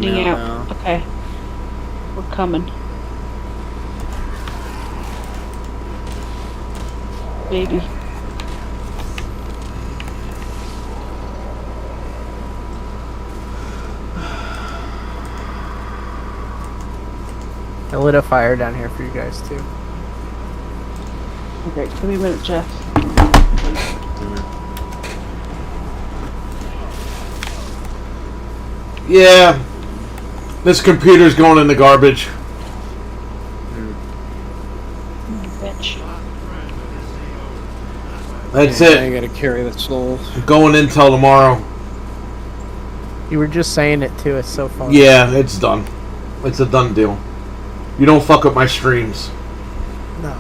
Getting out now. Okay. We're coming. Baby. I lit a fire down here for you guys too. Okay, give me a minute, Jeff. Yeah. This computer's going in the garbage. Bitch. That's I it. gotta carry the soul. Going in till tomorrow. You were just saying it too. It's so funny. Yeah, it's done. It's a done deal. You don't fuck up my streams. No.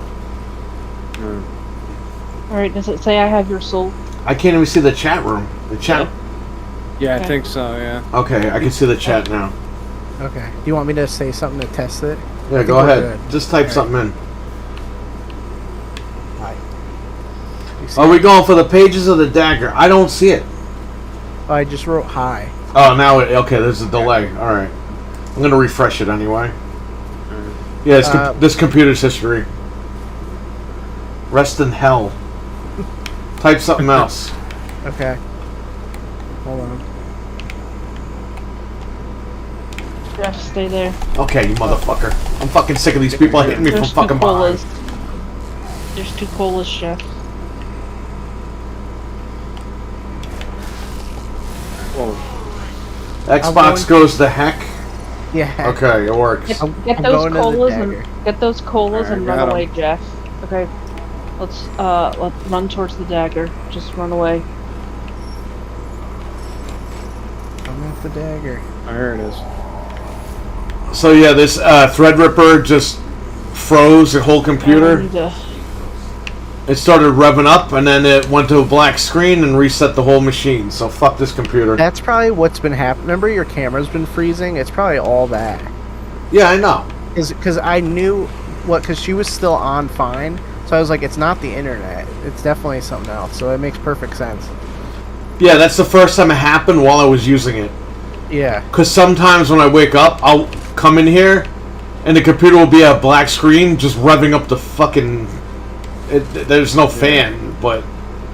Alright, does it say I have your soul? I can't even see the chat room. The chat. Yeah, Okay. I think so, yeah. Okay, I can see the chat now. Okay. Do you want me to say something to test it? Yeah, go ahead. Just type something in. Hi. Are we going for the pages of the dagger? I don't see it. Oh, I just wrote hi. Oh, now it. Okay, there's a delay. All right. I'm gonna refresh it anyway. Yeah, this computer's history. Rest in hell. Type something else. Okay. Hold on. Jeff, stay there. Okay, you motherfucker. I'm fucking sick of these people hitting me from There's fucking two colas. behind. There's 2 colas, Jeff. Xbox goes to heck. Yeah. Okay, it works. Get I'm those going to the colas dagger. and get those colas and Got run 'em. away, Jeff. Okay. Let's run towards the dagger. Just run away. I'm at the dagger. Oh, here it is. So yeah, this Threadripper just froze the whole I computer. need to- It started revving up, and then it went to a black screen and reset the whole machine. So fuck this computer. That's probably what's been happening. Remember your camera's been freezing? It's probably all that. Yeah, I know. Because I knew because she was still on fine. So I was like, it's not the internet. It's definitely something else. So it makes perfect sense. Yeah, that's the first time it happened while I was using it. Yeah. Because sometimes when I wake up, I'll come in here, and the computer will be a black screen just revving up the fucking... there's no fan, but...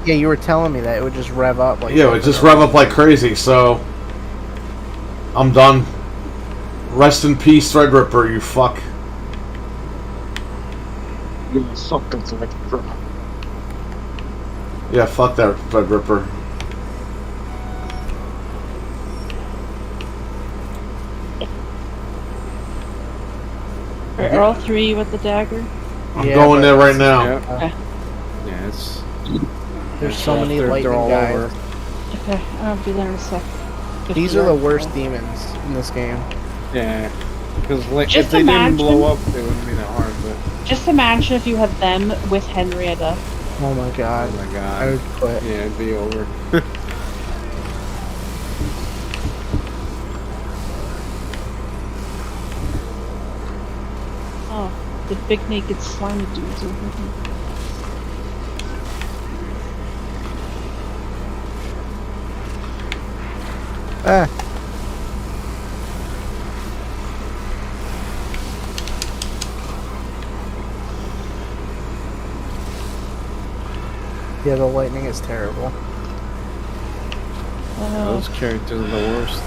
Yeah, you were telling me that it would just rev up like... Yeah, it would just rev up like crazy, so... I'm done. Rest in peace, Threadripper, you fuck. Yeah, fuck that Threadripper. Are all 3 with the dagger? I'm Yeah, going but there right now. Yeah, Okay. yeah, it's... There's so many they're lightning all guys. over. Okay, I'll be there in a sec. If These you are the worst demons in this game. Yeah. Because like, Just if they imagine- didn't blow up, they wouldn't be that hard, but... Just imagine if you had them with Henrietta. Oh my god. Oh my god. I would quit. Yeah, it'd be over. Oh, the big naked slimy dudes over here. Ah. Yeah, the lightning is terrible. Those characters are the worst.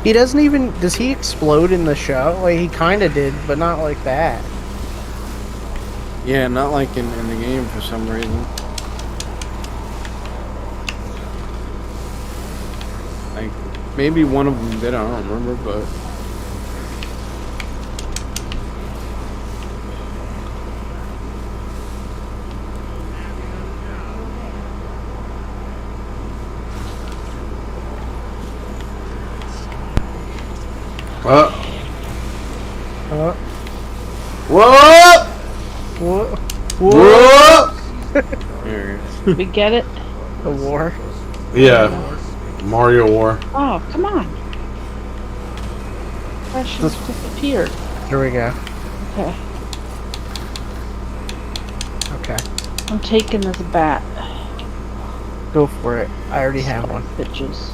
He doesn't even... Does he explode in the show? Like, he kind of did, but not like that. Yeah, not like in the game for some reason. Like, maybe one of them did, I don't remember, but... What? What? What? There it is. We get it? The war? Yeah. Mario War. Oh, come on. Questions disappeared. Here we go. Okay. Okay. I'm taking this bat. Go for it. I already have one. Bitches.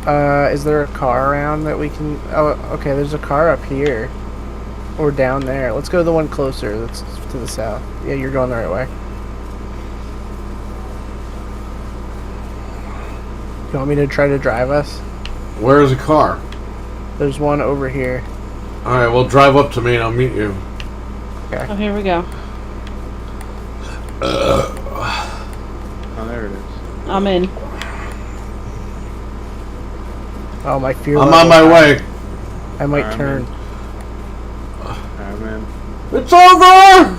Is there a car around that we can... Oh, okay, there's a car up here. Or down there. Let's go to the one closer. That's to the south. Yeah, you're going the right way. You want me to try to drive us? Where's the car? There's one over here. Alright, well, drive up to me and I'll meet you. Okay. Oh, here we go. Oh, there it is. I'm in. Oh, my fear I'm level. on my way. I might Alright, turn. Alright, man. It's over!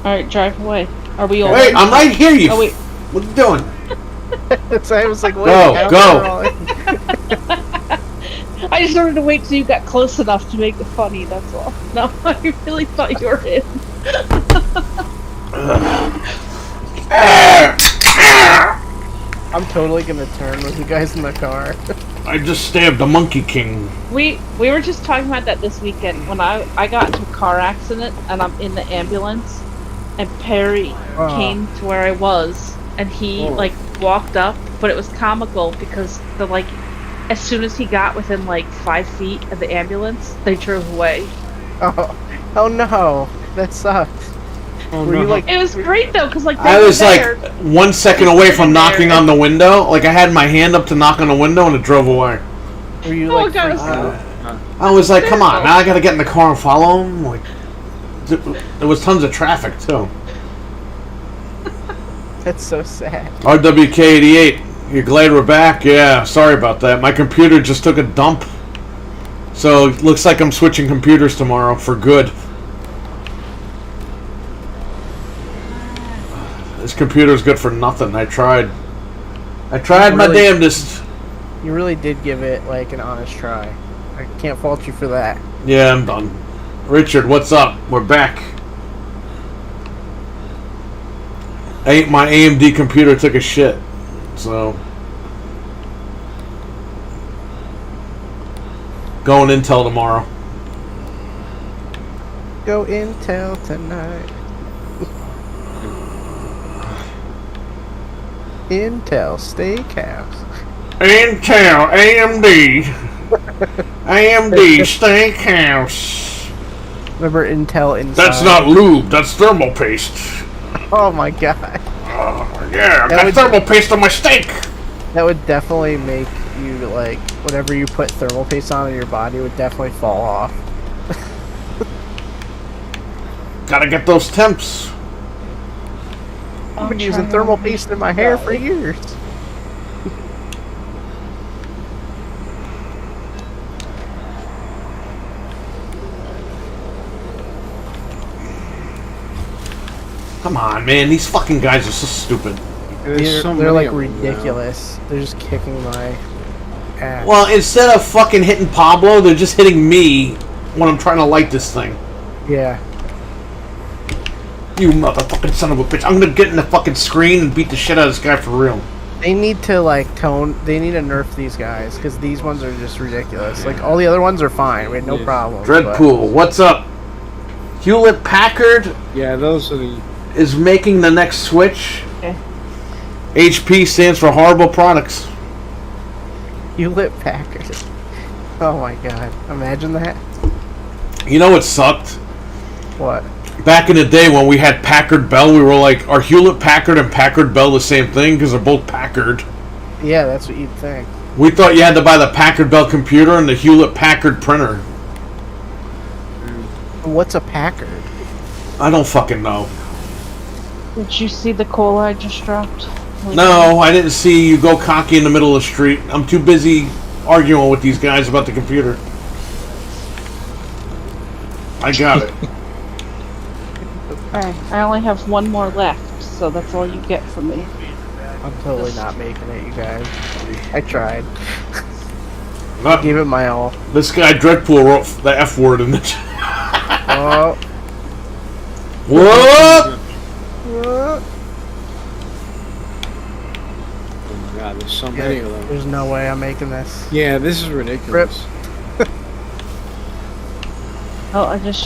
Alright, drive away. Are we all Wait, I'm right here, you. Oh, wait. What are you doing? So I was like, wait, Go, how go. are all- I just wanted to wait till you got close enough to make it funny, that's all. No, I really thought you were in. I'm totally gonna turn with the guys in the car. I just stabbed the Monkey King. We were just talking about that this weekend when I got into a car accident and I'm in the ambulance and Perry came to where I was and he like walked up, but it was comical because the like as soon as he got within like 5 feet of the ambulance, they drove away. Oh no, that sucks. Oh, Were no. you like, It was great though, cause like they I were was there. like 1 second away from knocking on the window. Like I had my hand up to knock on the window and it drove away. were you Oh, like God, freaked out? I was like, come on, now I gotta get in the car and follow him. Like, there was tons of traffic too. That's so sad. RWK88, you're glad we're back? Yeah, sorry about that. My computer just took a dump. So it looks like I'm switching computers tomorrow for good. This computer's good for nothing. I tried my Really? damnedest. You really did give it like an honest try. I can't fault you for that. Yeah, I'm done. Richard, what's up? We're back. My AMD computer took a shit, so going Intel tomorrow. Go Intel tonight. Intel Steakhouse. Intel AMD AMD Steakhouse. Remember Intel Inside? That's not lube. That's thermal paste. Oh my god. Yeah, I That got would- thermal paste on my steak. That would definitely make you like whatever you put thermal paste on in your body would definitely fall off. Gotta get those temps. I've been using thermal paste in my hair for years. Come on, man. These fucking guys are so stupid. There's They're, so they're many like of them now. ridiculous. They're just kicking my ass. Well, instead of fucking hitting Pablo, they're just hitting me when I'm trying to light this thing. Yeah. You motherfucking son of a bitch. I'm gonna get in the fucking screen and beat the shit out of this guy for real. They need to like they need to nerf these guys because these ones are just ridiculous. Like all the other ones are fine. We had no Yeah. problem. Dreadpool, what's up? Hewlett Packard Yeah, those are the. is making the next switch. Okay. HP stands for horrible products. Hewlett Packard. Oh my god! Imagine that. You know what sucked? What? Back in the day when we had Packard Bell, we were like, are Hewlett Packard and Packard Bell the same thing? Because they're both Packard. Yeah, that's what you'd think. We thought you had to buy the Packard Bell computer and the Hewlett Packard printer. What's a Packard? I don't fucking know. Did you see the cola I just dropped? No, I didn't see you go cocky in the middle of the street. I'm too busy arguing with these guys about the computer. I got it. Alright, I only have one more left, so that's all you get from me. I'm totally not making it, you guys. I tried. Not- Gave it my all. this guy Dreadpool wrote the F word in the chat. Oh. What? Oh my god, there's so many of them. There's no way I'm making this. Yeah, this is ridiculous. Oh, I just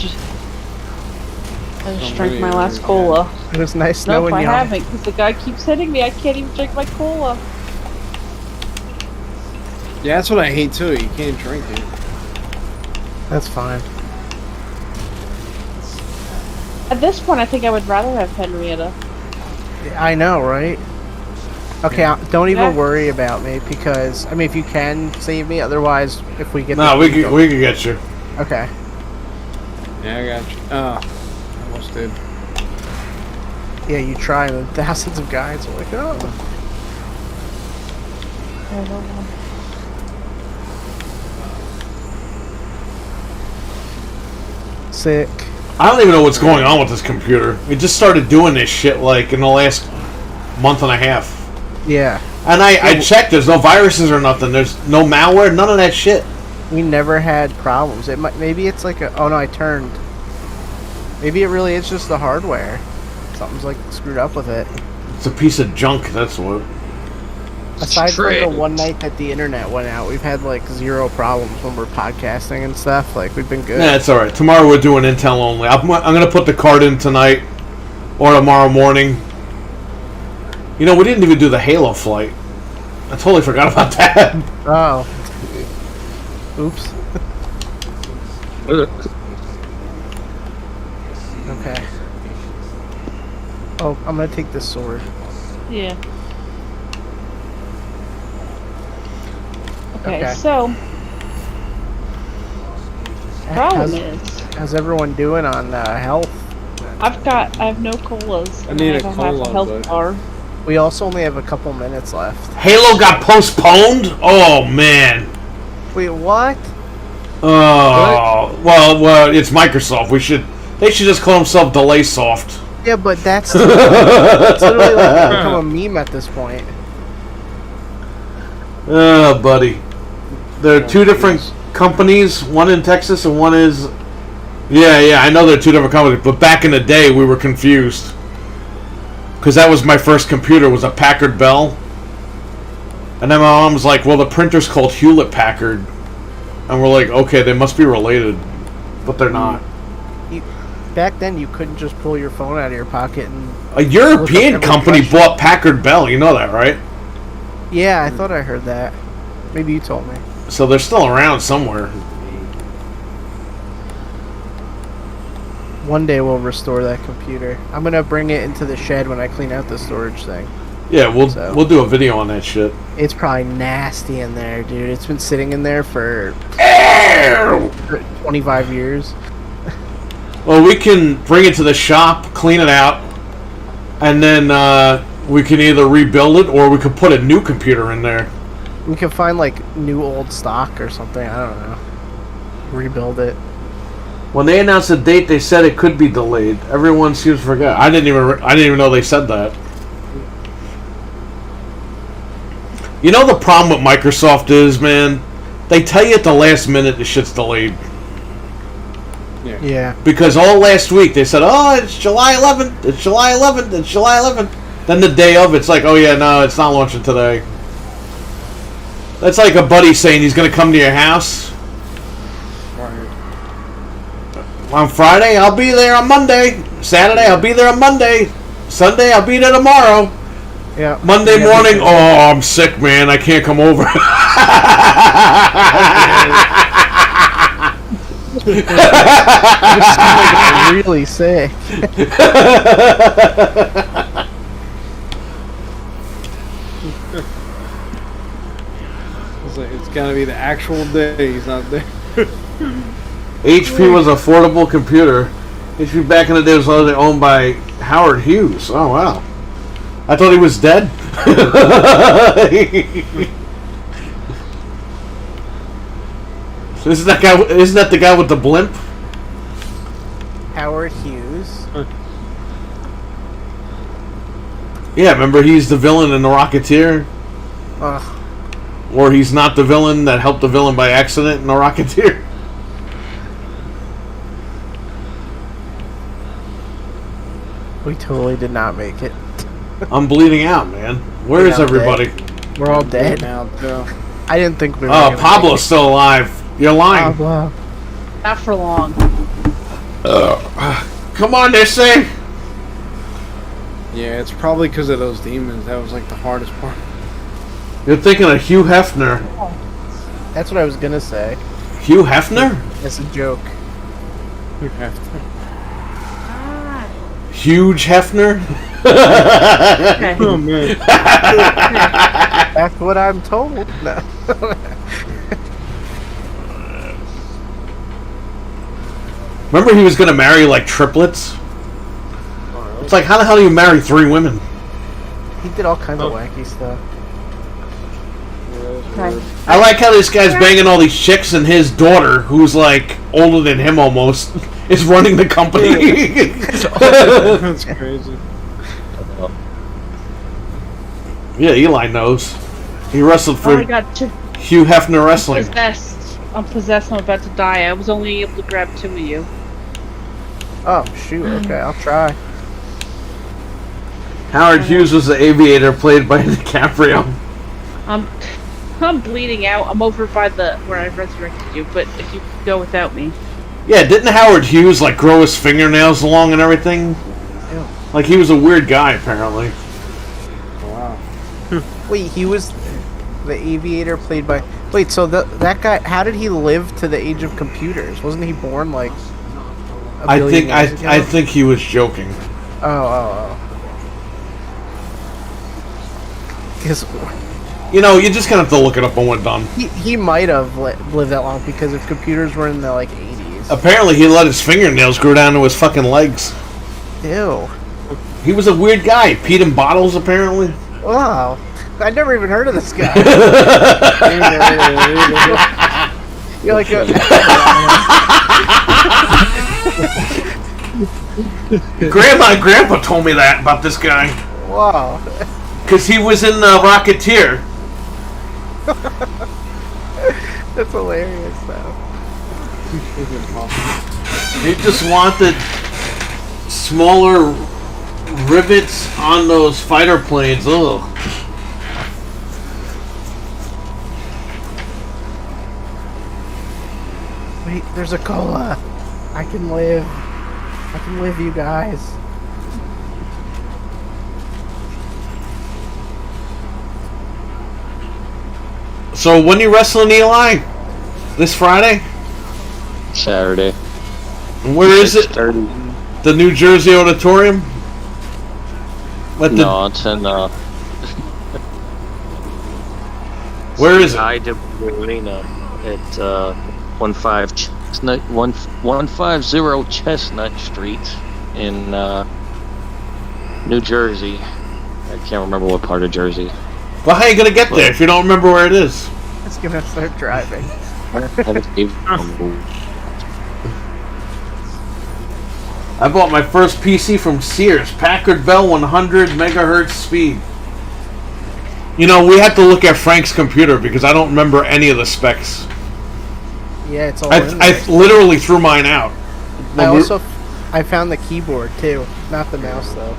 So drank many my of last them, cola. It was nice Nope, knowing I y'all. haven't, because the guy keeps hitting me. I can't even drink my cola. Yeah, that's what I hate too. You can't drink it. That's fine. At this point, I think I would rather have Henrietta. I know, right? Okay, don't even Yeah. worry about me because I mean, if you can save me, otherwise, if we get No, we can get you. Okay. Yeah, I got you. Oh, almost did. Yeah, you try, and thousands of guys are like, oh. Sick. I don't even know what's going on with this computer. We just started doing this shit like in the last month and a half. Yeah. And I checked. There's no viruses or nothing. There's no malware. None of that shit. We never had problems. It might, maybe it's like a. Oh no, I turned. Maybe it really is just the hardware. Something's like screwed up with it. It's a piece of junk. That's what. Aside from the one night that the internet went out, we've had like 0 problems when we're podcasting and stuff. Like we've been good. Yeah, it's all right. Tomorrow we're doing Intel only. I'm gonna put the card in tonight or tomorrow morning. You know, we didn't even do the Halo flight. I totally forgot about that. Oh. Oops. Okay. Oh, I'm gonna take this sword. Yeah. Okay, Okay. so problem How's, is how's everyone doing on health? I have no colas. I need a don't cola, have a health but- bar. We also only have a couple minutes left. Halo got postponed. Oh man. Wait, what? Oh well, it's Microsoft. They should just call themselves Delay Soft. Yeah, but that's literally like become a meme at this point. Oh, buddy. There are 2 different companies. One in Texas and one is. Yeah. I know they're 2 different companies, but back in the day we were confused. Because that was my first computer, was a Packard Bell. And then my mom was like, well, the printer's called Hewlett Packard. And we're like, okay, they must be related. But they're not. Back then, you couldn't just pull your phone out of your pocket and... A European Look up company every bought Packard Bell. You know that, right? Yeah, I thought I heard that. Maybe you told me. So they're still around somewhere. One day we'll restore that computer. I'm gonna bring it into the shed when I clean out the storage thing. Yeah, we'll do a video on that shit. It's probably nasty in there, dude. It's been sitting in there for 25 years. Well, we can bring it to the shop, clean it out, and then we can either rebuild it or we could put a new computer in there. We can find like new old stock or something. I don't know. Rebuild it. When they announced the date, they said it could be delayed. Everyone seems to forget. I didn't even know they said that. You know the problem with Microsoft is, man, they tell you at the last minute the shit's delayed. Yeah. Because all last week they said, oh, it's July 11th, it's July 11th, it's July 11th. Then the day of, it's like, oh yeah, no, it's not launching today. That's like a buddy saying he's going to come to your house. On Friday, I'll be there on Monday. Saturday, I'll be there on Monday. Sunday, I'll be there tomorrow. Yeah. Monday morning, oh, I'm sick, man. I can't come over. Like really sick. It's gotta be the actual day he's not there. HP was an affordable computer. HP back in the day was owned by Howard Hughes. Oh, wow. I thought he was dead. Isn't that the guy with the blimp? Howard Hughes. Yeah, remember he's the villain in The Rocketeer? Ugh. Or he's not the villain that helped the villain by accident in The Rocketeer? We totally did not make it. I'm bleeding out, man. Where is Yeah, everybody? We're all dead. Now, too. I didn't think we were. Oh, gonna Pablo's make still alive. You're it. lying. Pablo. Not for long. Come on, they say. Yeah, it's probably because of those demons. That was like the hardest part. You're thinking of Hugh Hefner. That's what I was gonna say. Hugh Hefner? It's a joke. You have to. Ah, Huge Hefner? okay. Oh man. That's what I'm told. No. Remember he was gonna marry like triplets? It's like, how the hell do you marry 3 women? He did all kinds of wacky stuff. Okay. I like how this guy's banging all these chicks and his daughter, who's like older than him almost, is running the company. That's crazy. Yeah, Eli knows. He wrestled Oh for my god, Hugh Hefner Wrestling. possessed. I'm possessed. I'm about to die. I was only able to grab 2 of you. Oh shoot! Okay, I'll try. Howard Hughes was the aviator played by DiCaprio. I'm bleeding out. I'm over by where I resurrected you. But if you go without me, Yeah, didn't Howard Hughes like grow his fingernails long and everything? Ew. Like he was a weird guy apparently. Wow. Wait, he was the aviator played by. Wait, so that guy? How did he live to the age of computers? Wasn't he born like? I think he was joking. Oh. Because You know, you just kind of have to look it up when we're done. he might have lived that long because if computers were in the like 80s. Apparently, he let his fingernails grow down to his fucking legs. Ew. He was a weird guy. Peed in bottles, apparently. Wow. I never even heard of this guy. You're like Grandma and Grandpa told me that about this guy. wow. Because he was in Rocketeer. That's hilarious though. He just wanted smaller rivets on those fighter planes. Ugh. Wait, there's a cola. I can live. I can live, you guys. So when you wrestling, Eli? This Friday? Saturday. And where is it? 6:30. The New Jersey Auditorium? What the, No, it's in where is it? IW Arena at 150 Chestnut Street in New Jersey. I can't remember what part of Jersey. Well, how you gonna get there if you don't remember where it is? It's gonna start driving. I bought my first PC from Sears, Packard Bell 100 megahertz speed. You know, we had to look at Frank's computer because I don't remember any of the specs. Yeah, it's all I in there. literally threw mine out. I found the keyboard too, not the mouse though.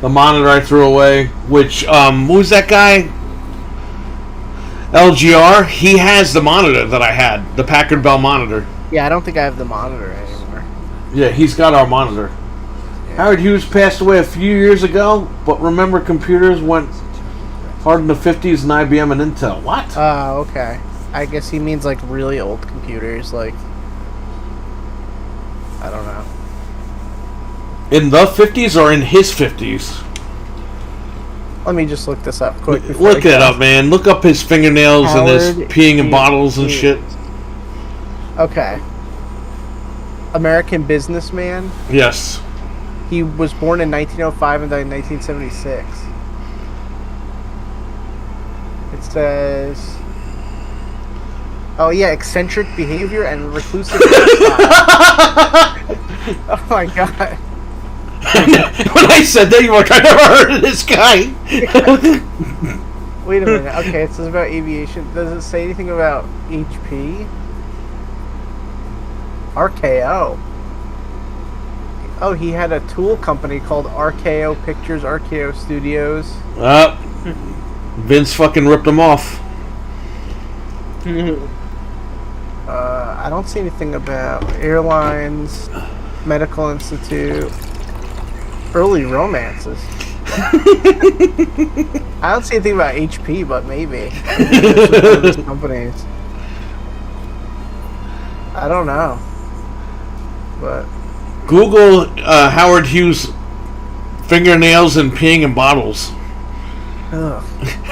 The monitor I threw away, which, who's that guy? LGR? He has the monitor that I had, the Packard Bell monitor. Yeah, I don't think I have the monitor anymore. Yeah, he's got our monitor. Howard Hughes passed away a few years ago, but remember computers went hard in the 50s and IBM and Intel. What? Oh, okay. I guess he means like really old computers, like I don't know. In the 50s or in his 50s? Let me just look this up quick. Look it up, man. Look up his fingernails and his Howard peeing in Hughes. bottles and shit. Okay. American businessman. Yes. He was born in 1905 and died in 1976. It says, oh yeah, eccentric behavior and reclusive lifestyle. Oh my god. When I said that, you were like, I never heard of this guy. Wait a minute. Okay, it says about aviation. Does it say anything about HP? RKO. Oh, he had a tool company called RKO Pictures, RKO Studios. Vince fucking ripped him off. I don't see anything about airlines, medical institute, early romances. I don't see anything about HP, but maybe. It's one of those companies. I don't know. But Google Howard Hughes fingernails and peeing in bottles. ugh.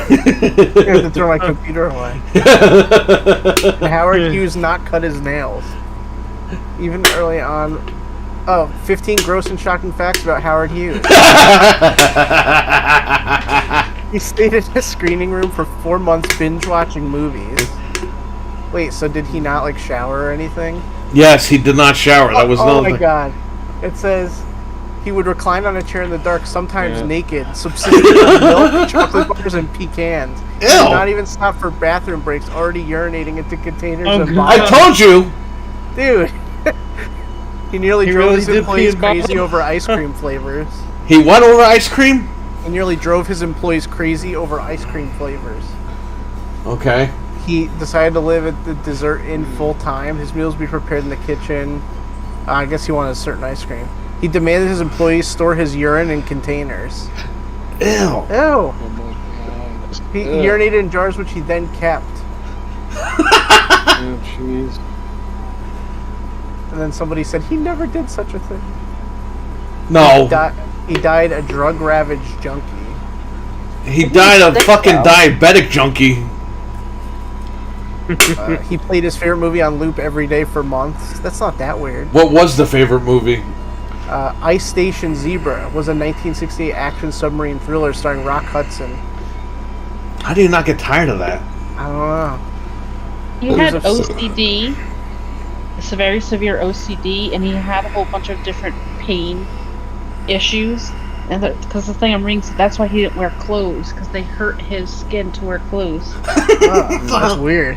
I have to throw my computer away. Howard Hughes not cut his nails. Even early on. Oh, 15 gross and shocking facts about Howard Hughes. He stayed in a screening room for 4 months binge watching movies. Wait, so did he not like shower or anything? Yes, he did not shower. That was Oh no. my god. It says he would recline on a chair in the dark, sometimes naked, subsisting on milk, chocolate bars, and pecans. He Ew. did not even stop for bathroom breaks, already urinating into containers Oh, and God. I bottles. told you. Dude. He nearly He drove really his did employees pee in crazy bottles. over ice cream flavors. He went over ice cream. He nearly drove his employees crazy over ice cream flavors. Okay. He decided to live at the dessert inn full time. His meals be prepared in the kitchen. I guess he wanted a certain ice cream. He demanded his employees store his urine in containers. Ew. Ew. Oh my god. He Ugh. urinated in jars which he then kept. Oh, jeez. And then somebody said he never did such a thing. No. He died a drug-ravaged junkie. He died a Sick, fucking though. diabetic junkie. He played his favorite movie on loop every day for months. That's not that weird. What was the favorite movie? Ice Station Zebra was a 1968 action submarine thriller starring Rock Hudson. How do you not get tired of that? I don't know. He It had was a- OCD, it's a very severe OCD, and he had a whole bunch of different pain issues. And because the thing I'm reading, that's why he didn't wear clothes, because they hurt his skin to wear clothes. Oh, that's weird.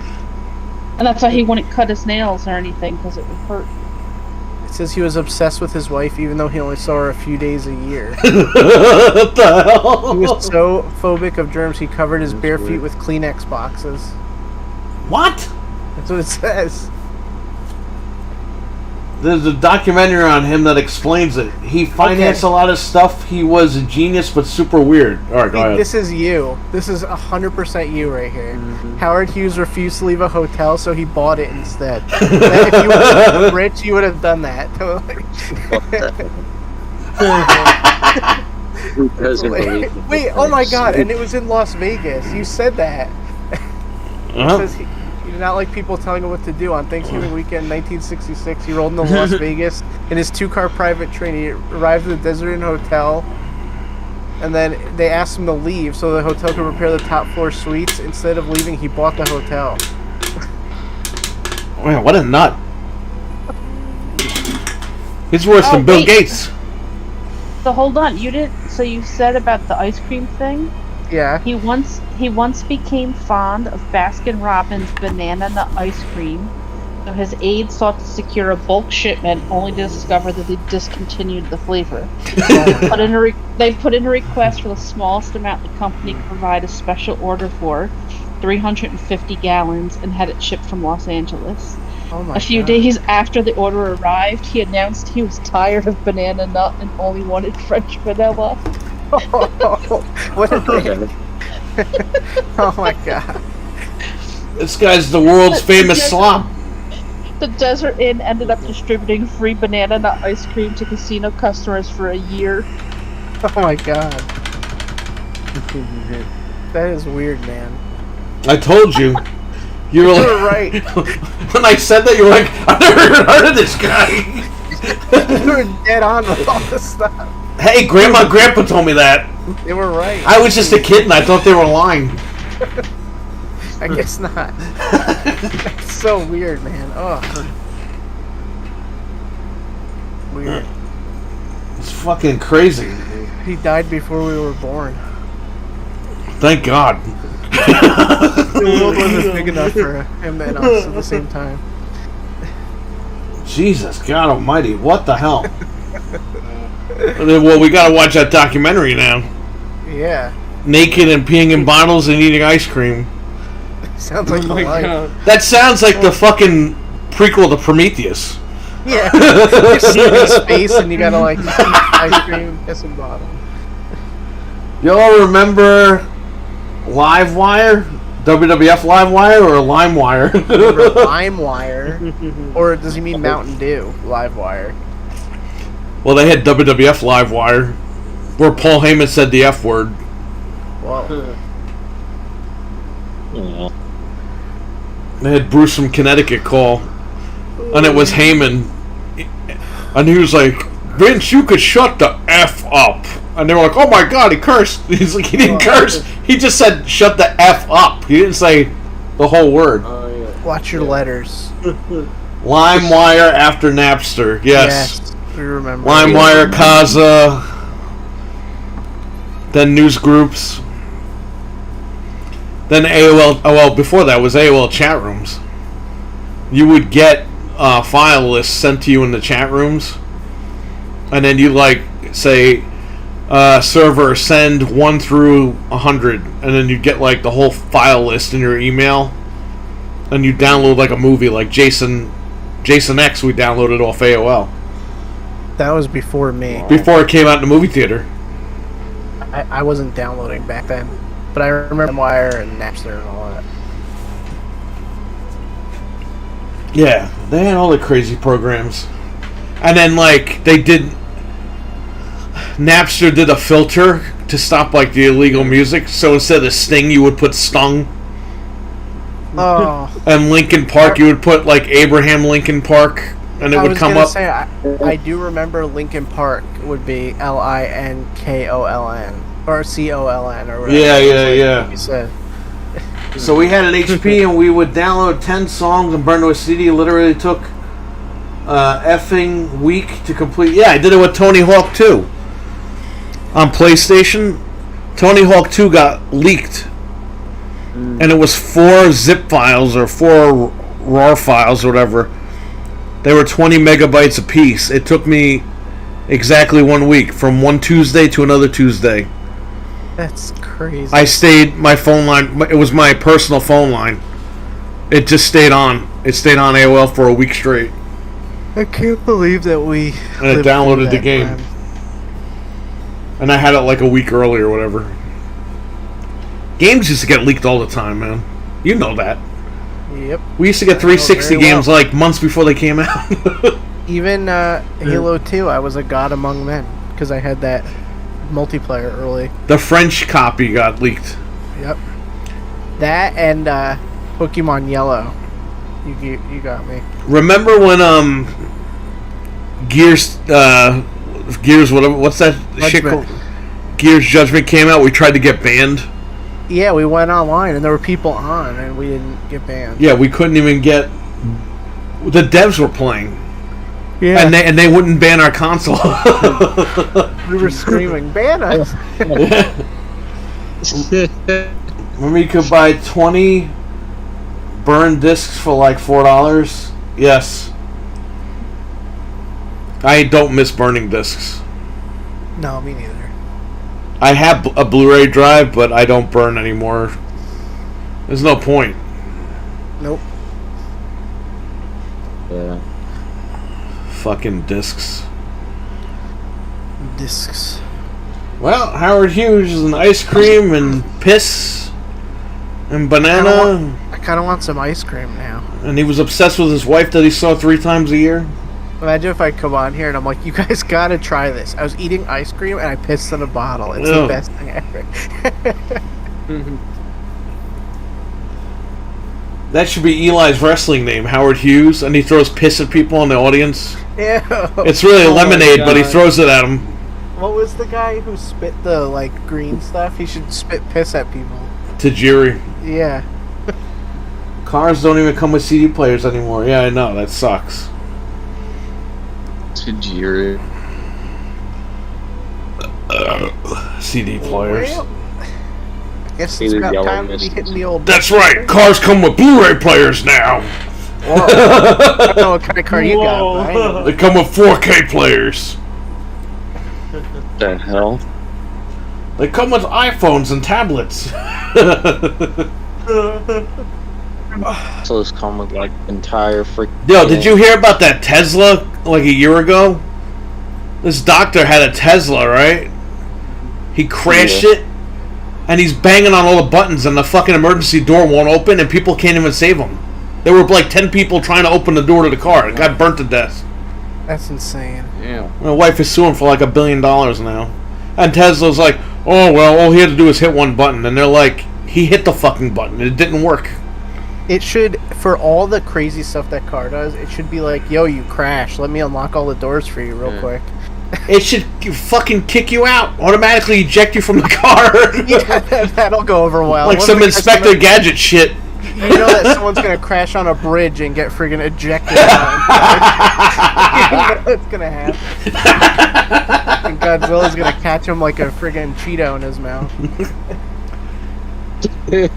And that's why he wouldn't cut his nails or anything, because it would hurt. It says he was obsessed with his wife even though he only saw her a few days a year. What the hell? He was so phobic of germs he covered his That's bare feet weird. with Kleenex boxes. What? That's what it says. There's a documentary on him that explains it. He financed a lot of stuff. He was a genius, but super weird. All right, go ahead. This is you. This is 100% you right here. Howard Hughes refused to leave a hotel, so he bought it instead. If you were rich, you would have done that. Who doesn't believe it? Wait, oh my god, and it was in Las Vegas. You said that. It Uh-huh. says he did not like people telling him what to do. On Thanksgiving weekend 1966, he rolled into Las Vegas in his 2-car private train. He arrived at the Desert Inn Hotel, and then they asked him to leave so the hotel could prepare the top floor suites. Instead of leaving, he bought the hotel. Man, what a nut. He's worse Oh, than Bill wait. Gates. So hold on, you did. So you said about the ice cream thing. Yeah. He once became fond of Baskin Robbins banana nut ice cream. So his aides sought to secure a bulk shipment, only to discover that they discontinued the flavor. They put in a request for the smallest amount the company could provide a special order for, 350 gallons, and had it shipped from Los Angeles. Oh my A few God. days after the order arrived, he announced he was tired of banana nut and only wanted French vanilla. What a thing. Oh my god. This guy's the world's famous slob. The Desert Inn ended up distributing free banana nut ice cream to casino customers for a year. Oh my god. That is weird, man. I told you. You were You like, were right. when I said that, you were like, I've never even heard of this guy. You were dead on with all this stuff. Hey, Grandma and Grandpa told me that. They were right. I was just a kid and I thought they were lying. I guess not. It's so weird, man. Oh. Weird. It's fucking crazy. He died before we were born. Thank God. The world wasn't big enough for him and us at the same time. Jesus, God almighty, what the hell? Well, we gotta watch that documentary now. Yeah. Naked and peeing in bottles and eating ice cream. Sounds like Oh the my life. god. That sounds like the fucking prequel to Prometheus. Yeah. You see me space and you gotta like eat ice cream, piss and bottle. Y'all remember Livewire? WWF Livewire or LimeWire? LimeWire, or does he mean Mountain Dew? Livewire. Well, they had WWF Livewire, where Paul Heyman said the F word. Whoa. Yeah. They had Bruce from Connecticut call, and it was Heyman, and he was like, "Vince, you could shut the F up." And they were like, "Oh my God, he cursed." He's like, he didn't curse. He just said, "Shut the F up." He didn't say the whole word. Watch your letters. LimeWire after Napster. Yes. We remember. LimeWire, Kaza, then news groups, then AOL. Oh, well, before that was AOL chat rooms. You would get file lists sent to you in the chat rooms, and then you like say server send 1 through 100, and then you get like the whole file list in your email, and you download like a movie, like Jason X. We downloaded off AOL. That was before me. Before it came out in the movie theater. I wasn't downloading back then, but I remember Wire and Napster and all that. Yeah, they had all the crazy programs. And then, like, Napster did a filter to stop, like, the illegal music. So instead of Sting, you would put Stung. Oh. And Linkin Park, you would put, like, Abraham Linkin Park. And it would come up. I do remember Linkin Park would be LINKOLN or COLN or whatever. Yeah. You said. So we had an HP and we would download 10 songs and burn to a CD. It literally took effing week to complete. Yeah, I did it with Tony Hawk 2 on PlayStation. Tony Hawk 2 got leaked, and it was 4 zip files or 4 RAR files or whatever. They were 20 megabytes apiece. It took me exactly 1 week, from one Tuesday to another Tuesday. That's crazy. I stayed, my phone line, it was my personal phone line. It just stayed on. It stayed on AOL for a week straight. I can't believe that we. And it downloaded the game. And I had it like a week early or whatever. Games used to get leaked all the time, man. You know that. Yep. We used to get 360 games like months before they came out. Even Halo 2, I was a god among men because I had that multiplayer early. The French copy got leaked. Yep. That and Pokemon Yellow. You got me. Remember when Gears whatever, what's that shit called? Gears Judgment came out, we tried to get banned. Yeah, we went online and there were people on and we didn't get banned. Yeah, we couldn't even get. The devs were playing. Yeah. And they wouldn't ban our console. We were screaming, ban us! Remember you could buy 20 burned discs for like $4? Yes. I don't miss burning discs. No, me neither. I have a Blu-ray drive, but I don't burn anymore. There's no point. Nope. Yeah. Fucking discs. Discs. Well, Howard Hughes is an ice cream and piss and banana. I kind of want some ice cream now. And he was obsessed with his wife that he saw 3 times a year. Imagine if I come on here and I'm like, you guys gotta try this. I was eating ice cream and I pissed in a bottle. It's the best thing ever. That should be Eli's wrestling name, Howard Hughes, and he throws piss at people in the audience. Ew. It's really lemonade, but he God. throws it at them. What was the guy who spit the like green stuff? He should spit piss at people. Tajiri. Yeah. Cars don't even come with CD players anymore. Yeah, I know. That sucks. Tajiri. CD players. Well, I guess it's Either about yellow time to be mist. hitting the old. That's right. Cars come with Blu-ray players now. Whoa. I don't know what kind of car you got. But I know. They come with 4K players. The hell? They come with iPhones and tablets. So those come with like entire freaking. Yo, did you hear about that Tesla like a year ago? This doctor had a Tesla, right? He crashed it and he's banging on all the buttons, and the fucking emergency door won't open, and people can't even save him. There were like 10 people trying to open the door to the car. It got burnt to death. That's insane. Yeah. My wife is suing for like $1 billion now. And Tesla's like, oh, well, all he had to do was hit one button. And they're like, he hit the fucking button. It didn't work. It should, for all the crazy stuff that car does, it should be like, yo, you crashed. Let me unlock all the doors for you real quick. It should fucking kick you out. Automatically eject you from the car. Yeah, that'll go over well. Like some Inspector Gadget shit. You know that someone's gonna crash on a bridge and get friggin' ejected. You know it's gonna happen. And Godzilla's gonna catch him like a friggin' Cheeto in his mouth. Dude,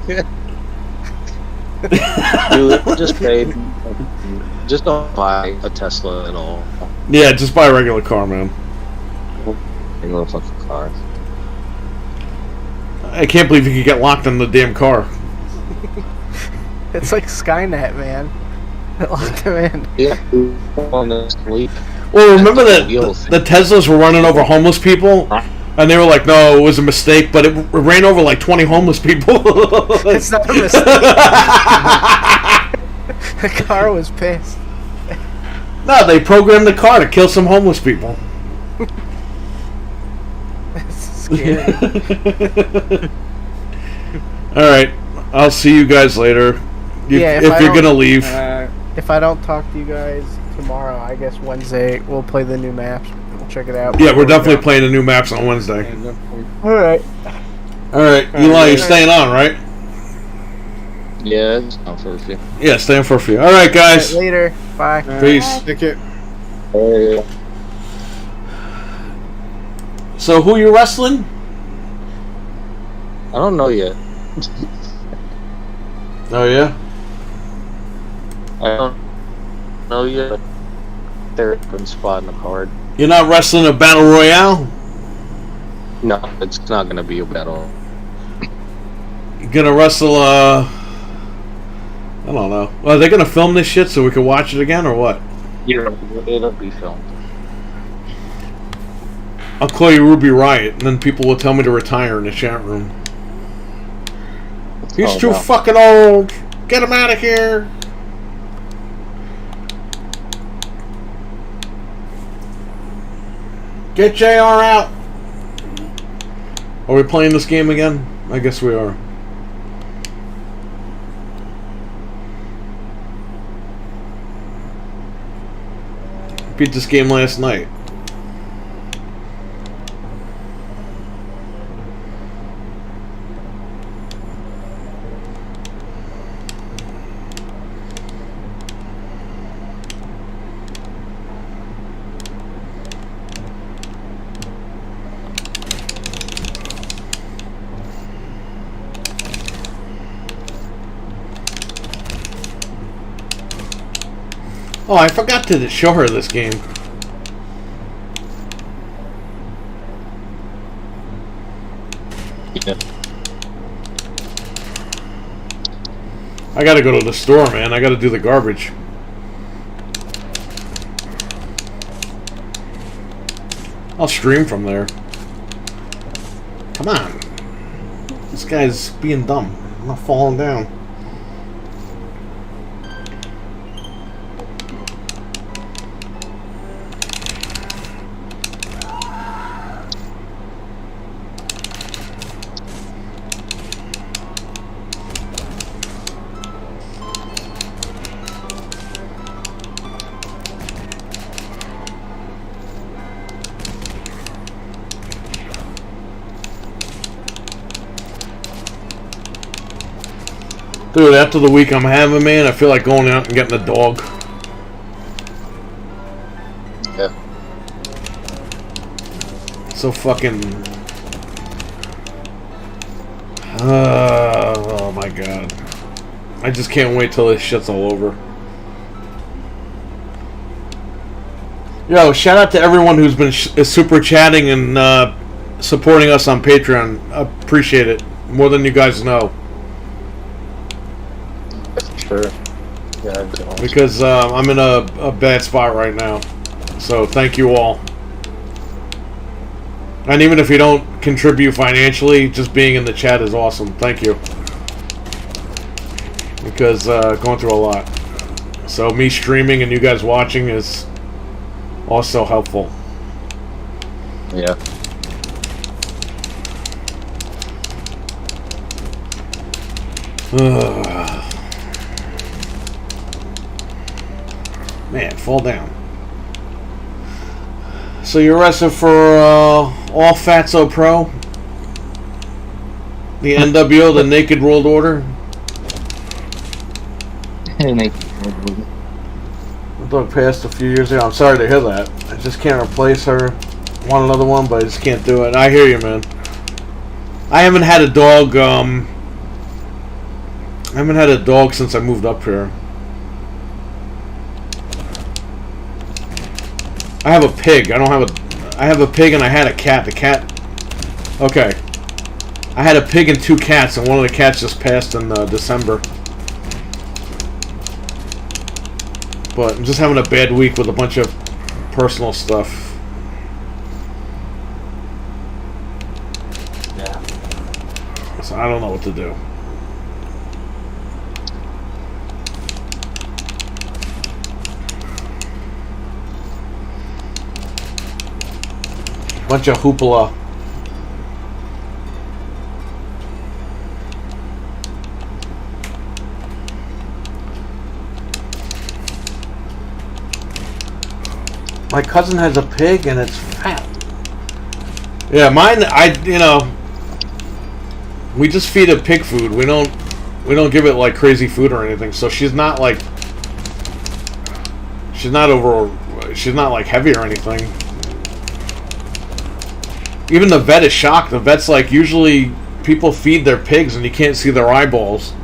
just don't buy a Tesla at all. Yeah, just buy a regular car, man. Regular fucking car. I can't believe you could get locked in the damn car. It's like Skynet, man. It locked him in. Yeah. On this week. Well, remember that the Teslas were running over homeless people? And they were like, no, it was a mistake, but it ran over like 20 homeless people. It's not a mistake. The car was pissed. No, they programmed the car to kill some homeless people. It's scary. Alright, I'll see you guys later. If you're gonna leave. If I don't talk to you guys tomorrow, I guess Wednesday we'll play the new maps. We'll check it out. Yeah, we're definitely playing the new maps on Wednesday. Alright. Alright, Eli, you're staying on, right? Yeah, it's not for a few. Yeah, staying for a few. Alright, guys. Later. Bye. Peace. Take care. So, who you wrestling? I don't know yet. Oh, yeah? I don't know yet. They're a good spot in the card. You're not wrestling a Battle Royale? No, it's not going to be a battle. You're gonna wrestle, I don't know. Are they gonna film this shit so we can watch it again, or what? Yeah, it'll be filmed. I'll call you Ruby Riot, and then people will tell me to retire in the chat room. He's too fucking old. Get him out of here. Get JR out. Are we playing this game again? I guess we are. Beat this game last night. Oh, I forgot to show her this game. Yeah. I gotta go to the store, man. I gotta do the garbage. I'll stream from there. Come on. This guy's being dumb. I'm not falling down. Dude, after the week I'm having, man, I feel like going out and getting a dog. Yeah. So fucking... oh my god. I just can't wait till this shit's all over. Yo, shout out to everyone who's been super chatting and supporting us on Patreon. I appreciate it. More than you guys know. Sure. Yeah, Because I'm in a bad spot right now. So thank you all. And even if you don't contribute financially, just being in the chat is awesome. Thank you. Because going through a lot. So me streaming and you guys watching is also helpful. Yeah. Man, fall down. So you're arrested for all Fatso Pro? The NWO, the Naked World Order? The dog passed a few years ago. I'm sorry to hear that. I just can't replace her. Want another one, but I just can't do it. I hear you, man. I haven't had a dog, since I moved up here. I have a pig. I have a pig and I had a cat. The cat... Okay. I had a pig and 2 cats, and one of the cats just passed in December. But I'm just having a bad week with a bunch of personal stuff. Yeah. So I don't know what to do. Bunch of hoopla. My cousin has a pig and it's fat. Yeah, mine. We just feed it pig food. We don't give it like crazy food or anything. So she's not like heavy or anything. Even the vet is shocked. The vet's like, usually people feed their pigs and you can't see their eyeballs.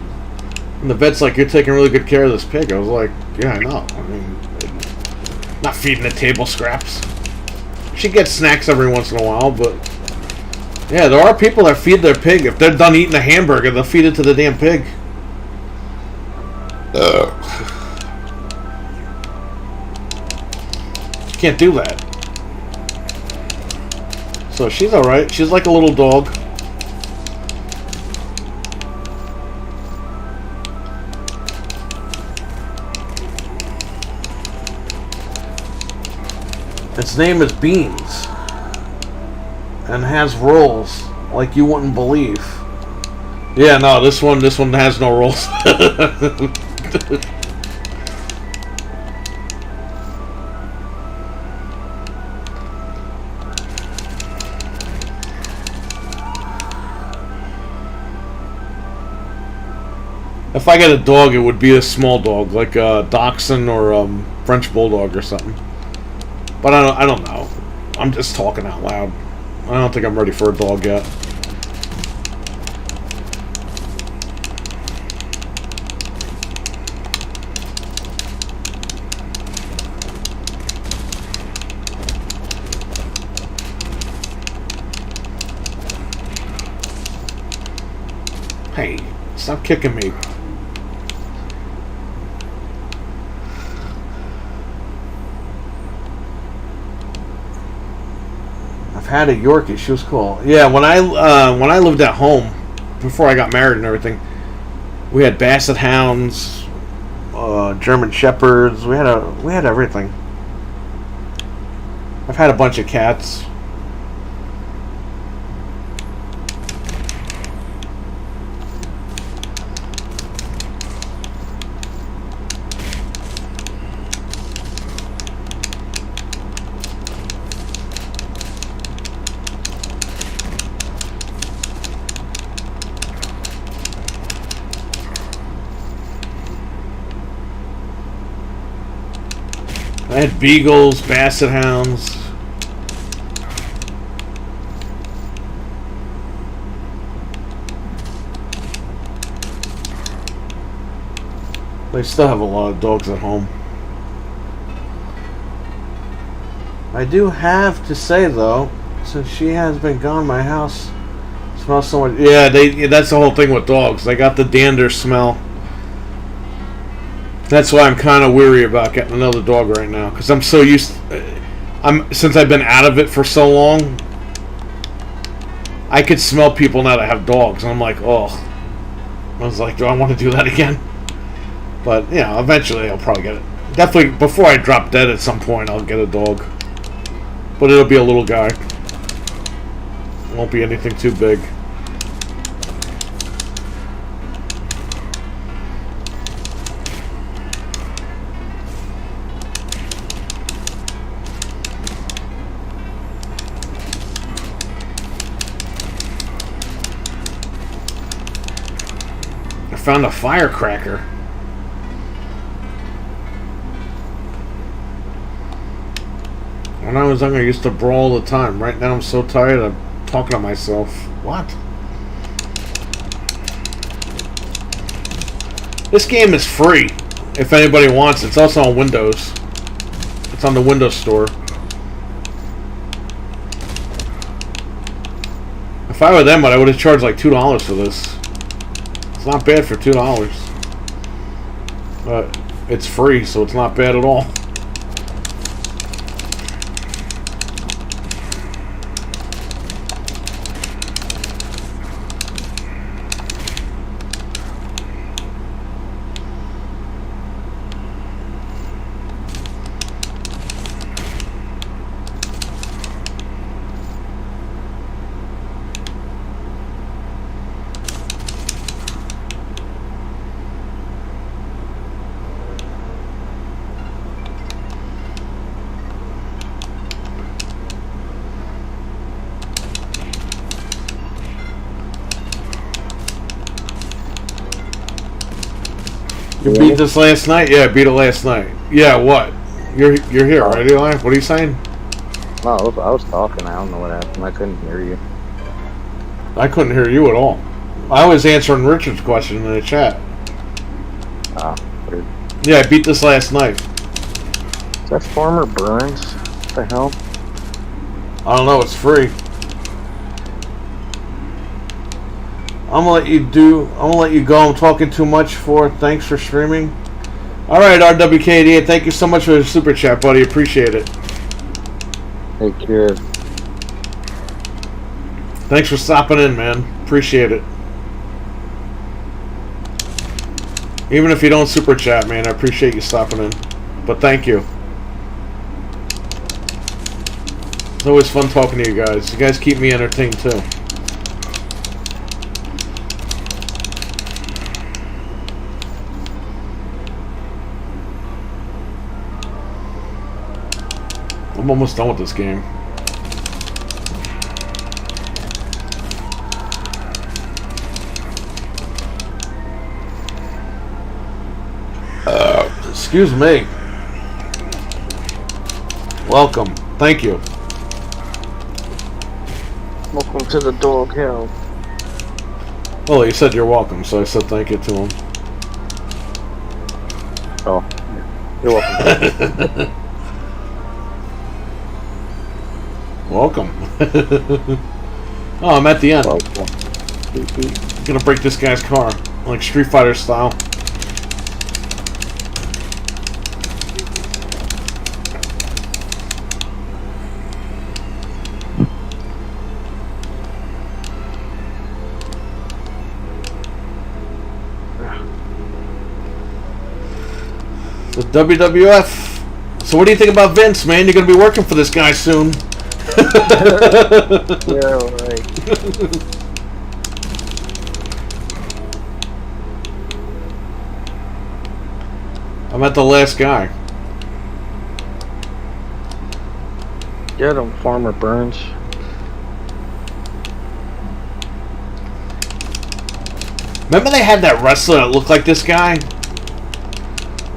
And the vet's like, you're taking really good care of this pig. I was like, yeah, I know. I mean, not feeding it table scraps. She gets snacks every once in a while, but yeah, there are people that feed their pig. If they're done eating a hamburger, they'll feed it to the damn pig. Can't do that. So she's alright. She's like a little dog. Its name is Beans. And has rolls like you wouldn't believe. Yeah, no, this one has no rolls. If I get a dog, it would be a small dog, like a Dachshund or French Bulldog or something. But I don't know. I'm just talking out loud. I don't think I'm ready for a dog yet. Hey, stop kicking me. Had a Yorkie. She was cool. Yeah, when I lived at home before I got married and everything, we had Basset Hounds, German Shepherds. We had everything. I've had a bunch of cats. I had Beagles, Basset Hounds. They still have a lot of dogs at home. I do have to say, though, since she has been gone, my house smells so much. Yeah, that's the whole thing with dogs. They got the dander smell. That's why I'm kind of weary about getting another dog right now, because I'm so used. Since I've been out of it for so long, I could smell people now that have dogs, and I'm like, oh. I was like, do I want to do that again? But, yeah, eventually I'll probably get it. Definitely, before I drop dead at some point, I'll get a dog. But it'll be a little guy. It won't be anything too big. I found a firecracker. When I was younger, I used to brawl all the time. Right now, I'm so tired, I'm talking to myself. What? This game is free, if anybody wants it. It's also on Windows. It's on the Windows Store. If I were them, I would have charged like $2 for this. It's not bad for $2. But it's free, so it's not bad at all. You beat this last night? Yeah, I beat it last night. Yeah, what? You're here, right, Eli? What are you saying? No, I was talking. I don't know what happened. I couldn't hear you. I couldn't hear you at all. I was answering Richard's question in the chat. Ah, weird. Yeah, I beat this last night. Is that Farmer Burns? What the hell? I don't know, it's free. I'm gonna let you go. I'm talking too much for. Thanks for streaming. Alright, RWK88, thank you so much for the super chat, buddy. Appreciate it. Take care. Thanks for stopping in, man. Appreciate it. Even if you don't super chat, man, I appreciate you stopping in. But thank you. It's always fun talking to you guys. You guys keep me entertained too. I'm almost done with this game. Excuse me. Welcome. Thank you. Welcome to the dog hell. Well, he said you're welcome, so I said thank you to him. Oh, you're welcome. Welcome. Oh, I'm at the end. Welcome. Gonna break this guy's car, like Street Fighter style. The WWF. So what do you think about Vince, man? You're gonna be working for this guy soon. Yeah, right. I'm at the last guy. Get him, Farmer Burns. Remember they had that wrestler that looked like this guy?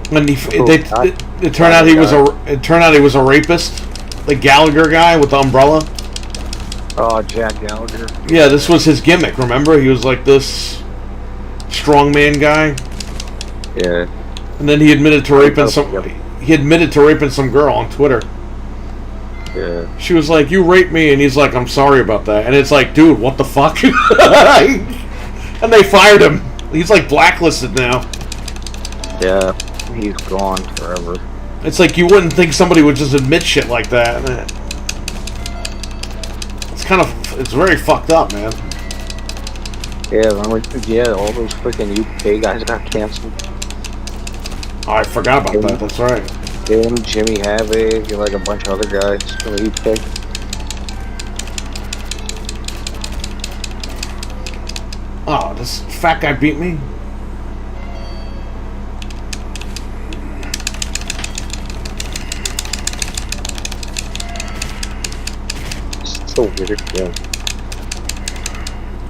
When it turned out he was a rapist. The Gallagher guy with the umbrella. Oh, Jack Gallagher. Yeah, this was his gimmick, remember? He was like this strongman guy. Yeah. And then he admitted to raping some girl on Twitter. Yeah. She was like, "You raped me," and he's like, "I'm sorry about that." And it's like, dude, what the fuck? And they fired him. He's like blacklisted now. Yeah, he's gone forever. It's like you wouldn't think somebody would just admit shit like that. it's very fucked up, man. Yeah, remember? Yeah, all those freaking UK guys got canceled. Oh, I forgot about that. That's right. Him, Jimmy Havoc, and like a bunch of other guys from the UK. Oh, this fat guy beat me. So weird, yeah.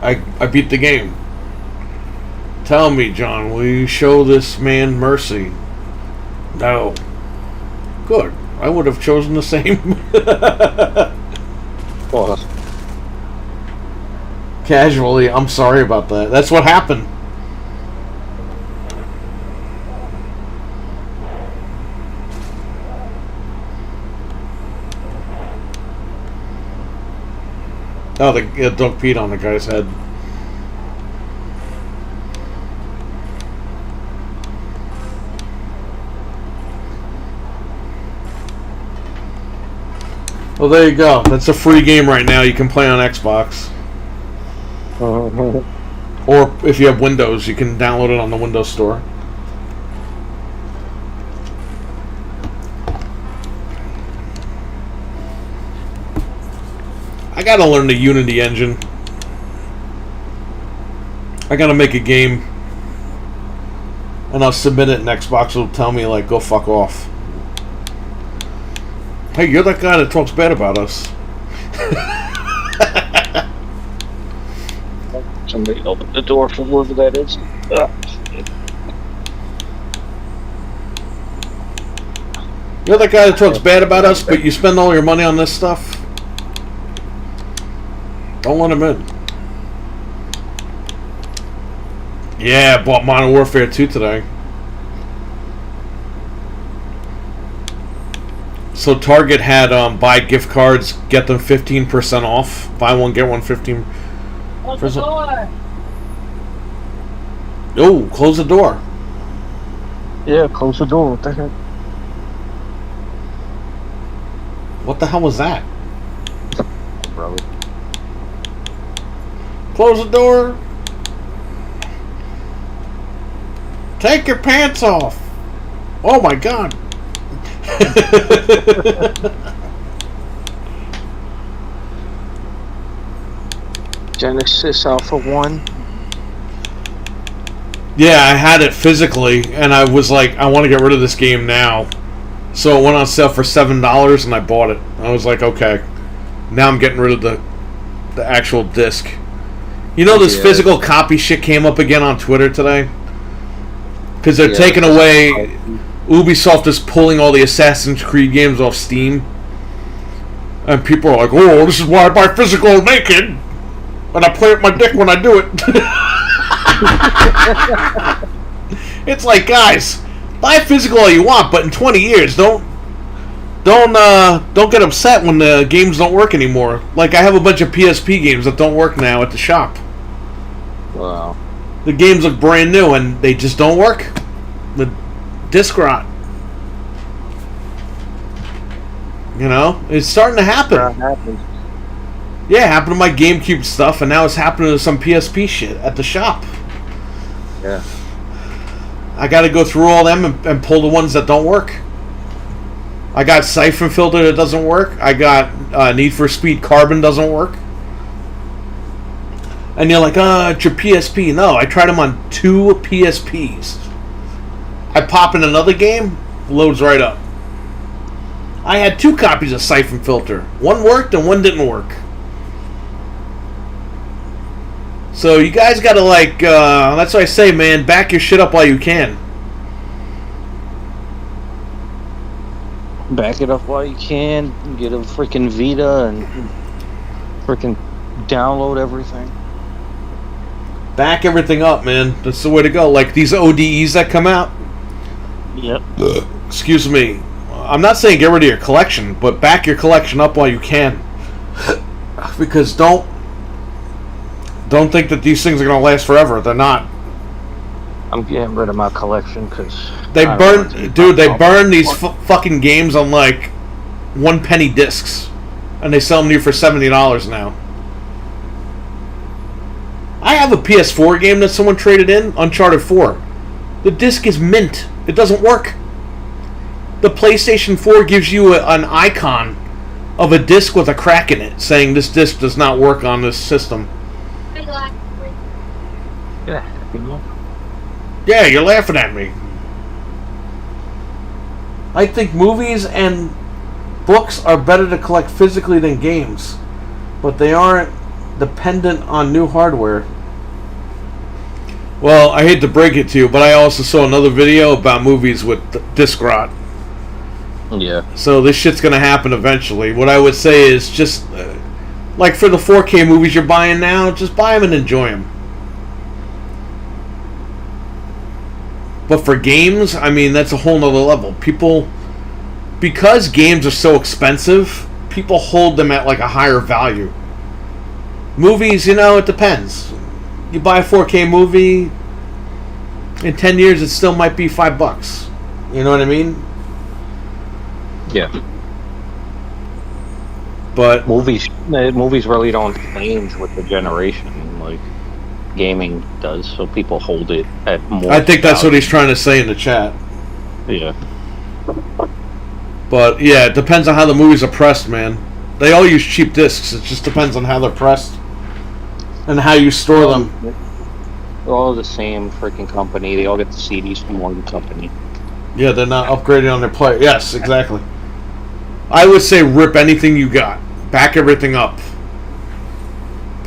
I beat the game. Tell me, John, will you show this man mercy? No. Good. I would have chosen the same. Well, Casually, I'm sorry about that. That's what happened. Oh, the dog peed on the guy's head. Well, there you go. That's a free game right now. You can play on Xbox. Or if you have Windows, you can download it on the Windows Store. I gotta learn the Unity engine. I gotta make a game, and I'll submit it, and Xbox will tell me, like, go fuck off. Hey, you're that guy that talks bad about us. Somebody open the door for whoever that is. You're that guy that talks bad about us, but you spend all your money on this stuff. Don't let him in. Yeah, I bought Modern Warfare 2 today. So Target had buy gift cards, get them 15% off. Buy one, get one 15%. Close the door. Oh, close the door. Yeah, close the door. What the heck? What the hell was that? probably. Close the door. Take your pants off. Oh my god. Genesis Alpha 1. Yeah, I had it physically, and I was like, I want to get rid of this game now. So it went on sale for $7, and I bought it. I was like, okay, now I'm getting rid of the actual disc. You know, this physical copy shit came up again on Twitter today? Because they're taking away... Ubisoft is pulling all the Assassin's Creed games off Steam. And people are like, oh, this is why I buy physical naked. And I play with my dick when I do it. It's like, guys, buy physical all you want, but in 20 years, don't get upset when the games don't work anymore. Like, I have a bunch of PSP games that don't work now at the shop. Wow. The games look brand new and they just don't work. The disc rot. You know, it's starting to happen. Yeah, it happened to my GameCube stuff, and now it's happening to some PSP shit at the shop. Yeah. I got to go through all them and pull the ones that don't work. I got Siphon Filter that doesn't work. I got Need for Speed Carbon doesn't work. And you're like, it's your PSP. No, I tried them on 2 PSPs. I pop in another game, loads right up. I had 2 copies of Siphon Filter. One worked and one didn't work. So you guys gotta that's what I say, man, back your shit up while you can. Back it up while you can. Get a freaking Vita and freaking download everything. Back everything up, man. That's the way to go. Like these ODEs that come out. Yep. Excuse me. I'm not saying get rid of your collection, but back your collection up while you can. Because don't think that these things are going to last forever. They're not. I'm getting rid of my collection because they burn these fucking games on like 1 penny discs, and they sell them to you for $70 now. I have a PS4 game that someone traded in, Uncharted 4. The disc is mint. It doesn't work. The PlayStation 4 gives you an icon of a disc with a crack in it, saying this disc does not work on this system. Yeah. Yeah, you're laughing at me. I think movies and books are better to collect physically than games, but they aren't dependent on new hardware. Well, I hate to break it to you, but I also saw another video about movies with disc rot. Yeah. So this shit's gonna happen eventually. What I would say is just, like for the 4K movies you're buying now, just buy them and enjoy them. But for games, I mean, that's a whole nother level. People, because games are so expensive, people hold them at like a higher value. Movies, you know, it depends. You buy a 4K movie, in 10 years it still might be $5. You know what I mean? Yeah. But Movies really don't change with the generation like gaming does, so people hold it at more. I think that's what value. he's trying to say in the chat. Yeah. But yeah, it depends on how the movies are pressed, man. They all use cheap discs. It just depends on how they're pressed and how you store them. They're all the same freaking company. They all get the CDs from one company. Yeah, they're not upgrading on their player. Yes, exactly. I would say rip anything you got. Back everything up.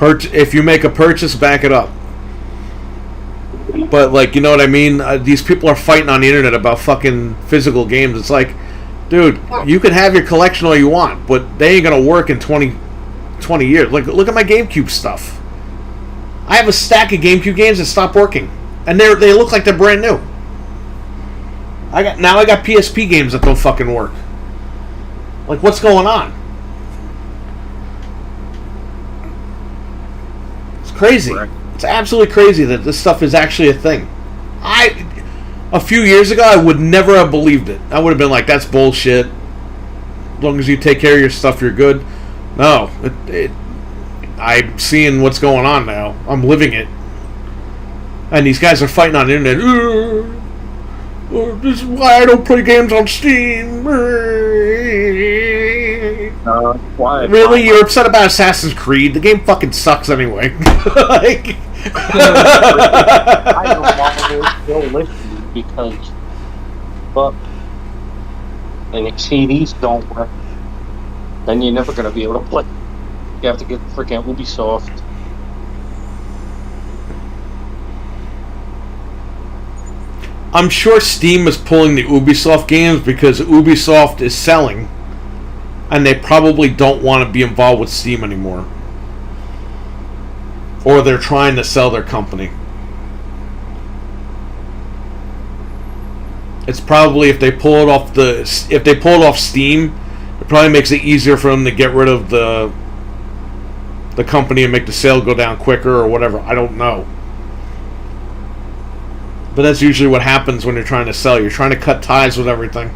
If you make a purchase, back it up. But, like, you know what I mean? These people are fighting on the internet about fucking physical games. It's like, dude, you can have your collection all you want, but they ain't going to work in 20 years. Like, look at my GameCube stuff. I have a stack of GameCube games that stopped working. And they look like they're brand new. I got PSP games that don't fucking work. Like, what's going on? It's crazy. Correct. It's absolutely crazy that this stuff is actually a thing. A few years ago, I would never have believed it. I would have been like, that's bullshit. As long as you take care of your stuff, you're good. No. I'm seeing what's going on now. I'm living it. And these guys are fighting on the internet. This is why I don't play games on Steam. Why? Really? You're upset about Assassin's Creed? The game fucking sucks anyway. Like... I don't want to still listen because, but and if CDs don't work, then you're never gonna be able to play. You have to get freaking Ubisoft. I'm sure Steam is pulling the Ubisoft games because Ubisoft is selling, and they probably don't want to be involved with Steam anymore. Or they're trying to sell their company. It's probably if they pull it off Steam, it probably makes it easier for them to get rid of the company and make the sale go down quicker or whatever. I don't know. But that's usually what happens when you're trying to sell. You're trying to cut ties with everything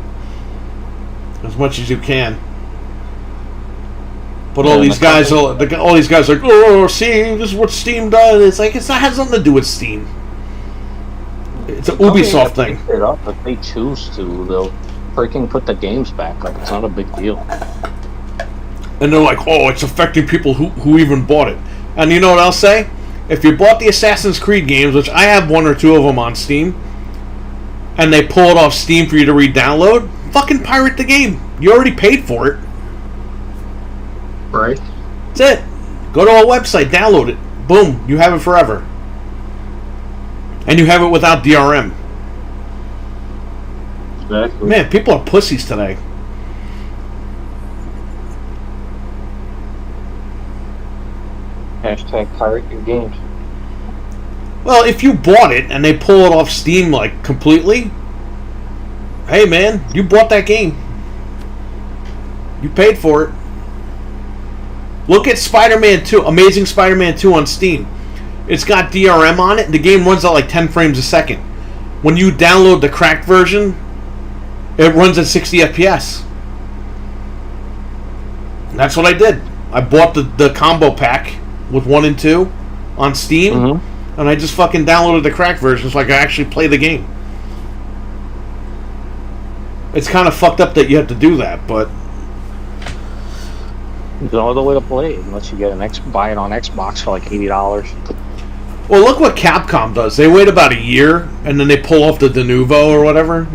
as much as you can. But all these guys are like, oh, see, this is what Steam does. It's like, it has nothing to do with Steam. It's an Ubisoft thing. It up if they choose to, they'll freaking put the games back. Like, it's not a big deal. And they're like, oh, it's affecting people who even bought it. And you know what I'll say? If you bought the Assassin's Creed games, which I have one or two of them on Steam, and they pull it off Steam for you to re-download, fucking pirate the game. You already paid for it. Right? That's it. Go to our website, download it. Boom, you have it forever. And you have it without DRM. Exactly. Man, people are pussies today. Hashtag pirate your games. Well, if you bought it and they pull it off Steam like completely, hey man, you bought that game. You paid for it. Look at Spider-Man 2, Amazing Spider-Man 2 on Steam. It's got DRM on it, and the game runs at like 10 frames a second. When you download the cracked version, it runs at 60 FPS. That's what I did. I bought the combo pack with 1 and 2, on Steam, and I just fucking downloaded the cracked version so I could actually play the game. It's kind of fucked up that you have to do that, but There's no other way to play it unless you get buy it on Xbox for like $80. well, look what Capcom does. They wait about a year and then they pull off the Denuvo or whatever.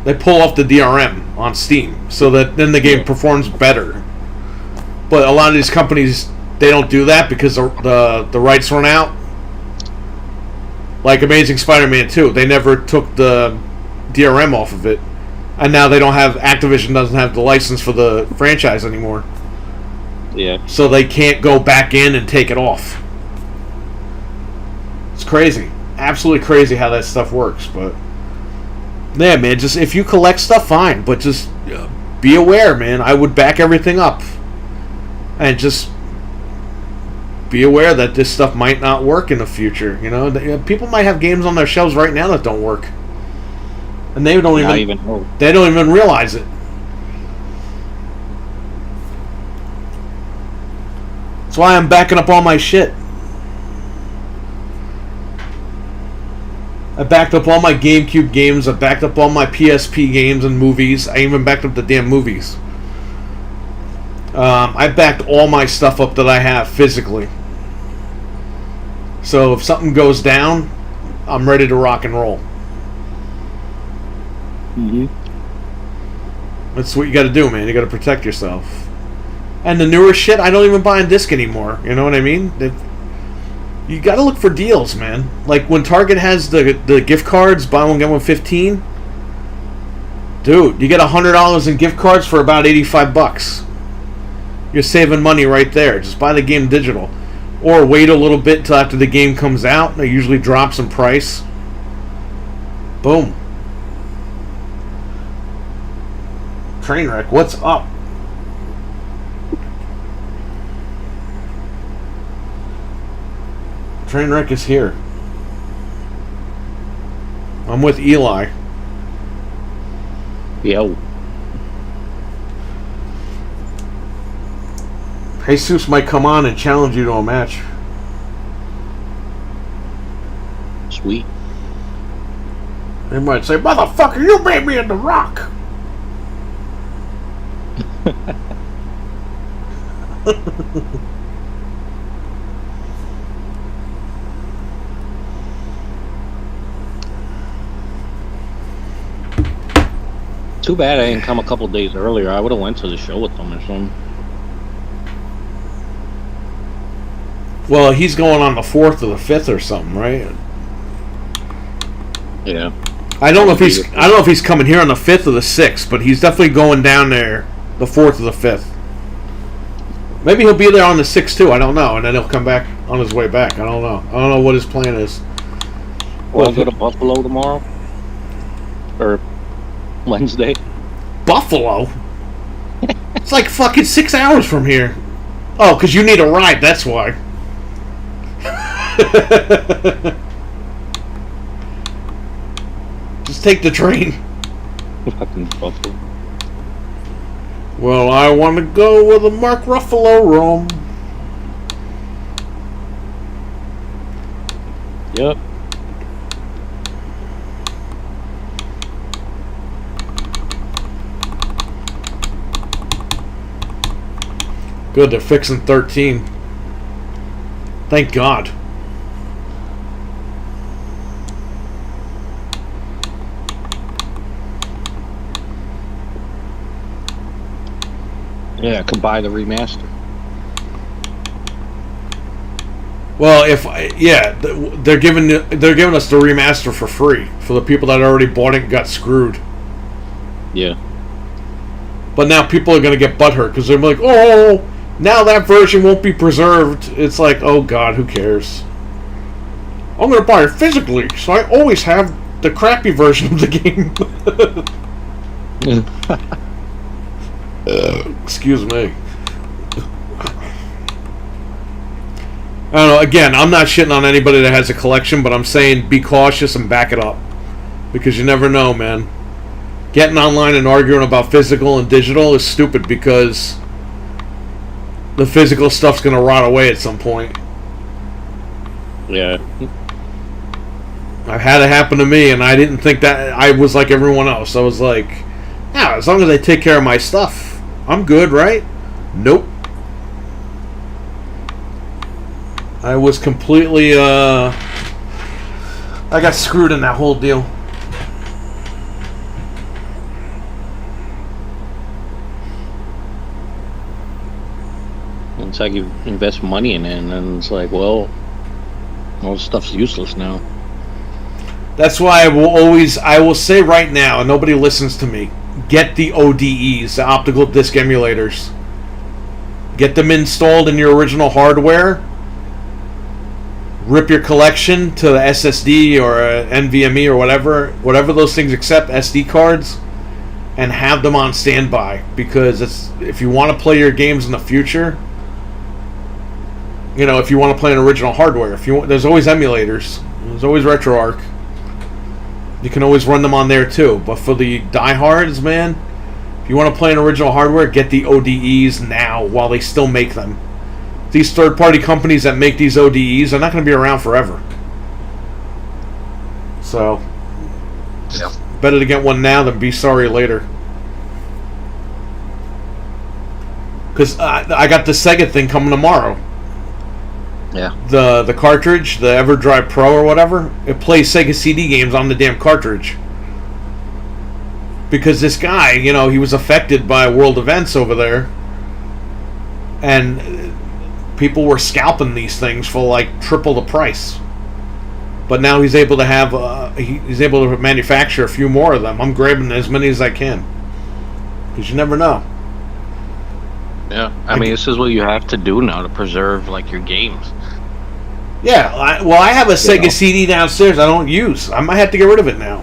They pull off the DRM on Steam so that then the game performs better. But a lot of these companies, they don't do that because the rights run out. Like Amazing Spider-Man 2, they never took the DRM off of it, and now they don't have Activision doesn't have the license for the franchise anymore. Yeah. So they can't go back in and take it off. It's crazy, absolutely crazy how that stuff works. But yeah, man, just if you collect stuff, fine, but just be aware, man. I would back everything up, and just be aware that this stuff might not work in the future. You know, people might have games on their shelves right now that don't work, and they don't even know. They don't even realize it. That's why I'm backing up all my shit. I backed up all my GameCube games. I backed up all my PSP games and movies. I even backed up the damn movies. I backed all my stuff up that I have physically. So if something goes down, I'm ready to rock and roll. That's what you got to do, man. You got to protect yourself. And the newer shit, I don't even buy on disc anymore. You know what I mean? You got to look for deals, man. Like when Target has the gift cards, buy one get one 15. Dude, you get $100 in gift cards for about $85. You're saving money right there. Just buy the game digital, or wait a little bit till after the game comes out. They usually drops in price. Boom. Trainwreck, what's up? Trainwreck is here. I'm with Eli. Yo. Jesus might come on and challenge you to a match. Sweet. They might say, "Motherfucker, you made me in The Rock." Too bad I didn't come a couple days earlier. I would have went to the show with them or something. Well, he's going on the 4th or the 5th or something, right? Yeah. I don't know if he's coming here on the 5th or the 6th, but he's definitely going down there the 4th or the 5th. Maybe he'll be there on the 6th too. I don't know, and then he'll come back on his way back. I don't know. I don't know what his plan is. Well, go to Buffalo tomorrow or Wednesday. Buffalo? It's like fucking 6 hours from here. Oh, because you need a ride. That's why. Just take the train. Fucking Buffalo. Well, I want to go where the Mark Ruffalo roam. Yep. Good, they're fixing 13. Thank God. Yeah, I could buy the remaster. Well, they're giving us the remaster for free for the people that already bought it and got screwed. Yeah. But now people are going to get butthurt because they're like, oh, now that version won't be preserved. It's like, oh God, who cares? I'm going to buy it physically, so I always have the crappy version of the game. Excuse me. I don't know, again, I'm not shitting on anybody that has a collection, but I'm saying be cautious and back it up. Because you never know, man. Getting online and arguing about physical and digital is stupid because the physical stuff's going to rot away at some point. Yeah. I've had it happen to me, and I didn't think that I was like everyone else. I was like, yeah, as long as I take care of my stuff, I'm good, right? Nope. I was completely, I got screwed in that whole deal. It's like you invest money in it, and then it's like, well, all this stuff's useless now. That's why I will say right now, and nobody listens to me, get the ODEs, the optical disc emulators. Get them installed in your original hardware. Rip your collection to the SSD or NVMe or whatever those things accept, SD cards, and have them on standby. Because if you want to play your games in the future, if you want to play an original hardware, there's always emulators. There's always RetroArch. You can always run them on there too. But for the diehards, man, if you want to play an original hardware, get the ODEs now while they still make them. These third-party companies that make these ODEs are not going to be around forever. So, Yeah. better to get one now than be sorry later. Because I got the Sega thing coming tomorrow. Yeah. The cartridge, the EverDrive Pro or whatever, it plays Sega CD games on the damn cartridge. Because this guy, he was affected by world events over there. And people were scalping these things for like triple the price. But now he's able to he's able to manufacture a few more of them. I'm grabbing as many as I can. Because you never know. Yeah. I mean, this is what you have to do now to preserve like your games. Yeah, I have a Sega CD downstairs I don't use. I might have to get rid of it now.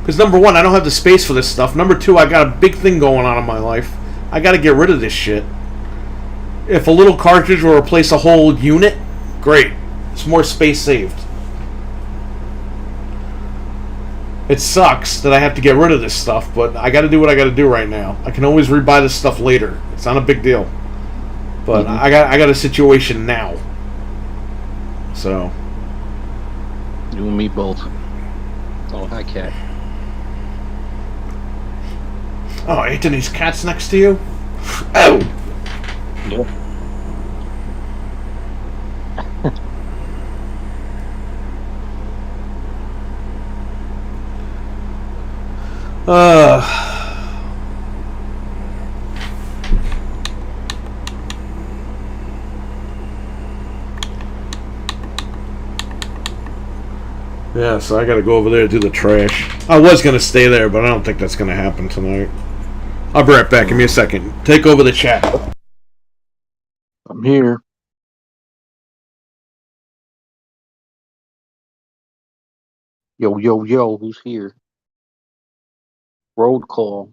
Because number one, I don't have the space for this stuff. Number two, I got a big thing going on in my life. I got to get rid of this shit. If a little cartridge will replace a whole unit, great. It's more space saved. It sucks that I have to get rid of this stuff, but I got to do what I got to do right now. I can always rebuy this stuff later. It's not a big deal. But I got a situation now. So. You and me both. Oh, hi, cat. Oh, Anthony's cat's next to you? Oh! Yeah. Yeah, so I gotta go over there to do the trash. I was gonna stay there, but I don't think that's gonna happen tonight. I'll be right back. Give me a second. Take over the chat. I'm here. Yo, yo, yo, who's here? Road call.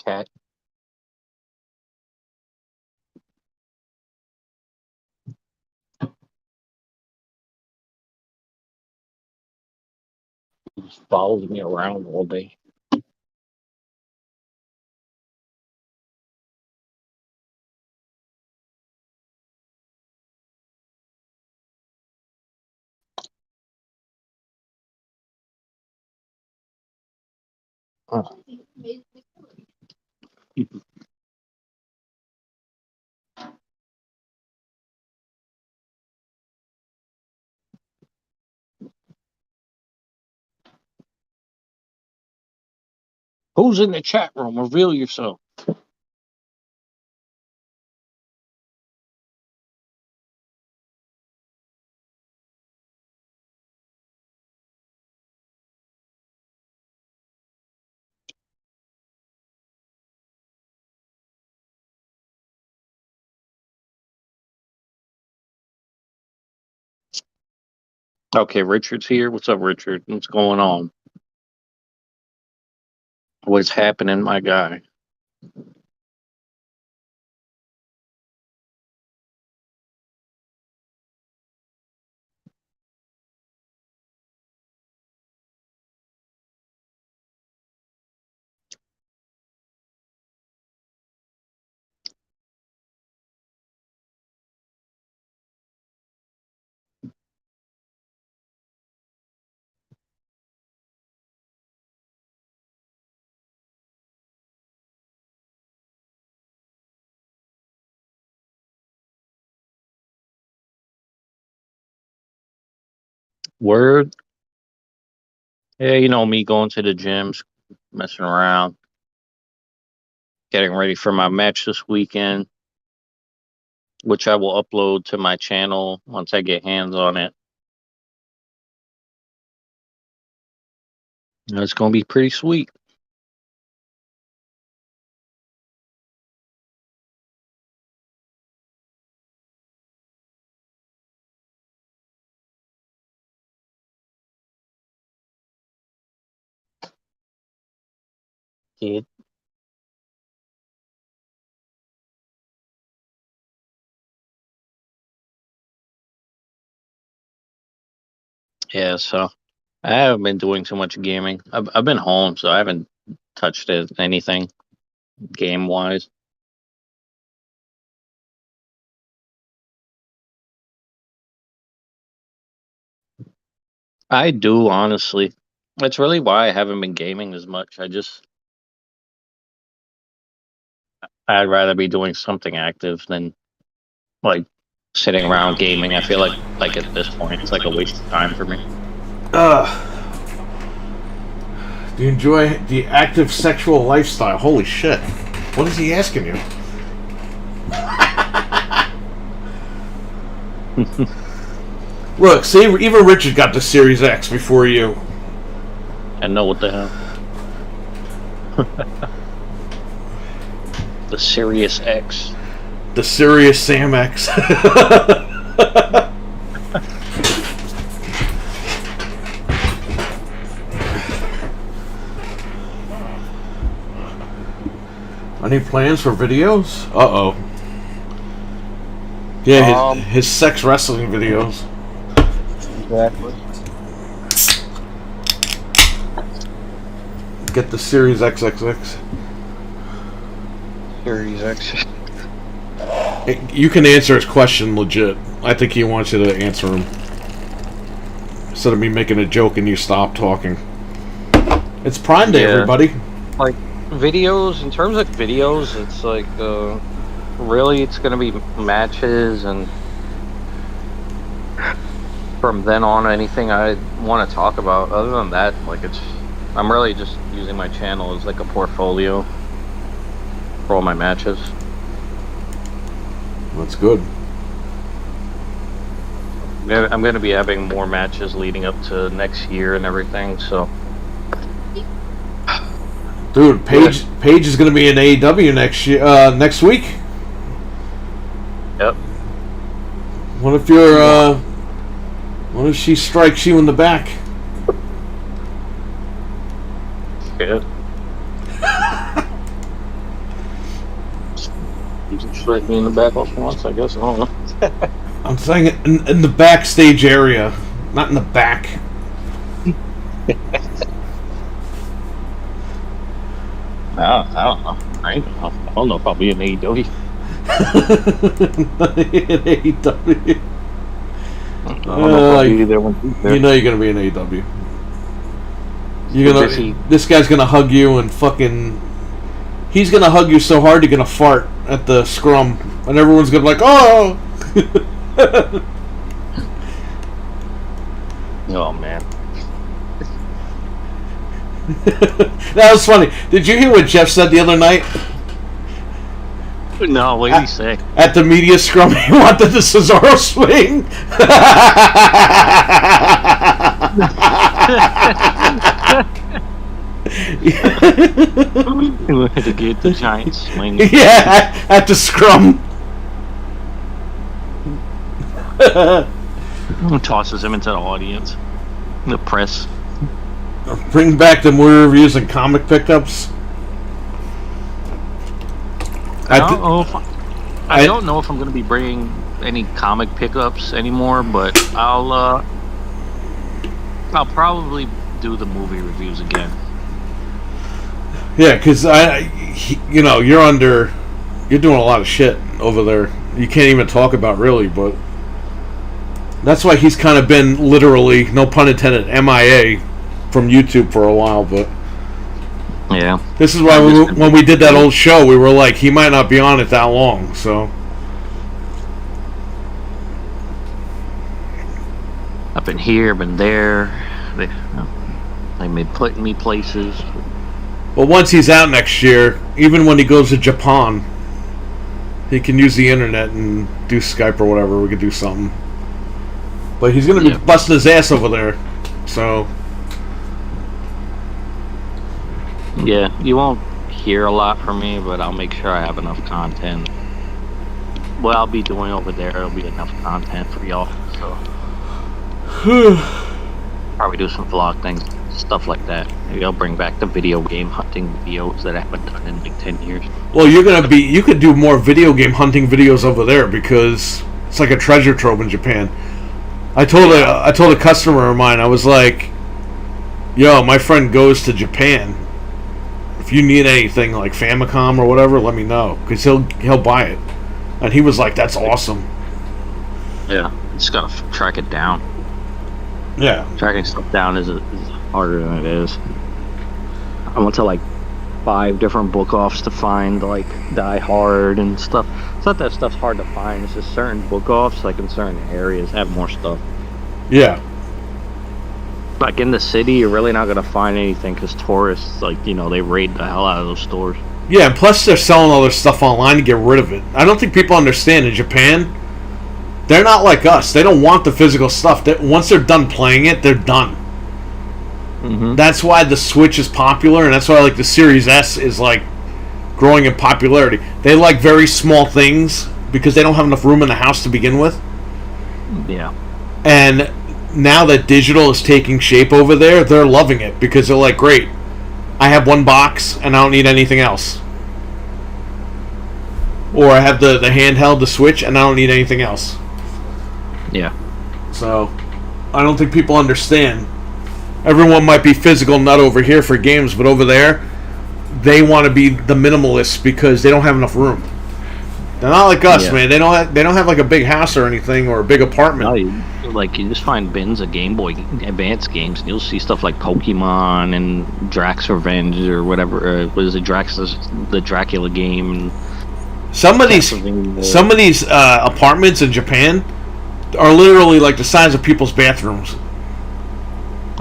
Cat. He just follows me around all day. Huh. Who's in the chat room? Reveal yourself. Okay, Richard's here. What's up, Richard? What's going on? What's happening, my guy? Word. Yeah, you know me going to the gyms, messing around, getting ready for my match this weekend, which I will upload to my channel once I get hands on it. And it's gonna be pretty sweet. Kid. Yeah, so I haven't been doing too much gaming. I've been home, so I haven't touched anything game wise. I do, honestly. That's really why I haven't been gaming as much. I'd rather be doing something active than like sitting around gaming. I feel like at this point it's like a waste of time for me. Do you enjoy the active sexual lifestyle? Holy shit. What is he asking you? Look, see, even Richard got the Series X before you. I know what the hell. The Sirius X. The Sirius Sam X. Any plans for videos? Uh-oh. Yeah, his sex wrestling videos. Exactly. Get the Series XXX. Series X. You can answer his question legit. I think he wants you to answer him. Instead of me making a joke and you stop talking. It's Prime Day, everybody. Like, videos, in terms of videos, it's like, really it's gonna be matches, and from then on, anything I want to talk about. Other than that, like, I'm really just using my channel as like a portfolio for all my matches. That's good. I'm going to be having more matches leading up to next year and everything, so. Dude, Paige is going to be in AEW next week. Yep. What if she strikes you in the back? Good. You can strike me in the back off once, I guess. I don't know. I'm saying in the backstage area, not in the back. I don't know. I don't know if I'll be in AEW. In AEW. I don't know if I'll be there when he's there. You know you're gonna be in AEW. This guy's gonna hug you and fucking. He's gonna hug you so hard you're gonna fart at the scrum, and everyone's gonna be like, "Oh!" Oh man. That was funny. Did you hear what Jeff said the other night? No, what did he say? At the media scrum, he wanted the Cesaro swing. He wanted to get the giant swing. Yeah, at the scrum. Tosses him into the audience. The press. Bring back the movie reviews and comic pickups. I don't know if I'm going to be bringing any comic pickups anymore, but I'll probably do the movie reviews again. Yeah, because you're doing a lot of shit over there. You can't even talk about really, but that's why he's kind of been literally, no pun intended, MIA from YouTube for a while. But yeah, this is why when we did that old show, we were like, he might not be on it that long. So I've been here, been there. They may put me places. But once he's out next year, even when he goes to Japan, he can use the internet and do Skype or whatever. We could do something. But he's going to be busting his ass over there. So... Yeah, you won't hear a lot from me, but I'll make sure I have enough content. What I'll be doing over there, it'll be enough content for y'all. So probably do some vlog things, stuff like that. Maybe I'll bring back the video game hunting videos that I haven't done in like 10 years. Well, you could do more video game hunting videos over there because it's like a treasure trove in Japan. I told a customer of mine, I was like, yo, my friend goes to Japan. If you need anything like Famicom or whatever, let me know, because he'll buy it. And he was like, that's awesome. Yeah, just gotta track it down. Yeah. Tracking stuff down is harder than it is. I went to like 5 different book offs to find like Die Hard and stuff. It's not that stuff's hard to find, it's just certain book offs, like in certain areas, have more stuff. Yeah. Like in the city, you're really not gonna find anything because tourists, like, you know, they raid the hell out of those stores. Yeah, and plus they're selling all their stuff online to get rid of it. I don't think people understand in Japan, they're not like us. They don't want the physical stuff. Once they're done playing it, they're done. Mm-hmm. That's why the Switch is popular, and that's why like the Series S is like growing in popularity. They like very small things because they don't have enough room in the house to begin with. Yeah. And now that digital is taking shape over there, they're loving it because they're like, great, I have one box and I don't need anything else. Or I have the handheld, the Switch, and I don't need anything else. Yeah. So, I don't think people understand. Everyone might be physical nut over here for games, but over there, they want to be the minimalists because they don't have enough room. They're not like us, man. They don't have like a big house or anything or a big apartment. No, you just find bins of Game Boy Advance games, and you'll see stuff like Pokemon and Drax Revenge or whatever. What is it, the Dracula game? Some of these apartments in Japan are literally like the size of people's bathrooms.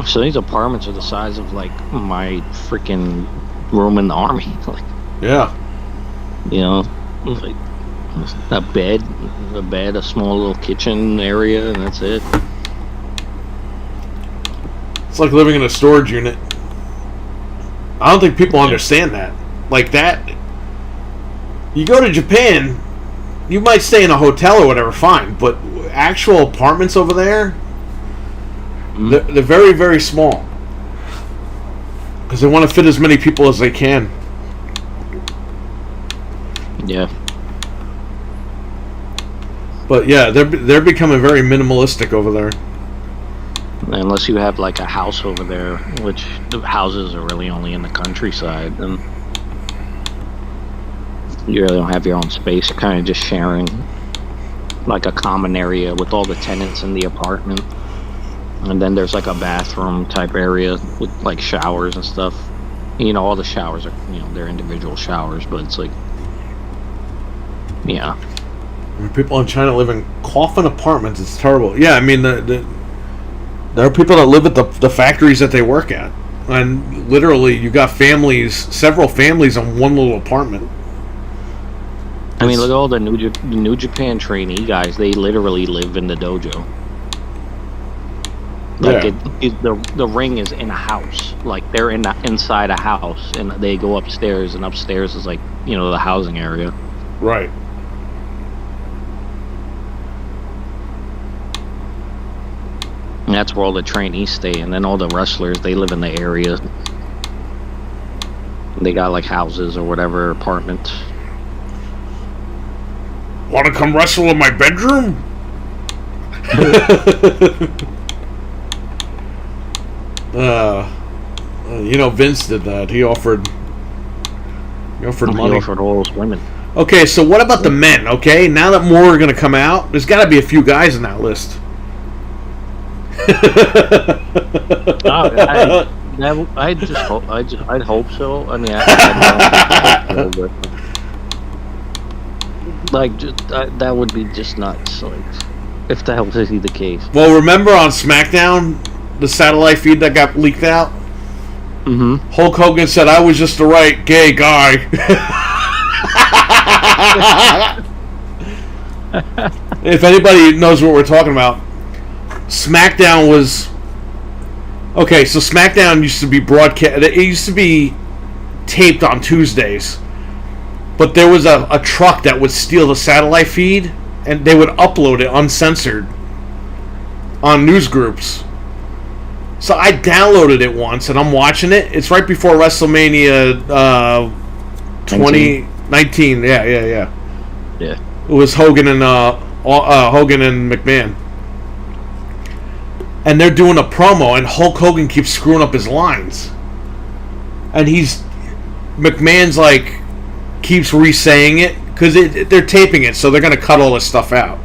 So these apartments are the size of like my freaking room in the army. Like, yeah, you know, like a bed, a small little kitchen area, and that's it. It's like living in a storage unit. I don't think people understand that. Like that, you go to Japan, you might stay in a hotel or whatever, fine, but actual apartments over there, they're very, very small. Because they want to fit as many people as they can. Yeah. But yeah, they're becoming very minimalistic over there. Unless you have like a house over there, which the houses are really only in the countryside, then you really don't have your own space. You're kind of just sharing like a common area with all the tenants in the apartment. And then there's like a bathroom type area with like showers and stuff. You know, all the showers are, you know, they're individual showers, but it's like, yeah. People in China live in coffin apartments. It's terrible. Yeah, I mean, there are people that live at the factories that they work at. And literally, you got several families on one little apartment. I mean, look at all the New Japan trainee guys. They literally live in the dojo. Like the ring is in a house. Like they're inside a house, and they go upstairs, and upstairs is like, you know, the housing area. Right. And that's where all the trainees stay, and then all the wrestlers, they live in the area. They got like houses or whatever, apartments. Want to come wrestle in my bedroom? You know, Vince did that. He offered money. He offered all those women. Okay, so what about the men? Okay, now that more are going to come out, there's got to be a few guys in that list. I'd hope so. I mean, that would be just nuts. Like, If the hell is he the case? Well, remember on SmackDown, the satellite feed that got leaked out? Mm-hmm. Hulk Hogan said, I was just the right gay guy. If anybody knows what we're talking about, SmackDown was... Okay, so SmackDown used to be broadcast... It used to be taped on Tuesdays. But there was a truck that would steal the satellite feed, and they would upload it uncensored on news groups. So I downloaded it once, and I'm watching it. It's right before WrestleMania 2019. Yeah. Yeah. It was Hogan and McMahon. And they're doing a promo, and Hulk Hogan keeps screwing up his lines. And McMahon's like, keeps re-saying it, because they're taping it, so they're going to cut all this stuff out.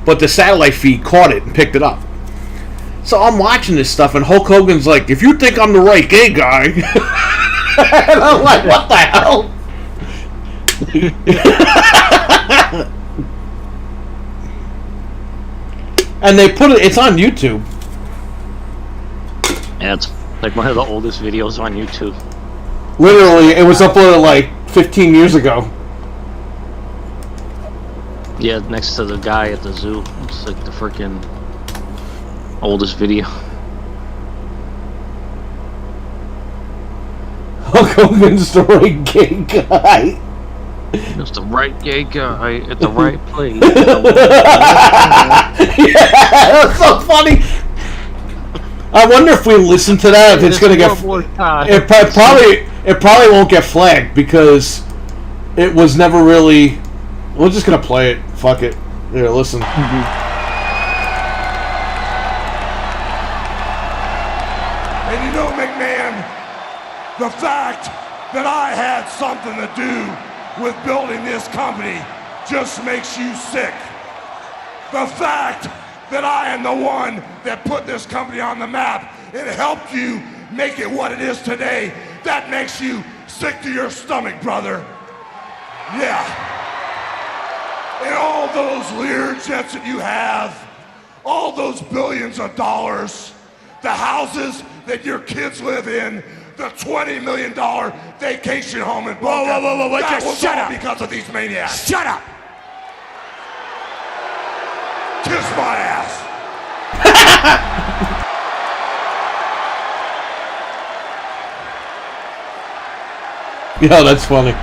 But the satellite feed caught it and picked it up. So I'm watching this stuff, and Hulk Hogan's like, if you think I'm the right gay guy... And I'm like, what the hell? And they put it's on YouTube. Yeah, it's like one of the oldest videos on YouTube. Literally, it was uploaded like 15 years ago. Yeah, next to the guy at the zoo. It's like the freaking oldest video. Hulk Hogan's the right gay guy. It's the right gay guy at the right place. Yeah, that's so funny. I wonder if we listen to that, if it's gonna get. It probably won't get flagged because it was never really. We're just gonna play it. Fuck it. Here, listen. And you know, McMahon, the fact that I had something to do with building this company just makes you sick. The fact that I am the one that put this company on the map and helped you make it what it is today, that makes you sick to your stomach, brother. Yeah. And all those Lear jets that you have, all those billions of dollars, the houses that your kids live in, the $20 million vacation home in Boca. Whoa, that was shut all up. Because of these maniacs. Shut up! Kiss my ass. Yeah, that's funny.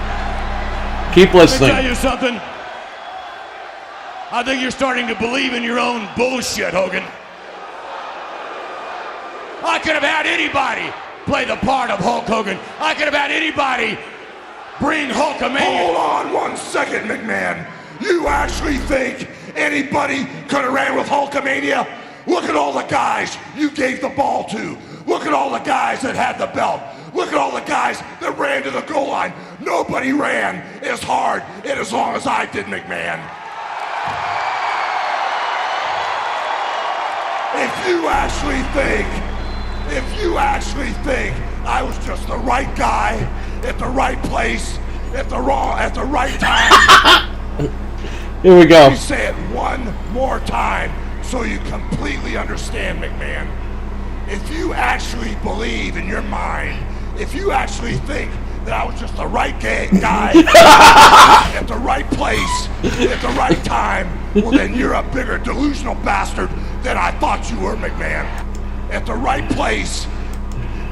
Keep listening. Let me tell you something. I think you're starting to believe in your own bullshit, Hogan. I could have had anybody play the part of Hulk Hogan. I could have had anybody bring Hulkamania. Hold on 1 second, McMahon. You actually think anybody could have ran with Hulkamania? Look at all the guys you gave the ball to. Look at all the guys that had the belt. Look at all the guys that ran to the goal line. Nobody ran as hard and as long as I did, McMahon. If you actually think I was just the right guy at the right place at the right time. Here we go. Let me say it one more time so you completely understand, McMahon. If you actually believe in your mind, if you actually think that I was just the right guy at the right place at the right time, well then you're a bigger delusional bastard than I thought you were, McMahon. At the right place,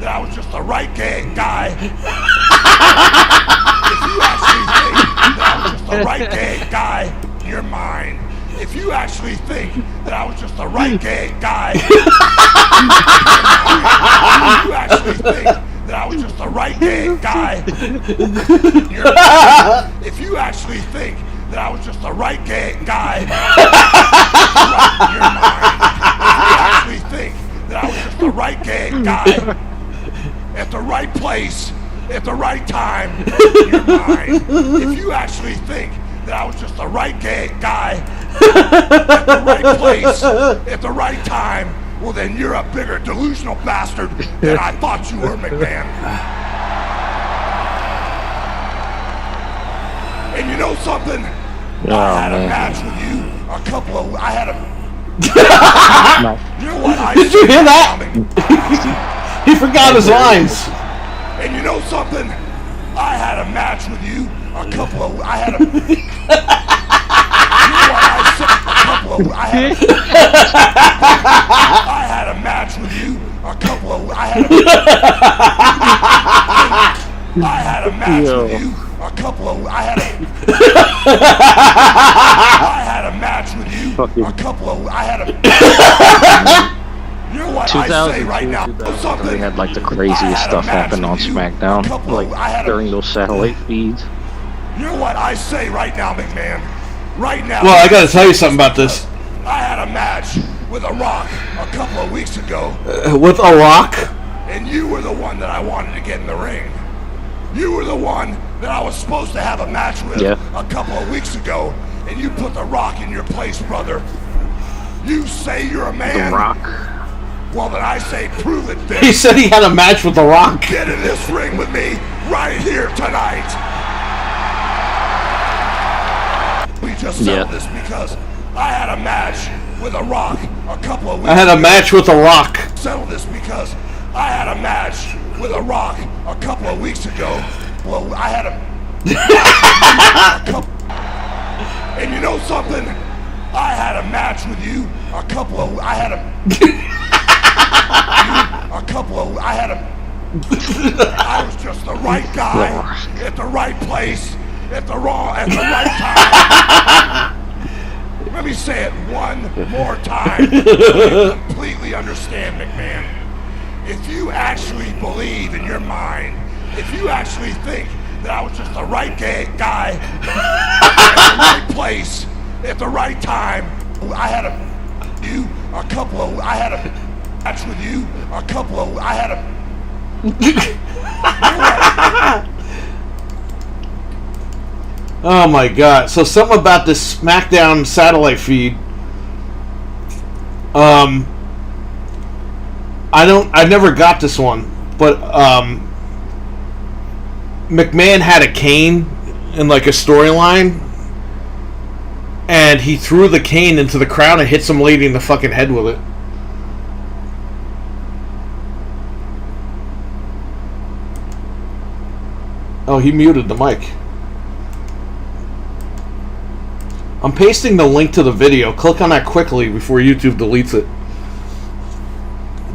that I was just the right guy. If you actually think that I was just the right guy in your mind, if you actually think that I was just the right guy, if you actually think that I was just the right guy, if you actually think that I was just the right guy, right in your mind, if you actually think that I was just the right guy at the right place at the right time in your mind, if you actually think that I was just the right guy at the right place at the right time, well then you're a bigger delusional bastard than I thought you were, McMahon. And you know something? I had a match with you I had a No. You know what I Did you say hear right that? now, He forgot his lines. and you know something? I had a match with you a couple of. I had a. You know what I said? A couple of. I had a match with you a couple of. I had a match with you a couple of. I had a match with you a couple of. I had a. You know what I say right now? 2002, they had like the craziest stuff happen on SmackDown, like during those satellite feeds. You know what I say right now, McMahon? Right now. Well, I gotta tell you something about this. I had a match with The Rock a couple of weeks ago, With a rock? and you were the one that I wanted to get in the ring. You were the one that I was supposed to have a match with a couple of weeks ago, and you put The Rock in your place, brother. You say you're a man. The Rock. Well, then I say prove it, bitch. He said he had a match with The Rock. Get in this ring with me right here tonight. We just settled this because I had a match with The Rock a couple of weeks I had a match with The Rock. Settled this because I had a match with The Rock a couple of weeks ago. Well, I had a couple. And you know something? I had a match with you a couple of. I had I was just the right guy at the right place at the right time. Let me say it one more time so you completely understand, McMahon. If you actually believe in your mind, if you actually think that I was just the right guy at the right place at the right time, I had a match with you a couple of. I had a. Oh my god. So something about this SmackDown satellite feed. I never got this one, but McMahon had a cane in like a storyline, and he threw the cane into the crowd and hit some lady in the fucking head with it. Oh, he muted the mic. I'm pasting the link to the video. Click on that quickly before YouTube deletes it.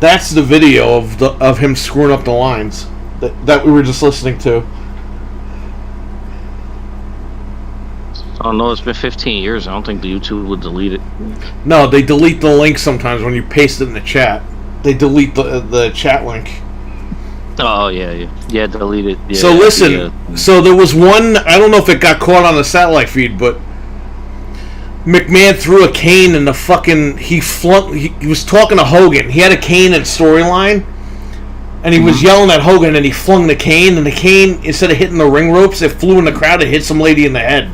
That's the video of him screwing up the lines that we were just listening to. Oh no, it's been 15 years. I don't think the YouTube would delete it. No, they delete the link sometimes when you paste it in the chat. They delete the chat link. Oh yeah, delete it. Yeah, So listen, so there was one, I don't know if it got caught on the satellite feed, but McMahon threw a cane in the fucking, he was talking to Hogan. He had a cane in storyline, and he was yelling at Hogan, and he flung the cane, and the cane, instead of hitting the ring ropes, it flew in the crowd and hit some lady in the head.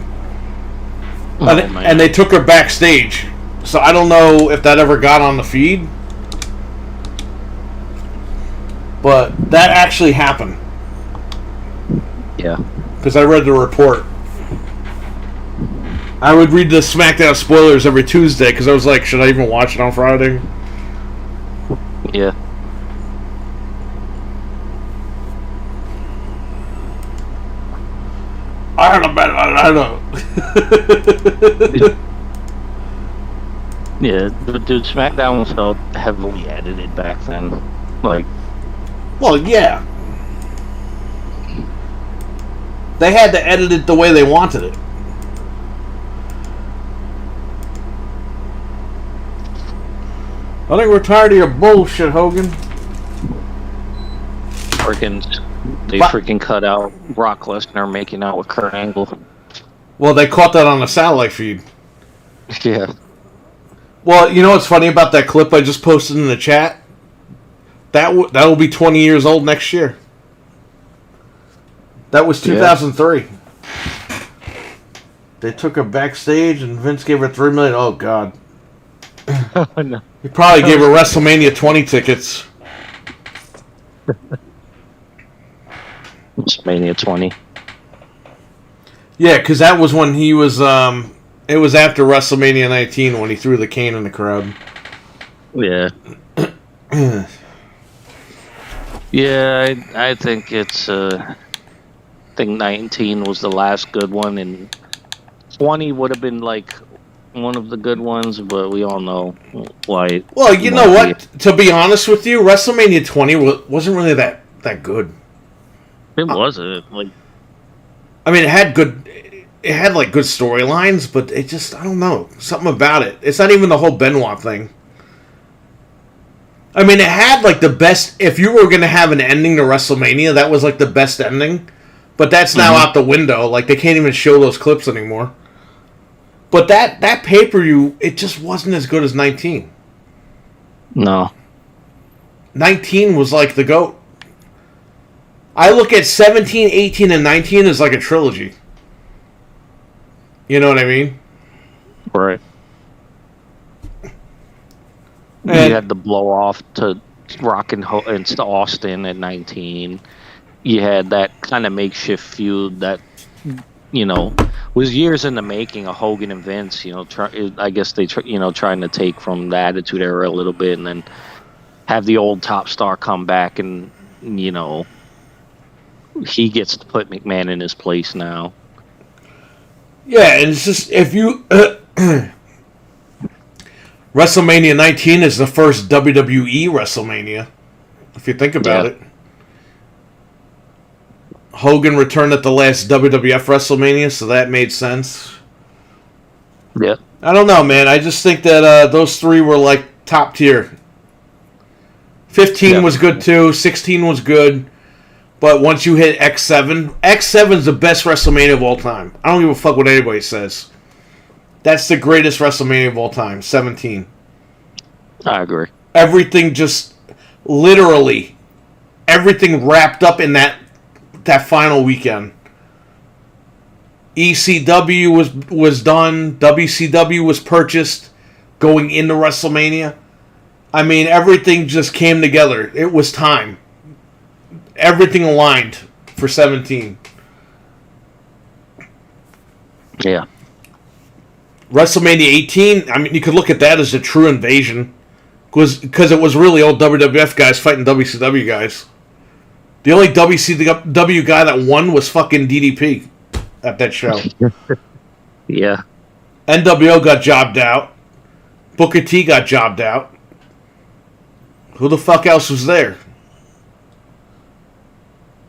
And they took her backstage. So I don't know if that ever got on the feed. But that actually happened. Yeah. Because I read the report. I would read the SmackDown spoilers every Tuesday because I was like, should I even watch it on Friday? Yeah. I don't know. Yeah, but dude, SmackDown was so heavily edited back then. Like, Well, yeah. They had to edit it the way they wanted it. I think we're tired of your bullshit, Hogan. they freaking cut out Brock Lesnar making out with Kurt Angle. Well, they caught that on the satellite feed. Yeah. Well, you know what's funny about that clip I just posted in the chat? That will be 20 years old next year. That was 2003. Yeah. They took her backstage and Vince gave her $3 million. Oh God. No. He probably gave her WrestleMania 20 tickets. WrestleMania 20. Yeah, because that was when he was It was after WrestleMania 19 when he threw the cane in the crowd. Yeah. Yeah, I think it's. I think 19 was the last good one, and 20 would have been like one of the good ones, but we all know why. Well, you know what? To be honest with you, WrestleMania 20 wasn't really that good. It wasn't like. I mean, it had like good storylines, but it just, I don't know, something about it. It's not even the whole Benoit thing. I mean, it had like the best. If you were gonna have an ending to WrestleMania, that was like the best ending. But that's now out the window. Like, they can't even show those clips anymore. But that pay-per-view, it just wasn't as good as 19. No. 19 was like the GOAT. I look at 17, 18, and 19 as like a trilogy. You know what I mean? Right. You had the blow-off to Rock and Austin at 19. You had that kind of makeshift feud that, was years in the making of Hogan and Vince. I guess they, trying to take from the Attitude Era a little bit, and then have the old top star come back, and he gets to put McMahon in his place now. Yeah, and it's just if you WrestleMania 19 is the first WWE WrestleMania, if you think about it. Hogan returned at the last WWF WrestleMania, so that made sense. Yeah. I don't know, man. I just think that those three were like top tier. 15 was good too. 16 was good. But once you hit X7, X7's the best WrestleMania of all time. I don't give a fuck what anybody says. That's the greatest WrestleMania of all time. 17. I agree. Everything just literally everything wrapped up in that final weekend. ECW was done. WCW was purchased going into WrestleMania. I mean, everything just came together. It was time. Everything aligned for 17. Yeah. WrestleMania 18, I mean, you could look at that as a true invasion. Because it was really old WWF guys fighting WCW guys. The only WCW guy that won was fucking DDP at that show. Yeah. NWO got jobbed out. Booker T got jobbed out. Who the fuck else was there?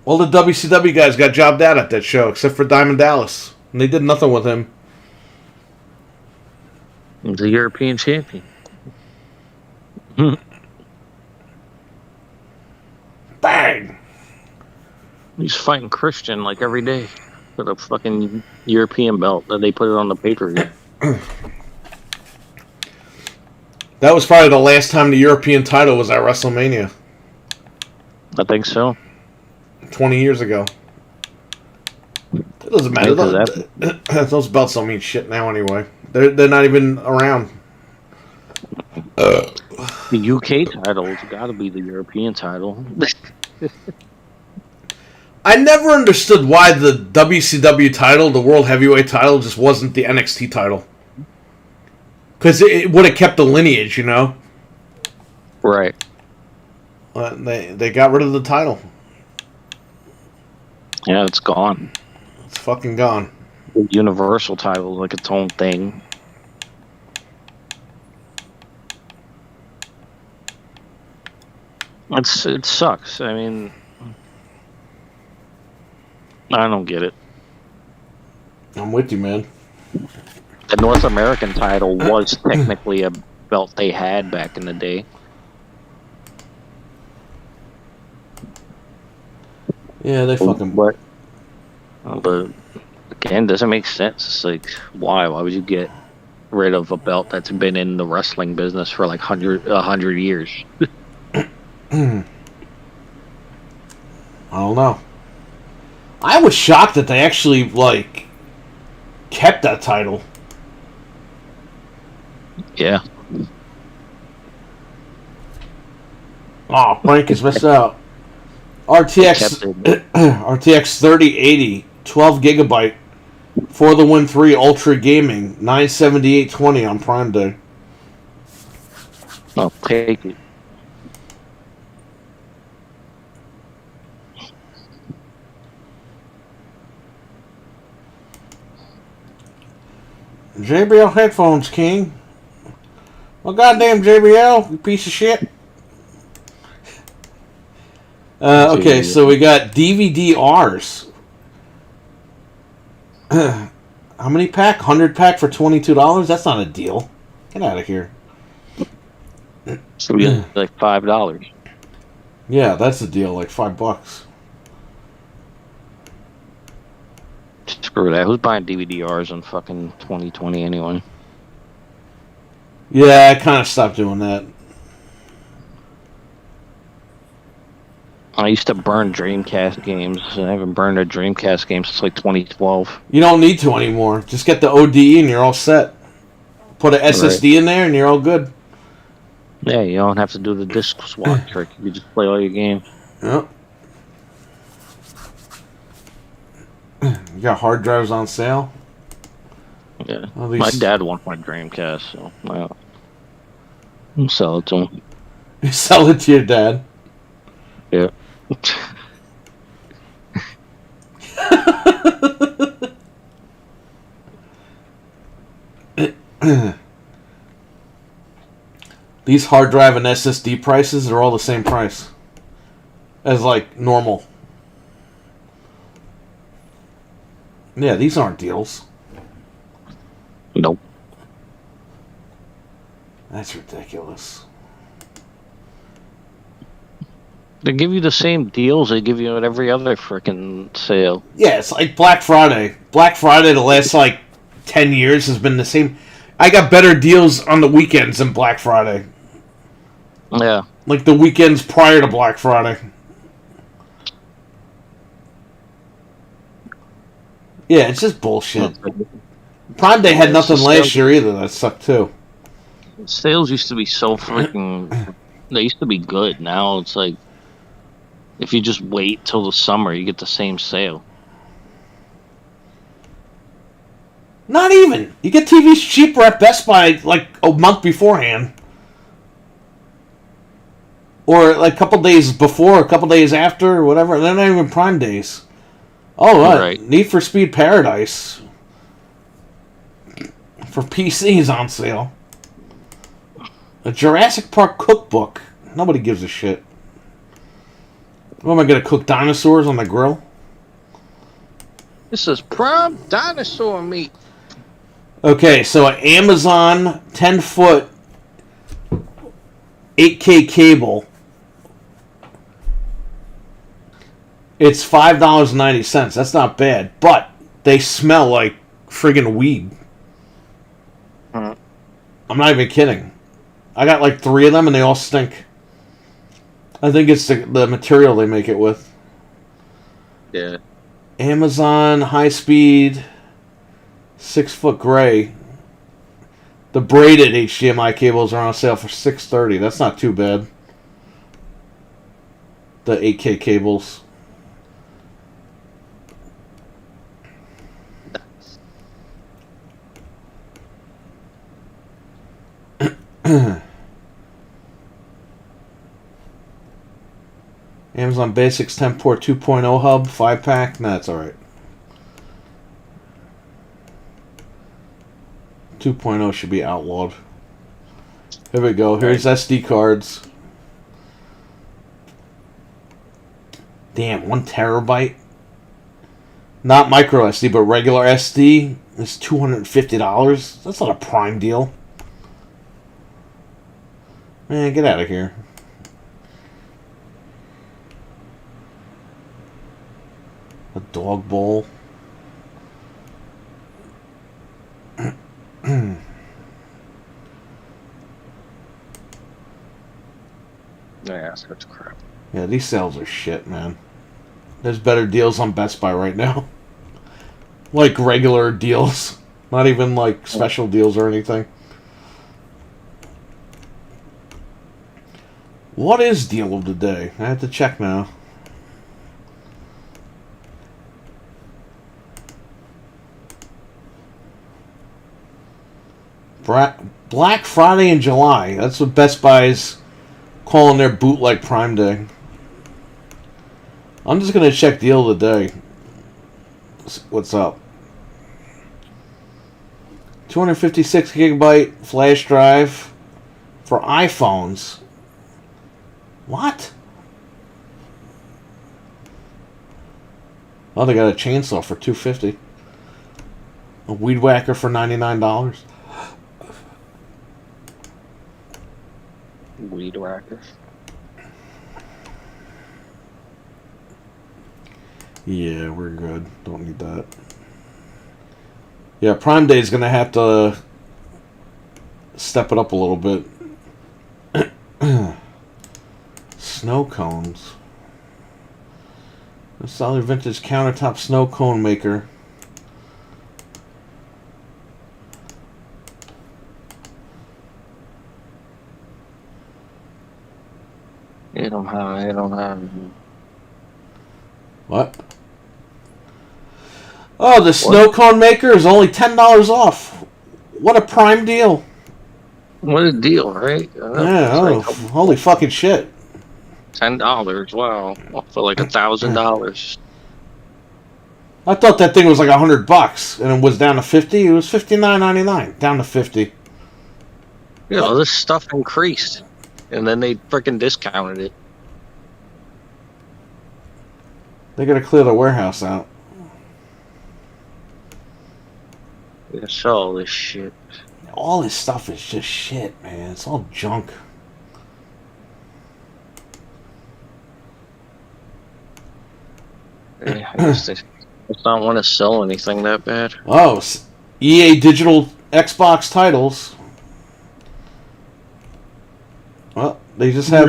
All the WCW guys got jobbed out at that show, except for Diamond Dallas. And they did nothing with him. The European champion. Bang! He's fighting Christian like every day for the fucking European belt that they put it on the pay-per-view. That was probably the last time the European title was at WrestleMania. I think so. 20 years ago. It doesn't matter. Those belts don't mean shit now anyway. They're not even around. The UK title's got to be the European title. I never understood why the WCW title, the World Heavyweight title, just wasn't the NXT title. Because it would have kept the lineage, you know? Right. They got rid of the title. Yeah, it's gone. It's fucking gone. The Universal title is like its own thing. It sucks. I mean, I don't get it. I'm with you, man. The North American title was technically a belt they had back in the day. Yeah, they fucking... But again, doesn't make sense. It's like, why? Why would you get rid of a belt that's been in the wrestling business for like 100 years? I don't know. I was shocked that they actually, like, kept that title. Yeah. Oh, Frank is missed out. RTX 3080, 12 gigabyte, For the Win 3 Ultra Gaming, $978.20 on Prime Day. I'll take it. JBL headphones, King. Well, goddamn JBL, you piece of shit. Okay, so we got DVD-Rs. How many pack? 100 pack for $22? That's not a deal. Get out of here. So we get like $5. Yeah, that's a deal. Like $5. Screw that. Who's buying DVD-Rs in fucking 2020 anyway? Yeah, I kind of stopped doing that. I used to burn Dreamcast games. I haven't burned a Dreamcast game since like 2012. You don't need to anymore. Just get the ODE and you're all set. Put an SSD in there and you're all good. Yeah, you don't have to do the disc swap trick. You just play all your games. Yep. You got hard drives on sale? Yeah. Well, these... My dad wants my Dreamcast, so I'll sell it to him. You sell it to your dad? Yeah. These hard drive and SSD prices are all the same price as like normal. Yeah, these aren't deals. Nope. That's ridiculous. They give you the same deals they give you at every other freaking sale. Yeah, it's like Black Friday. Black Friday the last like 10 years has been the same. I got better deals on the weekends than Black Friday. Yeah. Like the weekends prior to Black Friday. Yeah, it's just bullshit. Prime Day had nothing last year either. That sucked too. Sales used to be so freaking... They used to be good. Now it's like... If you just wait till the summer, you get the same sale. Not even. You get TVs cheaper at Best Buy like a month beforehand. Or like a couple days before, a couple days after, or whatever. They're not even Prime Days. Oh, right. Need for Speed Paradise for PCs on sale. A Jurassic Park cookbook. Nobody gives a shit. What am I going to cook dinosaurs on the grill? This is prime dinosaur meat. Okay, so an Amazon 10-foot 8K cable. It's $5.90. That's not bad, but they smell like friggin' weed. I'm not even kidding. I got like 3 of them and they all stink. I think it's the material they make it with. Yeah. Amazon high speed 6-foot gray. The braided HDMI cables are on sale for $6.30. That's not too bad. The 8K cables. Amazon Basics 10-port 2.0 hub 5-pack. Nah, that's alright. 2.0 should be outlawed. Here we go. Here's SD cards. Damn, 1 terabyte. Not micro SD, but regular SD is $250. That's not a Prime deal. Man, get out of here. A dog bowl. Yeah, that's crap. Yeah, these sales are shit, man. There's better deals on Best Buy right now. Like regular deals. Not even like special deals or anything. What is deal of the day? I have to check now. Black Friday in July. That's what Best Buy's calling their bootleg Prime Day. I'm just going to check deal of the day. What's up? 256 gigabyte flash drive for iPhones. What? Oh, they got a chainsaw for $250. A weed whacker for $99. Weed whacker. Yeah, we're good. Don't need that. Yeah, Prime Day is going to have to step it up a little bit. Snow cones. A solid vintage countertop snow cone maker. It don't have. What? Oh, the snow cone maker is only $10 off. What a prime deal. What a deal, right? Yeah, oh, holy fucking shit. $10, wow. For like $1,000. I thought that thing was like $100 and it was down to 50. It was $59.99, down to 50. You know, this stuff increased. And then they freaking discounted it. They gotta clear the warehouse out. Yeah, sell all this shit. All this stuff is just shit, man. It's all junk. Yeah, I guess they just don't want to sell anything that bad. Oh, EA Digital Xbox titles. Well, they just have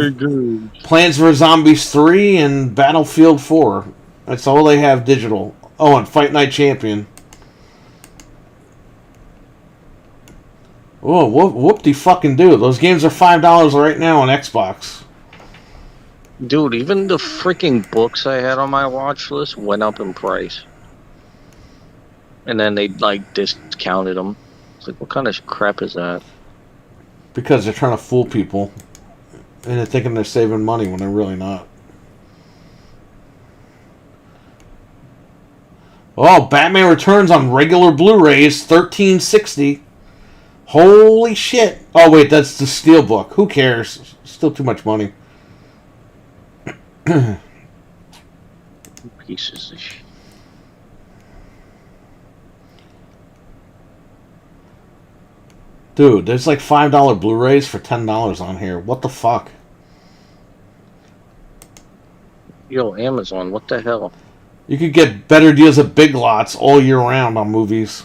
Plants vs. Zombies 3 and Battlefield 4. That's all they have digital. Oh, and Fight Night Champion. Oh, whoop-de-fucking-do. Those games are $5 right now on Xbox. Dude, even the freaking books I had on my watch list went up in price. And then they, like, discounted them. It's like, what kind of crap is that? Because they're trying to fool people. And they're thinking they're saving money when they're really not. Oh, Batman Returns on regular Blu-rays, $13.60. Holy shit. Oh, wait, that's the Steelbook. Who cares? Still too much money. Pieces of shit. Dude, there's like $5 Blu-rays for $10 on here. What the fuck? Yo, Amazon, what the hell? You could get better deals at Big Lots all year round on movies.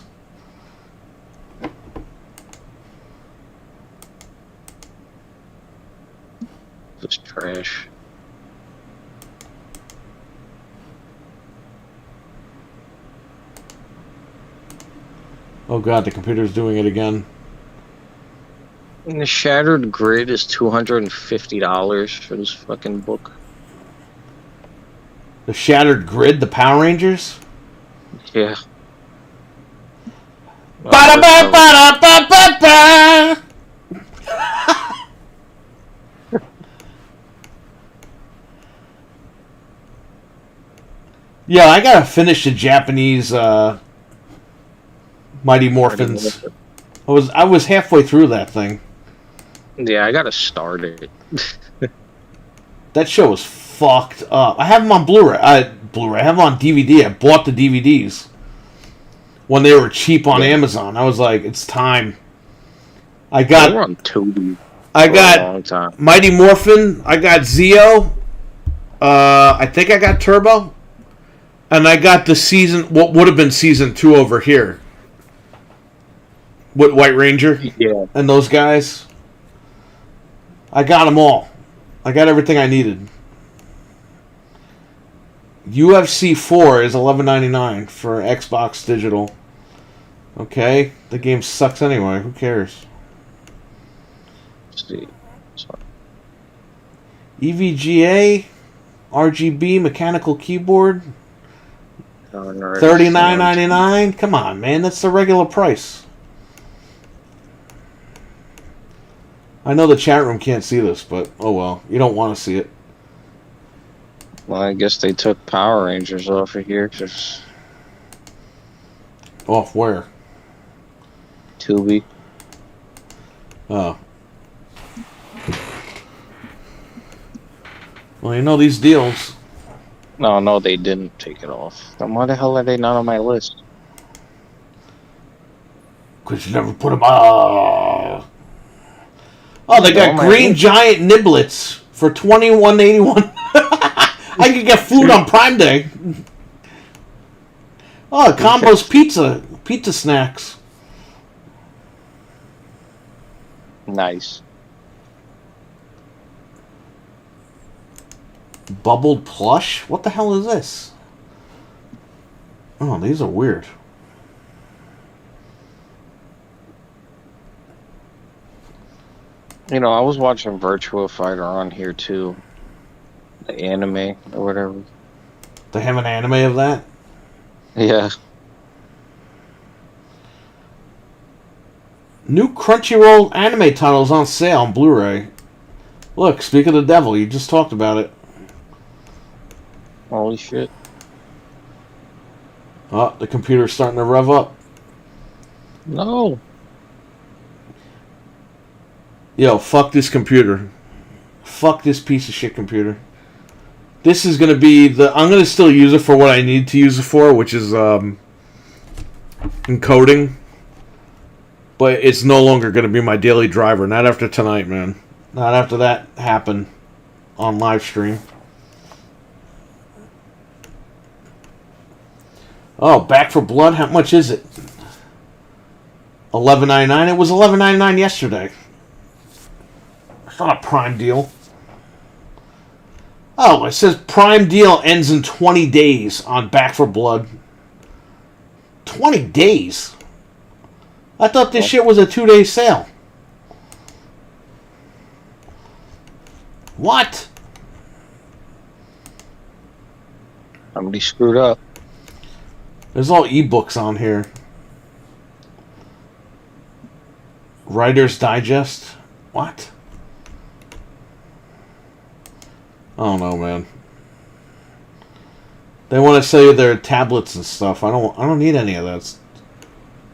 This trash. Oh god, the computer's doing it again. And the Shattered Grid is $250 for this fucking book. The Shattered Grid, the Power Rangers? Yeah. Ba-da-ba-ba-da-ba-ba-ba! Yeah, I gotta finish the Japanese Mighty Morphins. I was halfway through that thing. Yeah, I gotta start it. That show was fucked up. I have them on Blu-ray. I have them on DVD. I bought the DVDs when they were cheap on Amazon. I was like, it's time. I got. They were on Tubi. I got a long time. Mighty Morphin. I got Zeo. I think I got Turbo, and I got the season. What would have been season 2 over here. With White Ranger. Yeah. And those guys. I got them all. I got everything I needed. UFC 4 is $11.99 for Xbox Digital. Okay, the game sucks anyway. Who cares? Let's see. Sorry. EVGA, RGB mechanical keyboard, $39.99. Come on, man, that's the regular price. I know the chat room can't see this, but oh well. You don't want to see it. Well, I guess they took Power Rangers off of here. Just Off where? Tubi. Oh. Well, you know these deals. No, they didn't take it off. Then why the hell are they not on my list? Because you never put them on. Oh, they got No, man. green giant niblets for $21.81. I could get food on Prime Day. Oh, Combo's pizza snacks. Nice. Bubbled plush? What the hell is this? Oh, these are weird. You know, I was watching Virtua Fighter on here too. The anime or whatever. They have an anime of that? Yeah. New Crunchyroll anime titles on sale on Blu-ray. Look, speak of the devil, you just talked about it. Holy shit. Oh, the computer's starting to rev up. No. Yo, fuck this computer. Fuck this piece of shit computer. This is gonna be I'm gonna still use it for what I need to use it for, which is encoding. But it's no longer gonna be my daily driver. Not after tonight, man. Not after that happened on live stream. Oh, Back for Blood. How much is it? $11.99. It was $11.99 yesterday. It's not a Prime deal. Oh, it says Prime deal ends in 20 days on Back for Blood. 20 days? I thought this shit was a 2-day sale. What? Somebody screwed up. There's all ebooks on here. Writer's Digest? What? I don't know, man. They want to sell you their tablets and stuff. I don't need any of that.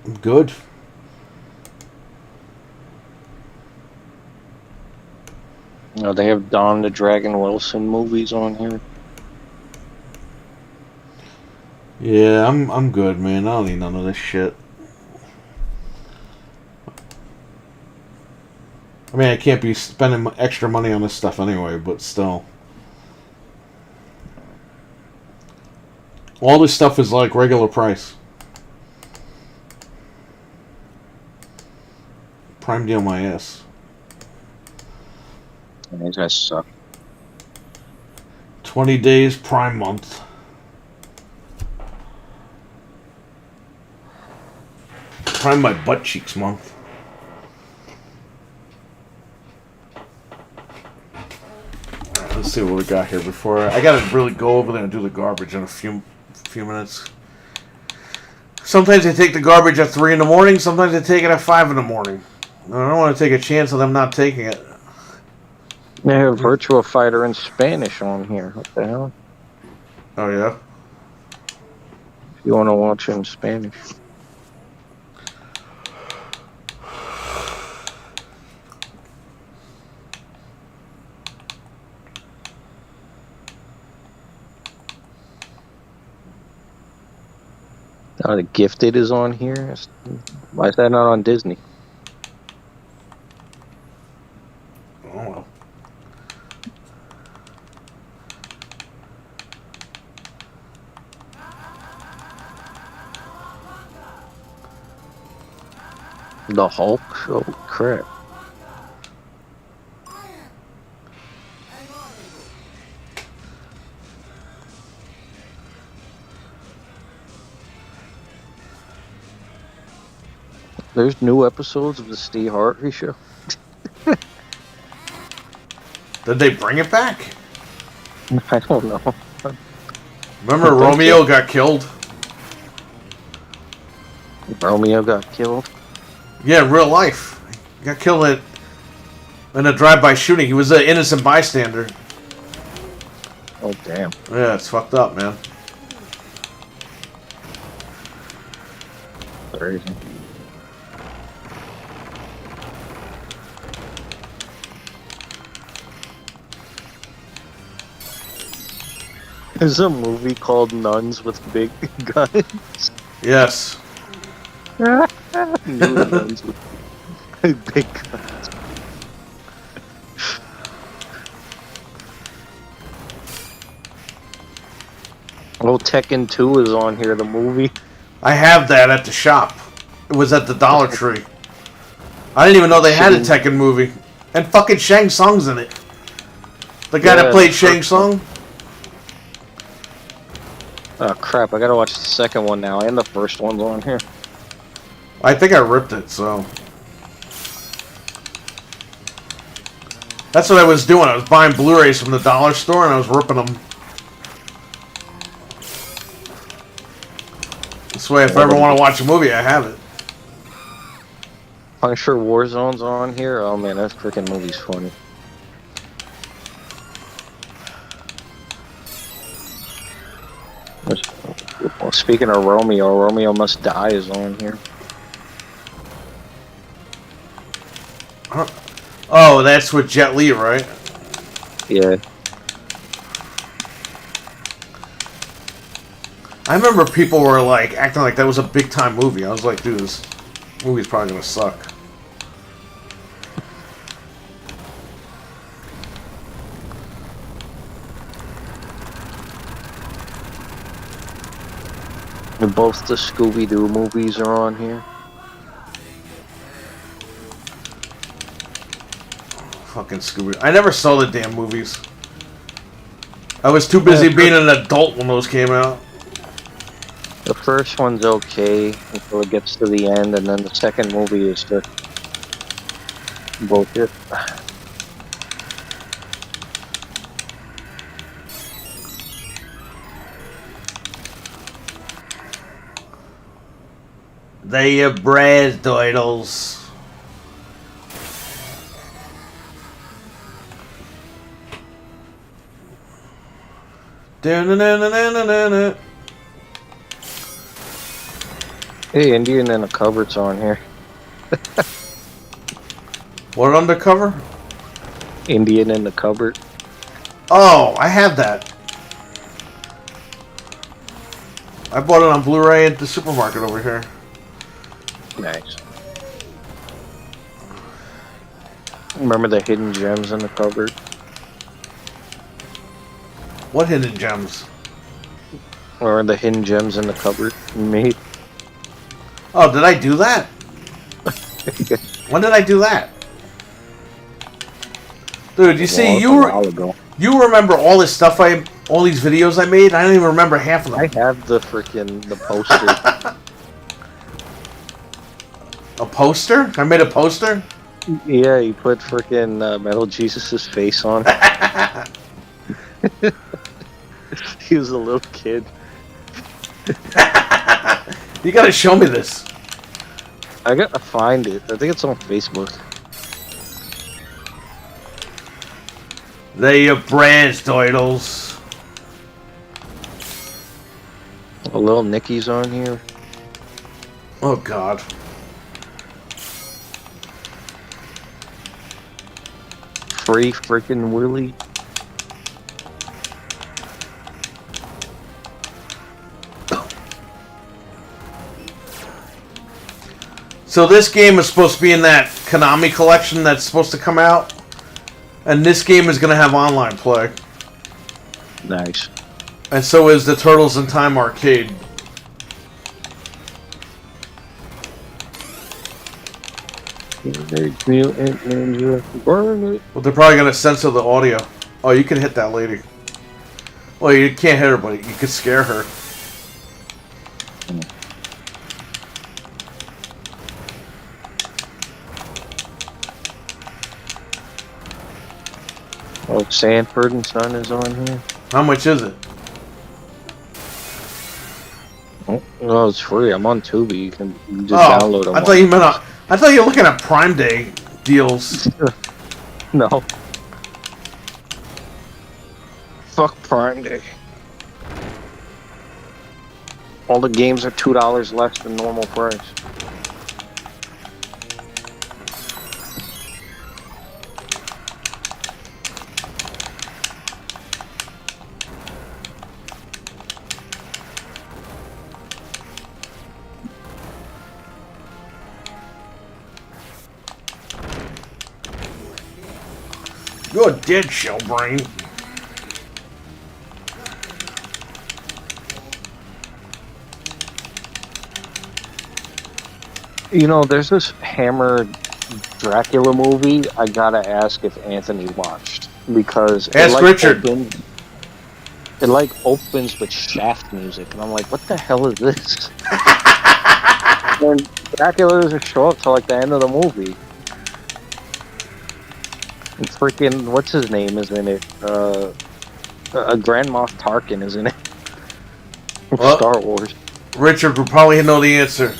I'm good. You know, they have Don the Dragon Wilson movies on here. Yeah, I'm good, man. I don't need none of this shit. I mean, I can't be spending extra money on this stuff anyway, but still. All this stuff is like regular price. Prime deal my ass. These guys suck. 20 days Prime month. Prime my butt cheeks month. Let's see what we got here before I gotta really go over there and do the garbage in a few minutes. Sometimes they take the garbage at 3 in the morning. Sometimes they take it at 5 in the morning. I don't want to take a chance of them not taking it. They have Virtua Fighter in Spanish on here. What the hell? Oh yeah. If you want to watch it in Spanish. The Gifted is on here. Why is that not on Disney? Oh well. The Hulk? Oh crap. There's new episodes of the Steve Harvey Show. Did they bring it back? I don't know. Remember Romeo got killed? Romeo got killed. Yeah, in real life. He got killed In a drive-by shooting. He was an innocent bystander. Oh, damn. Yeah, it's fucked up, man. Crazy. There's a movie called Nuns with Big Guns. Yes. New Nuns with Big Guns. Oh, Tekken 2 is on here, the movie. I have that at the shop. It was at the Dollar Tree. I didn't even know they had a Tekken movie. And fucking Shang Tsung's in it. The guy that played Shang Tsung. Oh crap, I gotta watch the second one now, and the first one's on here. I think I ripped it, so. That's what I was doing. I was buying Blu-rays from the dollar store and I was ripping them. This way, if I ever want to watch a movie, I have it. Punisher Warzone's on here. Oh man, that freaking movie's funny. Well, speaking of Romeo Must Die is on here. Huh? Oh, that's with Jet Li, right? Yeah. I remember people were like acting like that was a big time movie. I was like, dude, this movie's probably gonna suck. And both the Scooby-Doo movies are on here. Fucking Scooby. I never saw the damn movies. I was too busy being an adult when those came out. The first one's okay until it gets to the end, and then the second movie is just bullshit. They bread doidles. Da-na-na-na-na-na-na. Hey, Indian in the Cupboard's on here. What undercover? Indian in the Cupboard. Oh, I have that. I bought it on Blu-ray at the supermarket over here. Nice. Remember the hidden gems in the cupboard? What hidden gems? Or the hidden gems in the cupboard you made? Oh, did I do that? When did I do that? Dude, you see, you remember all this stuff all these videos I made? I don't even remember half of them. I have the poster. A poster? I made a poster? Yeah, you put freaking Metal Jesus' face on. He was a little kid. You gotta show me this. I gotta find it. I think it's on Facebook. They your brands, doidles. A little Nicky's on here. Oh God. Free freaking Willy. So this game is supposed to be in that Konami collection that's supposed to come out, and this game is going to have online play. Nice. And so is the Turtles in Time arcade. Well, they're probably going to censor the audio. Oh, you can hit that lady. Well, you can't hit her, but you could scare her. Oh, Sanford and Son is on here. How much is it? Oh, it's free. I'm on Tubi. You can just download them. I thought you were looking at Prime Day deals. No. Fuck Prime Day. All the games are $2 less than normal price. You're dead, Shellbrain. You know, there's this Hammer Dracula movie I gotta ask if Anthony watched. Because Ask Richard. It like opens with Shaft music, and I'm like, what the hell is this? And Dracula doesn't show up till like the end of the movie. And freaking, what's his name is in it? Grand Moff Tarkin is in it. Well, Star Wars. Richard will probably know the answer.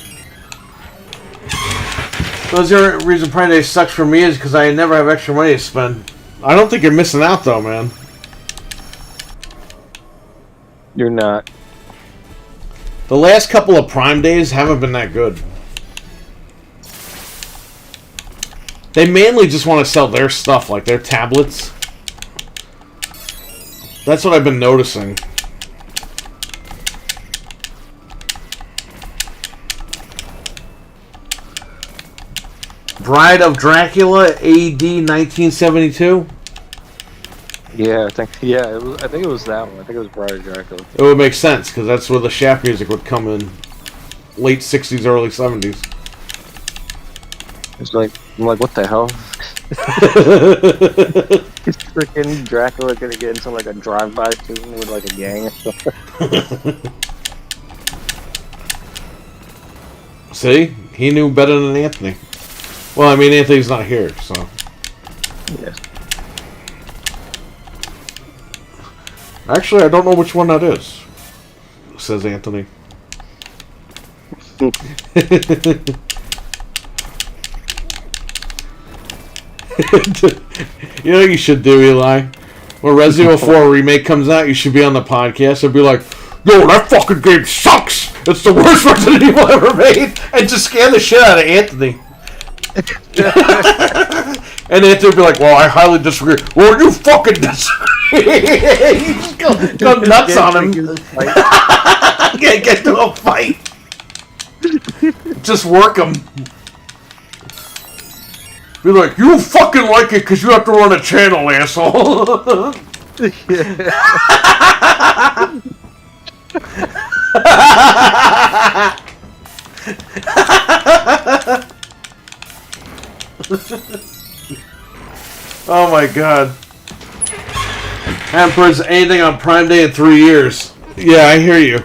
The only reason Prime Day sucks for me is because I never have extra money to spend. I don't think you're missing out though, man. You're not. The last couple of Prime Days haven't been that good. They mainly just want to sell their stuff, like their tablets. That's what I've been noticing. Bride of Dracula, AD 1972. Yeah, I think it was that one. I think it was Bride of Dracula. It would make sense because that's where the Shaft music would come in, late 60s, early 70s. It's like, I'm like, what the hell? Is freaking Dracula gonna get into like a drive-by scene with like a gang or something? See? He knew better than Anthony. Well, I mean, Anthony's not here, so. Yes. Actually, I don't know which one that is, says Anthony. You know what you should do, Eli? When Resident Evil 4 Remake comes out, you should be on the podcast and be like, yo, that fucking game sucks! It's the worst Resident Evil ever made! And just scare the shit out of Anthony. And Anthony would be like, well, I highly disagree. Well, you fucking disagree! You just go nuts on him. Get to a fight. Just work him. Be like, you fucking like it because you have to run a channel, asshole. Oh my god. Emperor's anything on Prime Day in 3 years. Yeah, I hear you.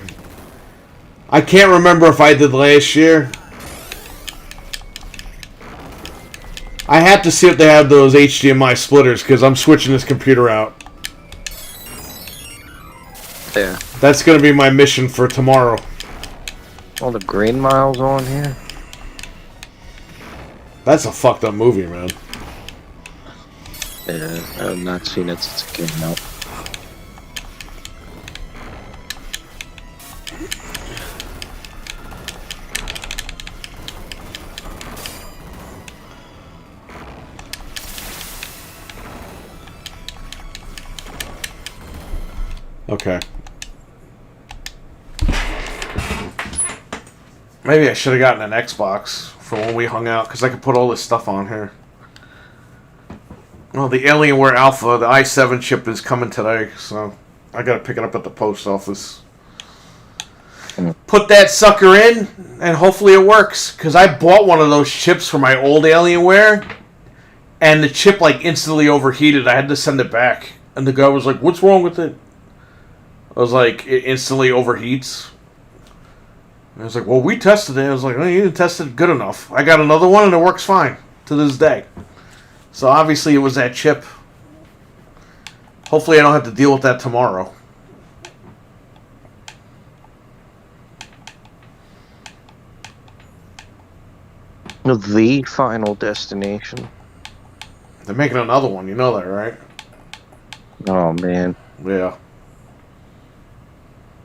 I can't remember if I did last year. I have to see if they have those HDMI splitters because I'm switching this computer out. Yeah. That's going to be my mission for tomorrow. All the Green Miles on here. That's a fucked up movie, man. Yeah, I have not seen it since it came out. Okay. Maybe I should have gotten an Xbox for when we hung out, because I could put all this stuff on here. Well, the Alienware Alpha, the i7 chip is coming today, so I gotta pick it up at the post office. Put that sucker in, and hopefully it works, because I bought one of those chips for my old Alienware, and the chip, like, instantly overheated. I had to send it back. And the guy was like, what's wrong with it? I was like, it instantly overheats. And I was like, well, we tested it. I was like, well, you didn't test it good enough. I got another one and it works fine to this day. So obviously it was that chip. Hopefully I don't have to deal with that tomorrow. The Final Destination. They're making another one. You know that, right? Oh man, Yeah.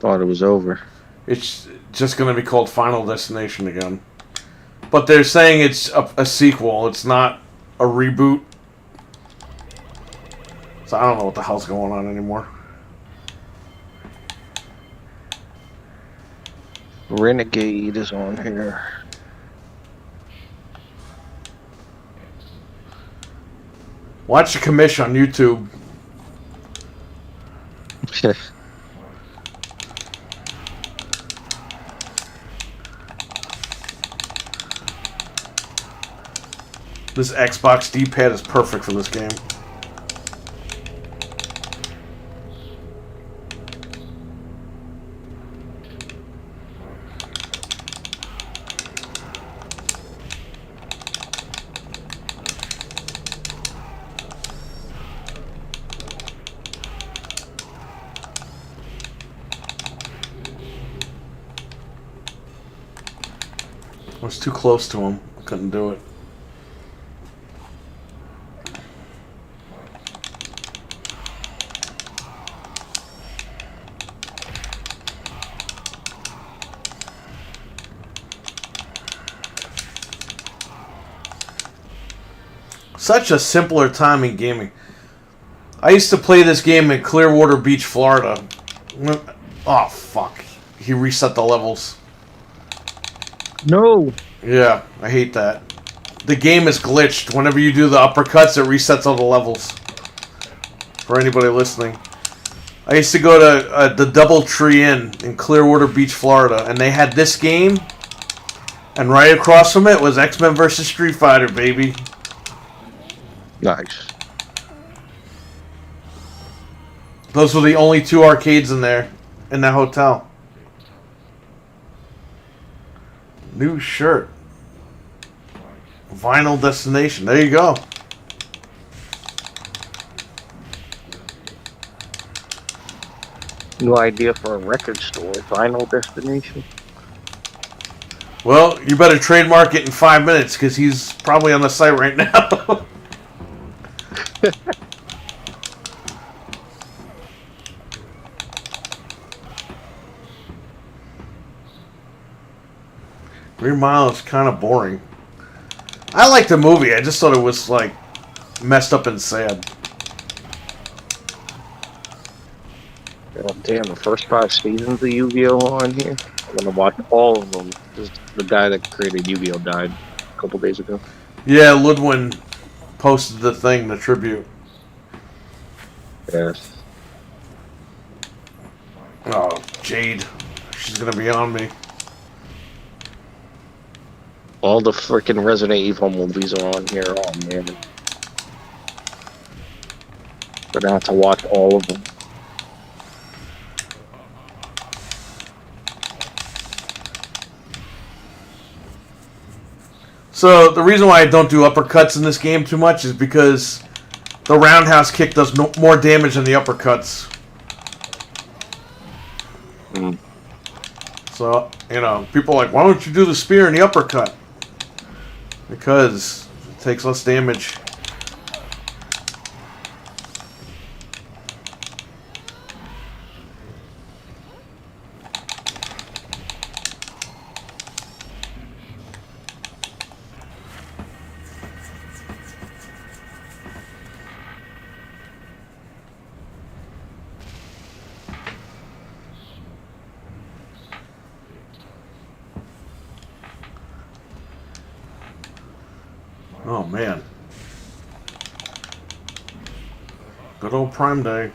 thought it was over. It's just going to be called Final Destination again. But they're saying it's a sequel. It's not a reboot. So I don't know what the hell's going on anymore. Renegade is on here. Watch the commission on YouTube. This Xbox D-pad is perfect for this game. I was too close to him. I couldn't do it. Such a simpler time in gaming. I used to play this game in Clearwater Beach, Florida. Oh, fuck. He reset the levels. No. Yeah, I hate that. The game is glitched. Whenever you do the uppercuts, it resets all the levels. For anybody listening. I used to go to the Doubletree Inn in Clearwater Beach, Florida, and they had this game, and right across from it was X-Men vs. Street Fighter, baby. Nice. Those were the only two arcades in there, in that hotel. New shirt. Vinyl Destination. There you go. New idea for a record store. Final Destination. Well, you better trademark it in 5 minutes, because he's probably on the site right now. Green Mile is kind of boring. I liked the movie. I just thought it was, like, messed up and sad. Oh, damn, the first 5 seasons of Yu-Gi-Oh! On here. I'm gonna watch all of them. The guy that created Yu-Gi-Oh! Died a couple days ago. Yeah, Ludwin posted the thing, the tribute. Yes. Oh, Jade. She's gonna be on me. All the freaking Resident Evil movies are on here. Oh man. Gonna have to watch all of them. So, the reason why I don't do uppercuts in this game too much is because the roundhouse kick does more damage than the uppercuts. Mm. So, you know, people are like, why don't you do the spear and the uppercut? Because it takes less damage. Oh, man. Good old Prime Day.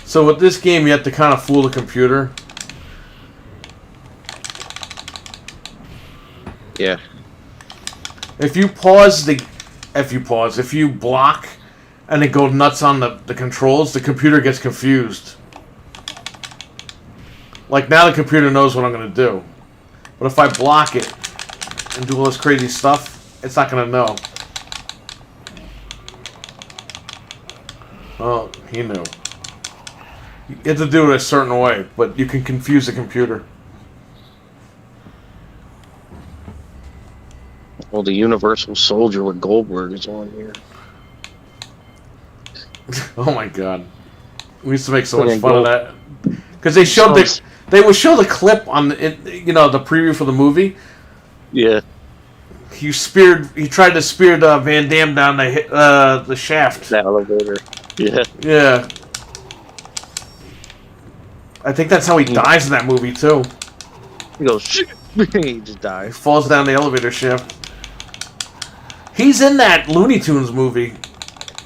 So with this game, you have to kind of fool the computer. Yeah. If you block and it goes nuts on the controls, the computer gets confused. Like now the computer knows what I'm going to do. But if I block it and do all this crazy stuff, it's not going to know. Oh, he knew. You have to do it a certain way, but you can confuse the computer. Well, the Universal Soldier with Goldberg is on here. Oh my god. We used to make so much fun of that. Because they showed they would show the clip on the preview for the movie. Yeah. He tried to spear Van Damme down the shaft. The elevator. Yeah. Yeah. I think that's how he dies in that movie too. He goes, shit. He just He dies. falls down the elevator shaft. He's in that Looney Tunes movie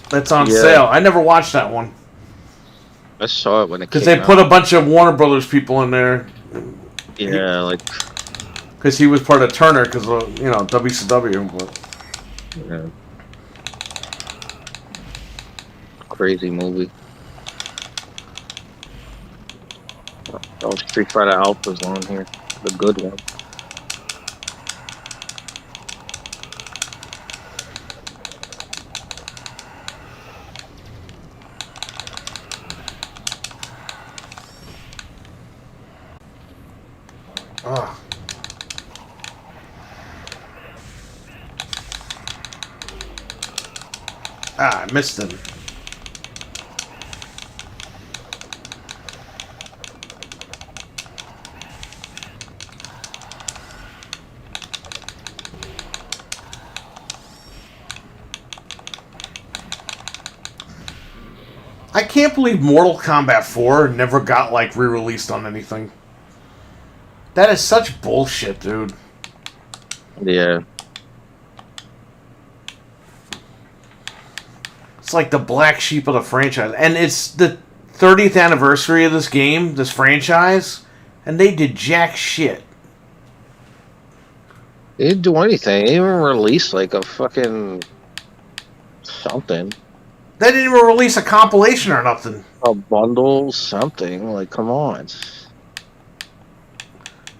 that's on sale. I never watched that one. I saw it when it came out. Because they put a bunch of Warner Brothers people in there. Yeah, like... Because he was part of Turner, because, WCW. But. Yeah. Crazy movie. Oh, Street Fighter Alpha's on here. The good one. Ah. I missed him. I can't believe Mortal Kombat 4 never got, re-released on anything. That is such bullshit, dude. Yeah. It's like the black sheep of the franchise. And it's the 30th anniversary of this game, this franchise, and they did jack shit. They didn't do anything. They didn't even release, a fucking... something. They didn't even release a compilation or nothing. A bundle, something. Come on.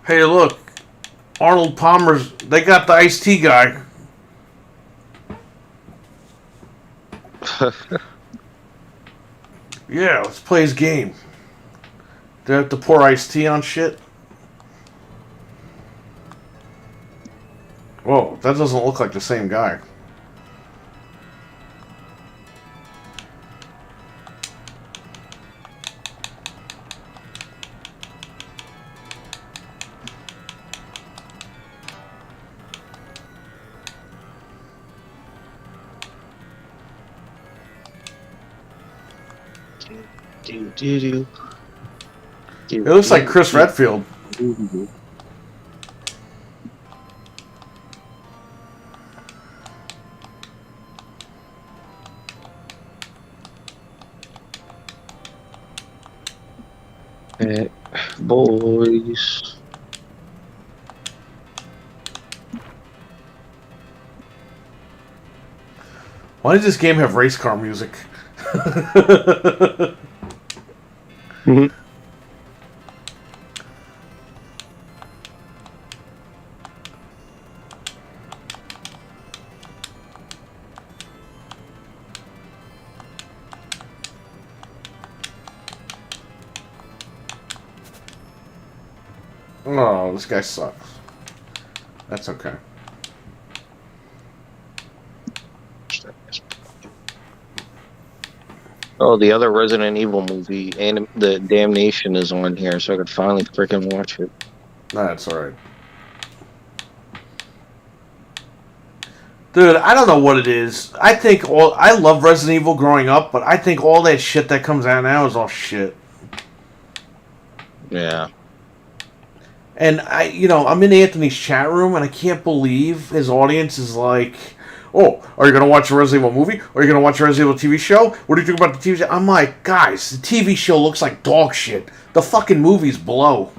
Hey, look. Arnold Palmer's... They got the Ice-T guy. Yeah, let's play his game. They have to pour Ice-T on shit. Whoa, that doesn't look like the same guy. It looks like Chris Redfield. Boys. Why does this game have race car music? Mm-hmm. Oh, this guy sucks. That's okay. Oh, the other Resident Evil movie, and the Damnation is on here, so I could finally freaking watch it. That's alright. Dude, I don't know what it is. I love Resident Evil growing up, but I think all that shit that comes out now is all shit. Yeah. And I'm in Anthony's chat room, and I can't believe his audience is like, "Oh, are you gonna watch a Resident Evil movie? Are you gonna watch a Resident Evil TV show? What do you think about the TV show?" I'm like, guys, the TV show looks like dog shit. The fucking movies blow.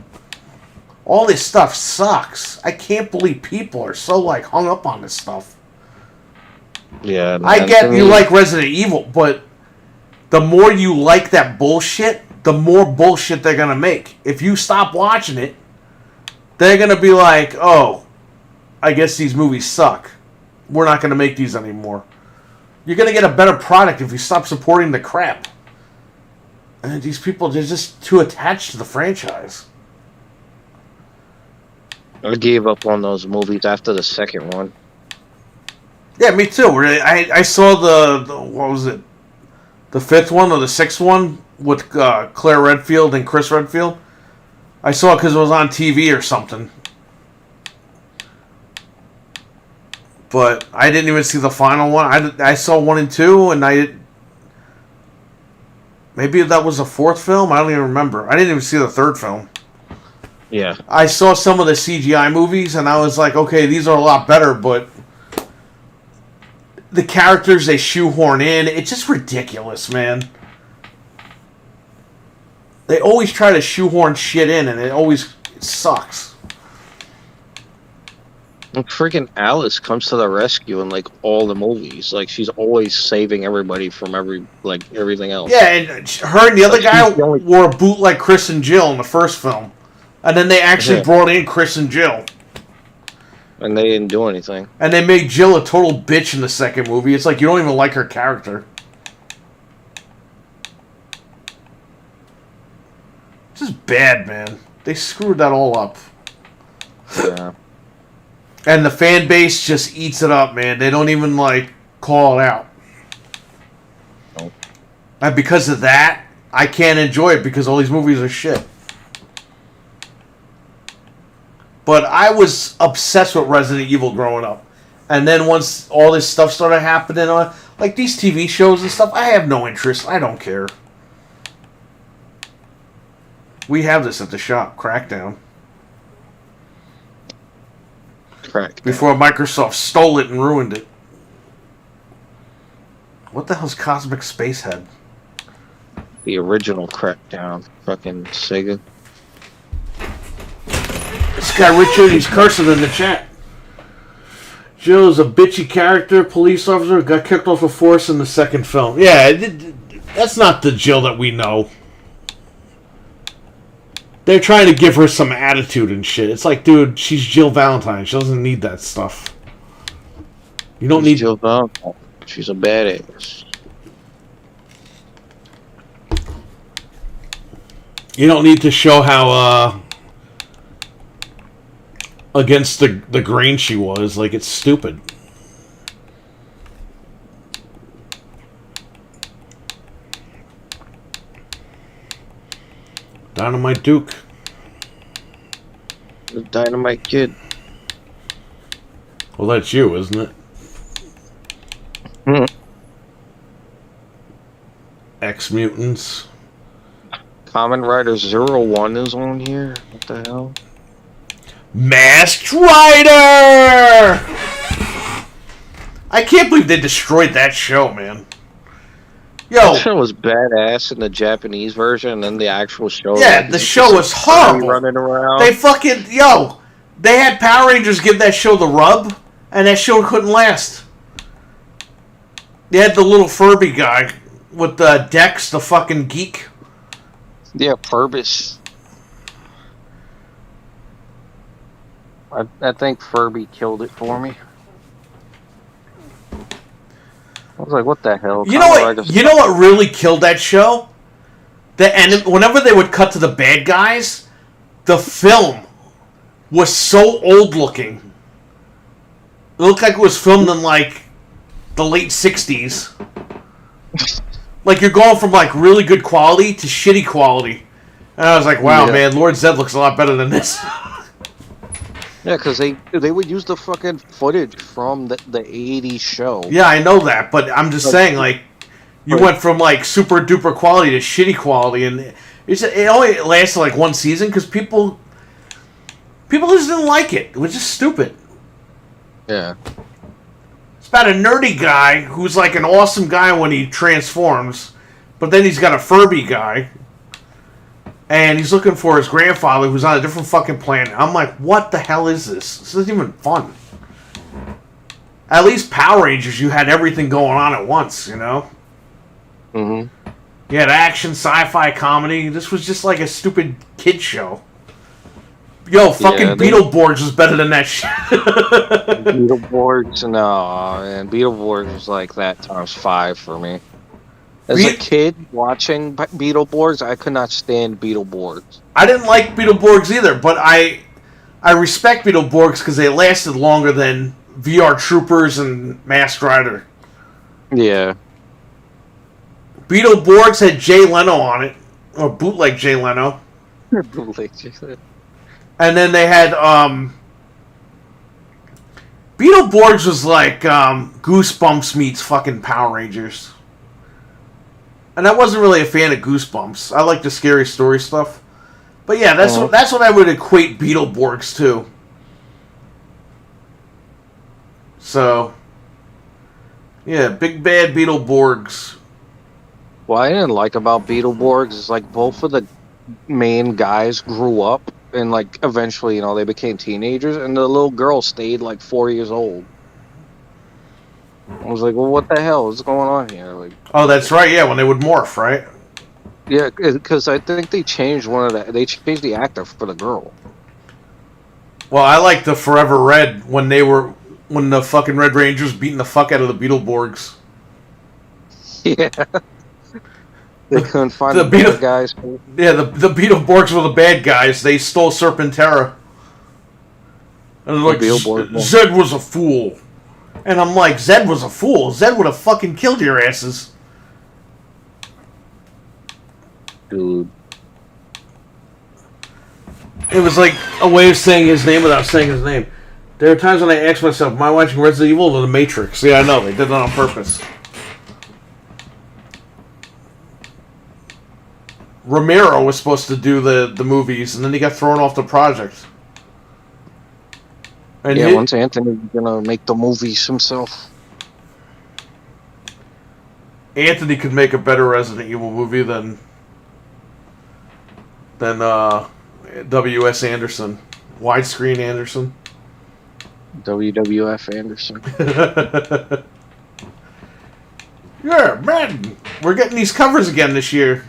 All this stuff sucks. I can't believe people are so hung up on this stuff. Yeah, man. I get you like Resident Evil, but the more you like that bullshit, the more bullshit they're gonna make. If you stop watching it, they're gonna be like, oh, I guess these movies suck. We're not gonna make these anymore. You're gonna get a better product if you stop supporting the crap. And these people, they're just too attached to the franchise. I gave up on those movies after the second one. Yeah, me too. I saw the what was it? The fifth one or the sixth one with Claire Redfield and Chris Redfield. I saw it because it was on TV or something. But I didn't even see the final one. I saw 1 and 2, and maybe that was the fourth film. I don't even remember. I didn't even see the third film. Yeah. I saw some of the CGI movies, and I was like, okay, these are a lot better, but the characters they shoehorn in, it's just ridiculous, man. They always try to shoehorn shit in, and it sucks. And freaking Alice comes to the rescue in like all the movies. Like she's always saving everybody from everything else. Yeah, and her and the other guy wore a boot like Chris and Jill in the first film. And then they actually brought in Chris and Jill. And they didn't do anything. And they made Jill a total bitch in the second movie. It's like you don't even like her character. Just bad, man. They screwed that all up. Yeah. And the fan base just eats it up, man. They don't even, call it out. Nope. And because of that, I can't enjoy it because all these movies are shit. But I was obsessed with Resident Evil growing up. And then once all this stuff started happening, like these TV shows and stuff, I have no interest. I don't care. We have this at the shop, Crackdown. Before Microsoft stole it and ruined it. What the hell's Cosmic Spacehead? The original Crackdown. Fucking Sega. This guy Richard, he's cursing in the chat. Jill is a bitchy character, police officer, got kicked off a force in the second film. Yeah, that's not the Jill that we know. They're trying to give her some attitude and shit. It's like, dude, she's Jill Valentine. She doesn't need that stuff. You don't need Jill Valentine. She's a badass. You don't need to show how against the grain she was. Like, it's stupid. Dynamite Duke. The Dynamite Kid. Well, that's you, isn't it? X-Mutants. Kamen Rider 01 is on here. What the hell? Masked Rider! I can't believe they destroyed that show, man. Yo, that show was badass in the Japanese version, and then the actual show. Yeah, the show was horrible. Running around. They they had Power Rangers give that show the rub, and that show couldn't last. They had the little Furby guy with Dex, the fucking geek. Yeah, Furbus. I think Furby killed it for me. I was like, what the hell? You know what really killed that show? Whenever they would cut to the bad guys, the film was so old looking. It looked like it was filmed in the late 60s. Like you're going from really good quality to shitty quality. And I was like, wow, man, Lord Zed looks a lot better than this. Yeah, because they would use the fucking footage from the 80s show. Yeah, I know that, but I'm just saying, you went from super duper quality to shitty quality, and it only lasted one season because people just didn't like it. It was just stupid. Yeah. It's about a nerdy guy who's an awesome guy when he transforms, but then he's got a Furby guy. And he's looking for his grandfather who's on a different fucking planet. I'm like, what the hell is this? This isn't even fun. At least Power Rangers, you had everything going on at once, you know? Mm-hmm. You had action, sci-fi, comedy. This was just like a stupid kid show. Yo, fucking Beetleborgs was better than that shit. Beetleborgs, no, man. Beetleborgs was like that times 5 for me. As a kid watching Beetleborgs, I could not stand Beetleborgs. I didn't like Beetleborgs either, but I respect Beetleborgs because they lasted longer than VR Troopers and Masked Rider. Yeah. Beetleborgs had Jay Leno on it, or bootleg Jay Leno. Bootleg Jay Leno. And then they had Beetleborgs was like Goosebumps meets fucking Power Rangers. And I wasn't really a fan of Goosebumps. I like the scary story stuff. But yeah, that's what I would equate Beetleborgs to. So yeah, big bad Beetleborgs. What I didn't like about Beetleborgs is like both of the main guys grew up and like eventually, you know, they became teenagers, and the little girl stayed like 4 years old. I was like, well, what the hell is going on here? Like, oh, that's right. Yeah, when they would morph, right? Yeah, because I think they changed they changed the actor for the girl. Well, I like the Forever Red when the fucking Red Rangers beating the fuck out of the Beetleborgs. Yeah. They couldn't find the bad guys. Yeah, the Beetleborgs were the bad guys. They stole Serpentera. And they're like, Zed was a fool. And I'm like, Zed was a fool? Zed would have fucking killed your asses. Dude. It was like a way of saying his name without saying his name. There are times when I ask myself, am I watching Resident Evil or The Matrix? Yeah, I know. They did that on purpose. Romero was supposed to do the movies, and then he got thrown off the project. And yeah, once Anthony's gonna make the movies himself. Anthony could make a better Resident Evil movie than W.S. Anderson. Widescreen Anderson. WWF Anderson. Yeah, man, we're getting these covers again this year.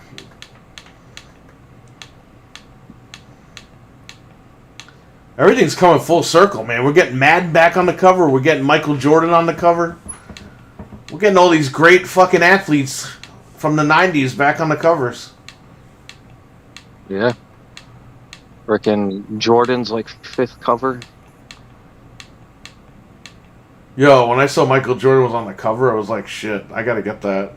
Everything's coming full circle, man. We're getting Madden back on the cover. We're getting Michael Jordan on the cover. We're getting all these great fucking athletes from the 90s back on the covers. Yeah. Frickin' Jordan's like 5th cover. Yo, when I saw Michael Jordan was on the cover, I was like, shit, I gotta get that.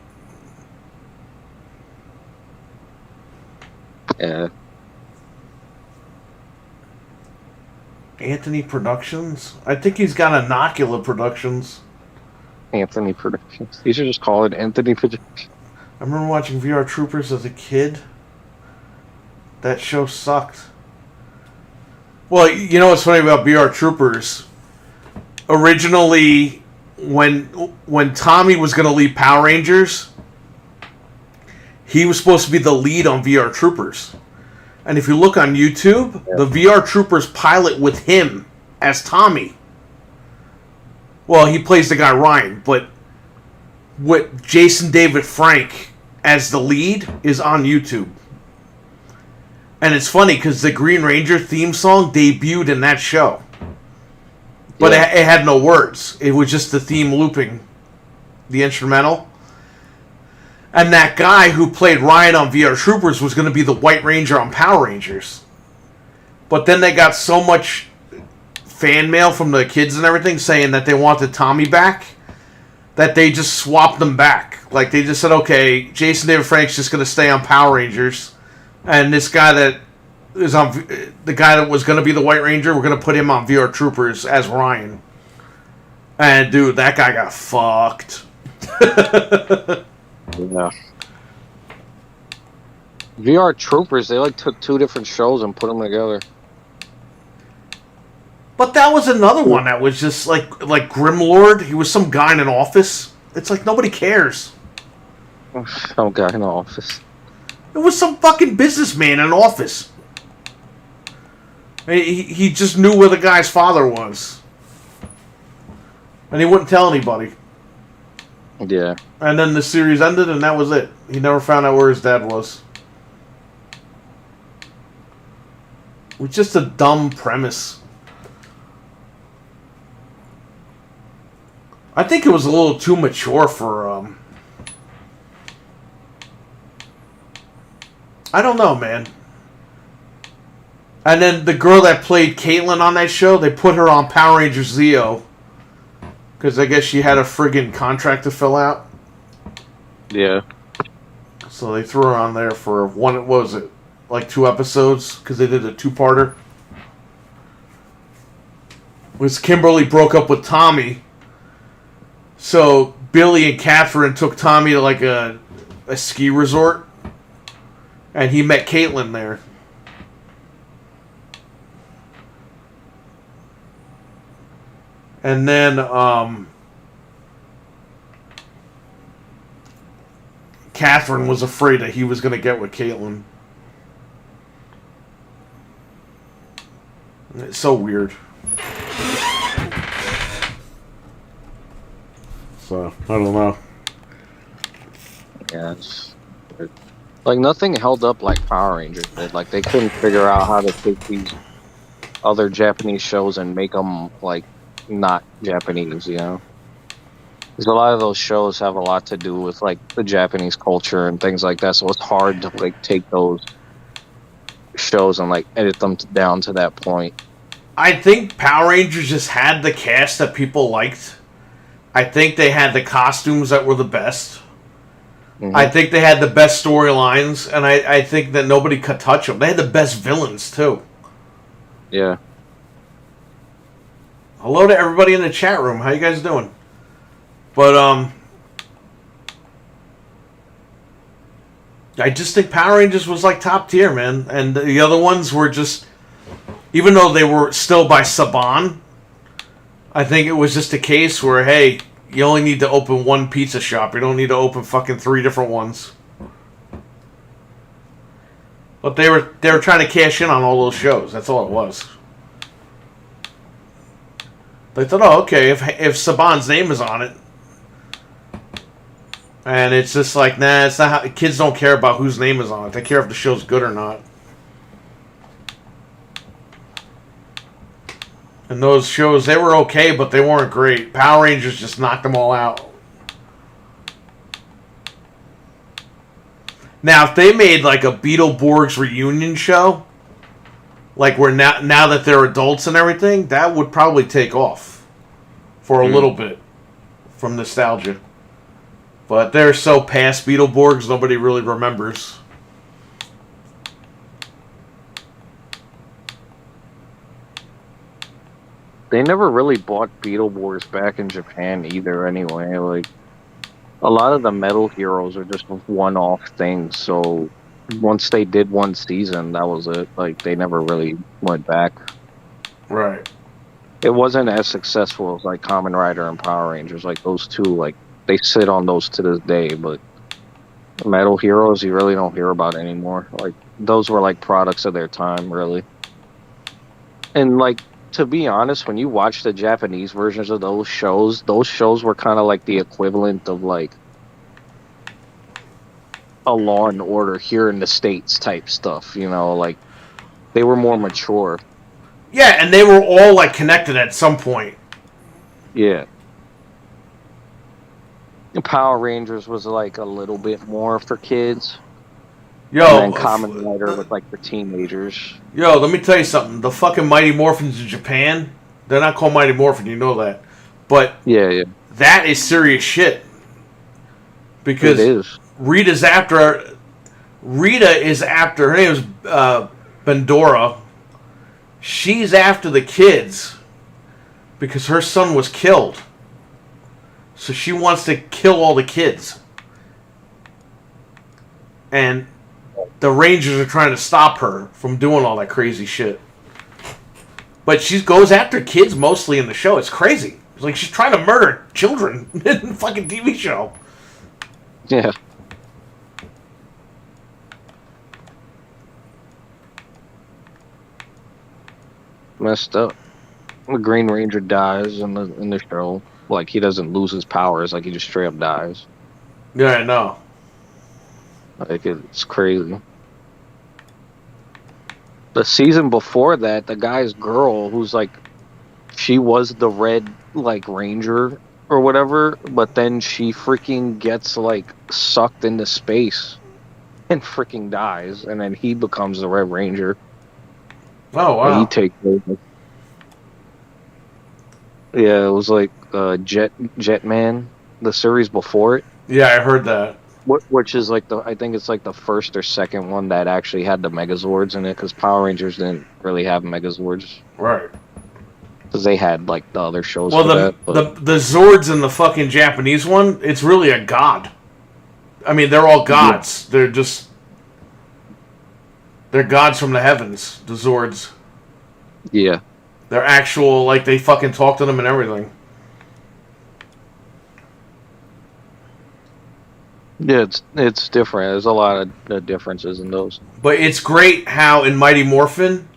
Yeah. Anthony Productions? I think he's got Inocula Productions. Anthony Productions. You should just call it Anthony Productions. I remember watching VR Troopers as a kid. That show sucked. Well, you know what's funny about VR Troopers? Originally, when Tommy was going to lead Power Rangers, he was supposed to be the lead on VR Troopers. And if you look on YouTube, the VR Troopers pilot with him as Tommy. Well, he plays the guy Ryan, but with Jason David Frank as the lead is on YouTube. And it's funny because the Green Ranger theme song debuted in that show. But it had no words. It was just the theme looping the instrumental. And that guy who played Ryan on VR Troopers was going to be the White Ranger on Power Rangers. But then they got so much fan mail from the kids and everything saying that they wanted Tommy back that they just swapped them back. Like, they just said, okay, Jason David Frank's just going to stay on Power Rangers. And this guy that is on... the guy that was going to be the White Ranger, we're going to put him on VR Troopers as Ryan. And, dude, that guy got fucked. Yeah. VR Troopers, they like took 2 different shows and put them together. But that was another one that was just like Grimlord. He was some guy in an office. It's like nobody cares. Some guy in an office. It was some fucking businessman in an office. He just knew where the guy's father was. And he wouldn't tell anybody. Yeah. And then the series ended, and that was it. He never found out where his dad was. It was just a dumb premise. I think it was a little too mature for, I don't know, man. And then the girl that played Caitlyn on that show, they put her on Power Rangers Zeo. Because I guess she had a friggin' contract to fill out. Yeah. So they threw her on there for one, what was it? Like 2 episodes? Because they did a 2-parter. Was Kimberly broke up with Tommy. So Billy and Catherine took Tommy to like a ski resort. And he met Caitlyn there. And then Catherine was afraid that he was going to get with Caitlyn. It's so weird. So, I don't know. Yeah, like nothing held up like Power Rangers did. Like they couldn't figure out how to take these other Japanese shows and make them like not Japanese, you know? Because a lot of those shows have a lot to do with like the Japanese culture and things like that. So it's hard to like take those shows and like edit them down to that point. I think Power Rangers just had the cast that people liked. I think they had the costumes that were the best. Mm-hmm. I think they had the best storylines, and I think that nobody could touch them. They had the best villains, too. Yeah. Hello to everybody in the chat room. How you guys doing? But, I just think Power Rangers was, like, top tier, man. And the other ones were just... Even though they were still by Saban, I think it was just a case where, hey, you only need to open one pizza shop. You don't need to open fucking 3 different ones. But they were trying to cash in on all those shows. That's all it was. They thought, oh, okay, if Saban's name is on it. And it's just like, nah, it's not how... Kids don't care about whose name is on it. They care if the show's good or not. And those shows, they were okay, but they weren't great. Power Rangers just knocked them all out. Now, if they made like a Beetleborgs reunion show, like where now that they're adults and everything, that would probably take off for a little bit from nostalgia. But they're so past Beetleborgs, nobody really remembers. They never really bought Beetleborgs back in Japan either anyway. Like, a lot of the Metal Heroes are just one-off things, so once they did one season, that was it. Like, they never really went back. Right. It wasn't as successful as, like, Kamen Rider and Power Rangers. Like, those two, like, they sit on those to this day, but Metal Heroes, you really don't hear about anymore. Like, those were, like, products of their time, really. And, like, to be honest, when you watch the Japanese versions of those shows were kind of like the equivalent of like a Law and Order here in the States type stuff, you know, like they were more mature. Yeah, and they were all like connected at some point. Yeah. Power Rangers was like a little bit more for kids. Yo, and then Kamen Rider was like for teenagers. Yo, let me tell you something. The fucking Mighty Morphins in Japan, they're not called Mighty Morphin, you know that. But yeah, that is serious shit. Because it is. Rita is after, her name is Bendora. She's after the kids because her son was killed. So she wants to kill all the kids. And the Rangers are trying to stop her from doing all that crazy shit. But she goes after kids mostly in the show. It's crazy. It's like she's trying to murder children in the fucking TV show. Yeah. Messed up. The Green Ranger dies in the show. Like, he doesn't lose his powers. Like, he just straight up dies. Yeah, I know. Like, it's crazy. The season before that, the guy's girl, who's like, she was the red, like, ranger or whatever, but then she freaking gets, like, sucked into space and freaking dies, and then he becomes the red ranger. Oh, And he wow. takes over. Yeah, it was like Jetman, the series before it, Yeah, I heard that. which is like I think it's like the first or second one that actually had the Megazords in it, because Power Rangers didn't really have Megazords, Right. because they had like the other shows Well, for that. But the Zords in the fucking Japanese one, it's really a god. I mean, they're all yeah, gods. They're gods from the heavens, the Zords. yeah, They're actual, like, they fucking talk to them and everything. yeah, it's different. There's a lot of differences in those. But it's great how in Mighty Morphin,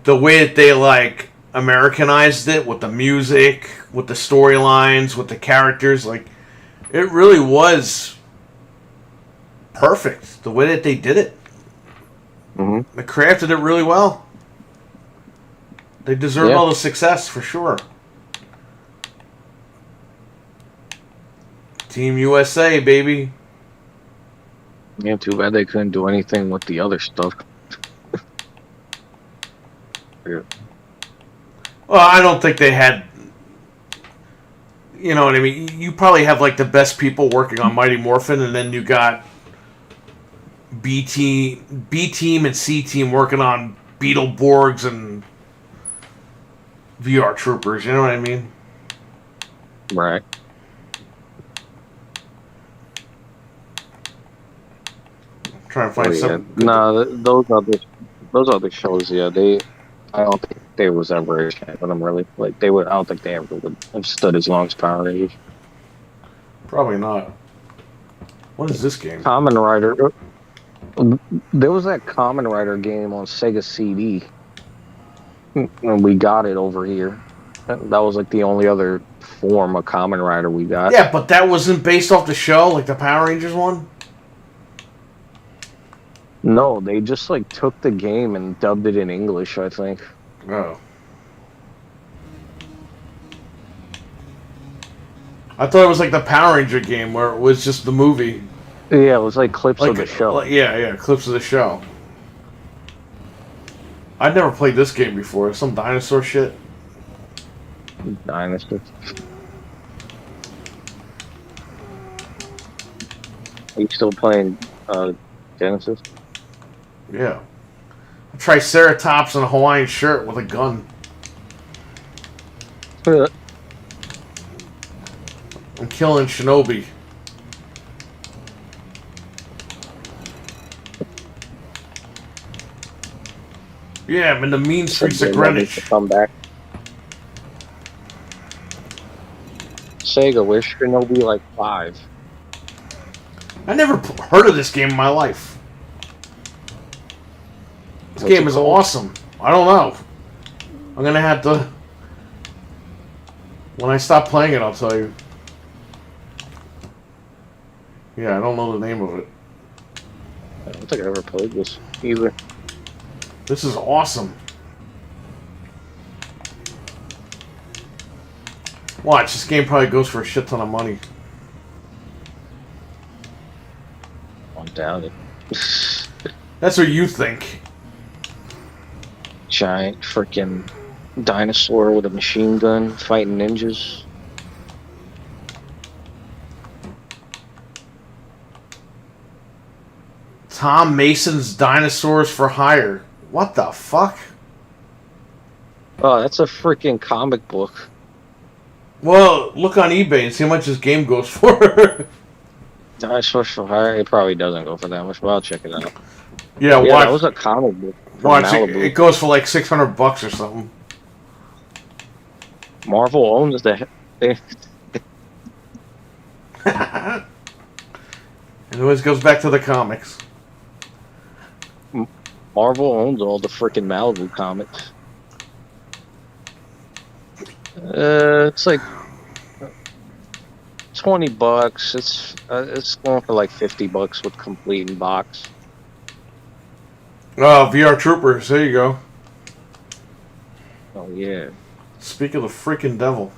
the way that they, like, Americanized it with the music, with the storylines, with the characters, like, it really was perfect, the way that they did it. Hmm. They crafted it really well. They deserve Yeah, all the success, for sure. Team USA, baby. yeah. Too bad they couldn't do anything with the other stuff. Yeah. Well, I don't think they had. You know what I mean? You probably have, like, the best people working on Mighty Morphin, and then you got B team, and C team working on Beetleborgs and VR Troopers. You know what I mean? Right. I'm trying to Oh find yeah. some. No, those other shows. Yeah, I don't think they was ever ahead of them really. Like they would. I don't think they ever would have stood as long as Power Rangers. Probably not. What is this game? Kamen Rider. There was that Kamen Rider game on Sega CD, and we got it over here. That was like the only other form of Kamen Rider we got. Yeah, but that wasn't based off the show, like the Power Rangers one. No, they just like took the game and dubbed it in English, I think. Oh. I thought it was like the Power Ranger game where it was just the movie. Yeah, it was like clips Like, of the show. yeah, clips of the show. I'd never played this game before. Some dinosaur shit. Dynasty. Are you still playing Genesis? Yeah. A Triceratops in a Hawaiian shirt with a gun. I'm killing Shinobi. Yeah, I'm in the mean streets of Greenwich. Come back. Sega, where's Shinobi like 5? I never heard of this game in my life. This game is awesome. I don't know. I'm gonna have to. When I stop playing it, I'll tell you. Yeah, I don't know the name of it. I don't think I ever played this either. This is awesome. Watch, this game probably goes for a shit ton of money. I'm down it. That's what you think. Giant freaking dinosaur with a machine gun fighting ninjas. Tom Mason's Dinosaurs for Hire. What the fuck? Oh, that's a freaking comic book. Well, look on eBay and see how much this game goes for. Dinosaurs for Hire. It probably doesn't go for that much, but I'll check it out. Yeah, Yeah, watch. that was a comic book. From Watch it. Malibu. It goes for like $600 or something. Marvel owns the. It always goes back to the comics. Marvel owns all the freaking Malibu comics. It's like $20. It's going for like $50 with complete and box. Oh, VR Troopers. There you go. Oh yeah. Speak of the freaking devil.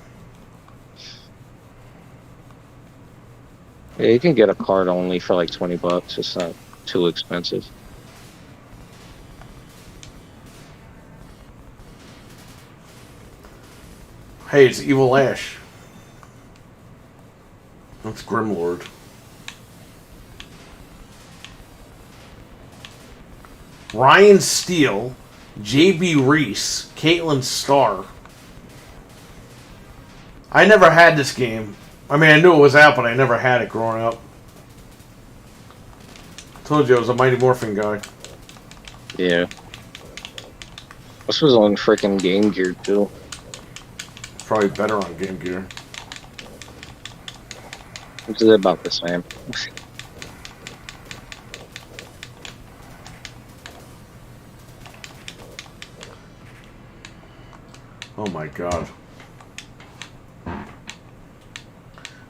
Yeah, you can get a card only for like $20. It's not too expensive. Hey, it's Evil Ash. That's Grimlord. Ryan Steele, J.B. Reese, Caitlin Starr. I never had this game. I mean, I knew it was out, but I never had it growing up. Told you I was a Mighty Morphin guy. Yeah. This was on freaking Game Gear too. Probably better on Game Gear. Which is about the same. Oh my god.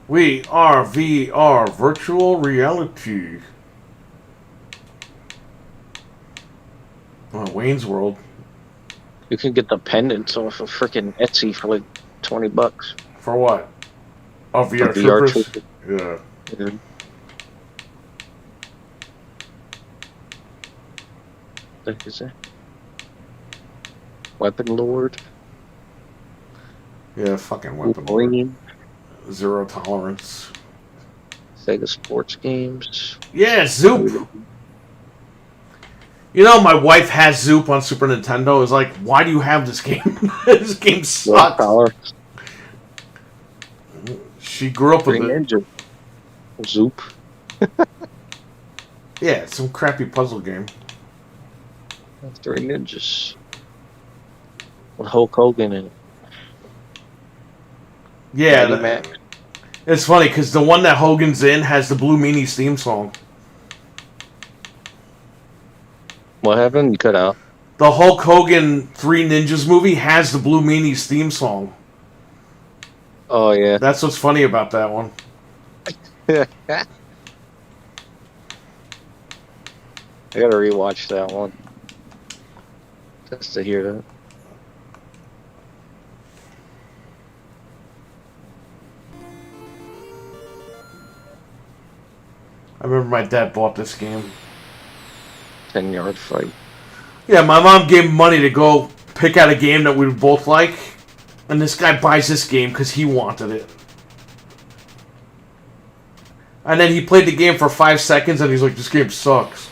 We are VR, virtual reality. Oh, Wayne's World. You can get the pendants off of freaking Etsy for like $20. For what? Oh, VR VR Troopers? Troopers. Yeah. Mhm. What is it? Weapon Lord. Yeah, fucking Weapon Lord. Wolverine. Zero tolerance. Sega Sports Games. Yeah, Zoop! You know, my wife has Zoop on Super Nintendo. It's like, why do you have this game? This game sucks. Tolerance. She grew up with Three it. Ninja. Zoop. Yeah, it's some crappy puzzle game. Three Ninjas. With Hulk Hogan in it. Yeah, Daddy Mac. it's funny because the one that Hogan's in has the Blue Meanies theme song. What happened? You cut out. The Hulk Hogan Three Ninjas movie has the Blue Meanies theme song. Oh yeah. That's what's funny about that one. I gotta rewatch that one. Just to hear that. I remember my dad bought this game. 10-yard fight. Yeah, my mom gave him money to go pick out a game that we would both like, and this guy buys this game because he wanted it. And then he played the game for 5 seconds, and he's like, "This game sucks."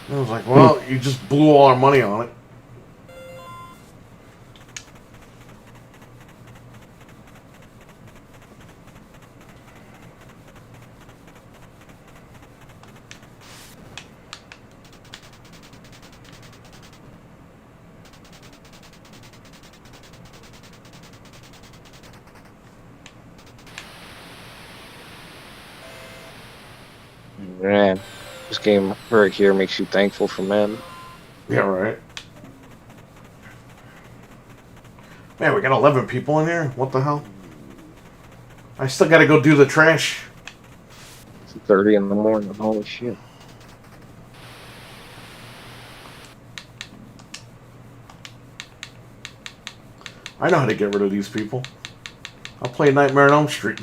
And I was like, "Well, you just blew all our money on it." Man, this game right here makes you thankful for men. Yeah, right. Man, we got 11 people in here? What the hell? I still gotta go do the trash. It's 30 in the morning. Holy shit. I know how to get rid of these people. I'll play Nightmare on Elm Street.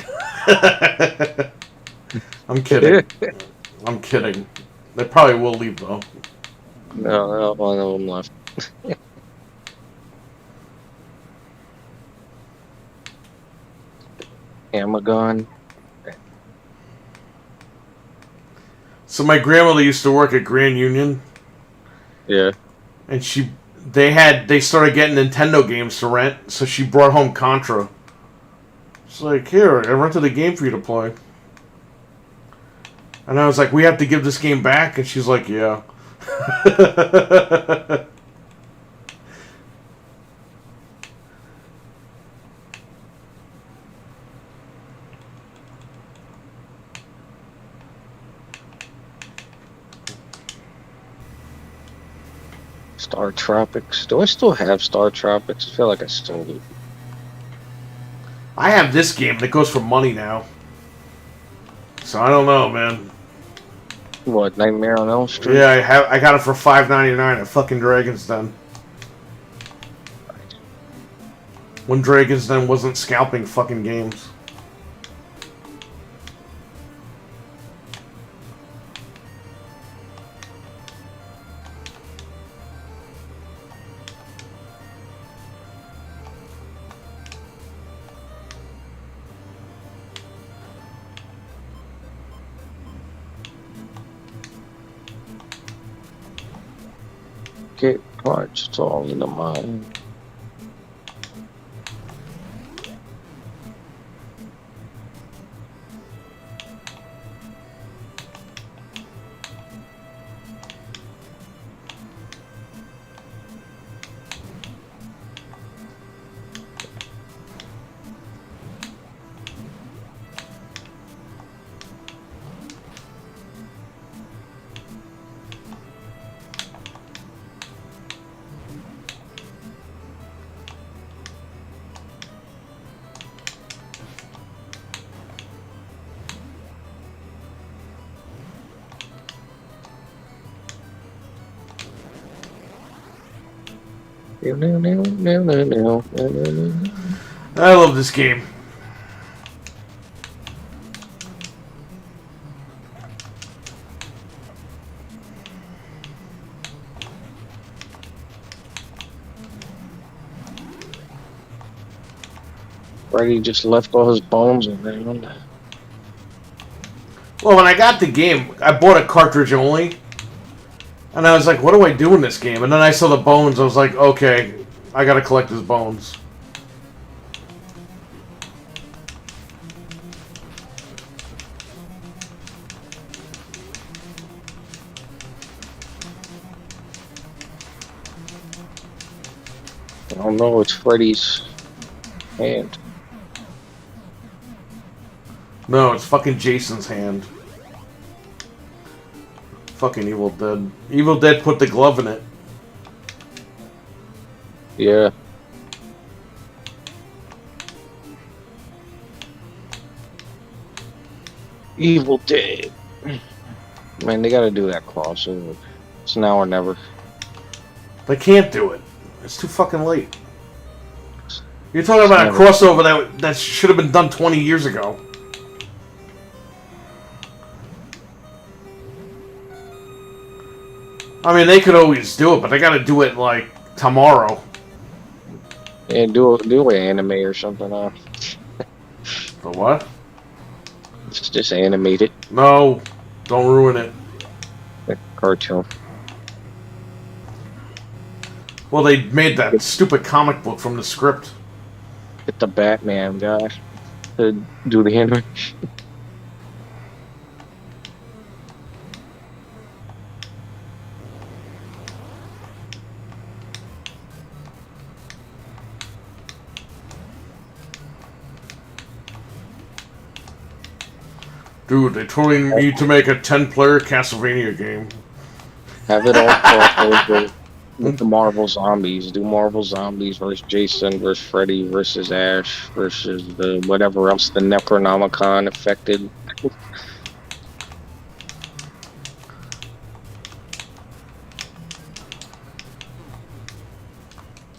I'm kidding. I'm kidding. They probably will leave, though. No, one of them left. Amagon. So my grandmother used to work at Grand Union, Yeah. and they started getting Nintendo games to rent, so she brought home Contra. It's like, here, I rented a game for you to play. And I was like, we have to give this game back? And she's like, yeah. Star Tropics. Do I still have Star Tropics? I feel like I still do. I have this game that goes for money now. So I don't know, man. What, Nightmare on Elm Street? Yeah, I got it for $5.99 at fucking Dragon's Den. When Dragon's Den wasn't scalping fucking games. Get parts, it's all in the mind. I love this game. Freddy just left all his bones around. Well, when I got the game, I bought a cartridge only. And I was like, what do I do in this game? And then I saw the bones. I was like, okay, I gotta collect his bones. I don't know, it's Freddy's hand. No, it's fucking Jason's hand. Fucking Evil Dead. Evil Dead put the glove in it. Yeah. Evil Dead. Man, they gotta do that crossover. It's now or never. They can't do it. It's too fucking late. You're talking about a crossover that should have been done 20 years ago. I mean, they could always do it, but they gotta do it, like, tomorrow. And do an anime or something. The what? Just animate it. No, don't ruin it. The cartoon. Well, they made that stupid comic book from the script. Get the Batman guy to do the anime. Dude, they totally need to make a 10-player Castlevania game. Have it all crossed with the Marvel Zombies. Do Marvel Zombies versus Jason versus Freddy versus Ash versus the whatever else the Necronomicon affected.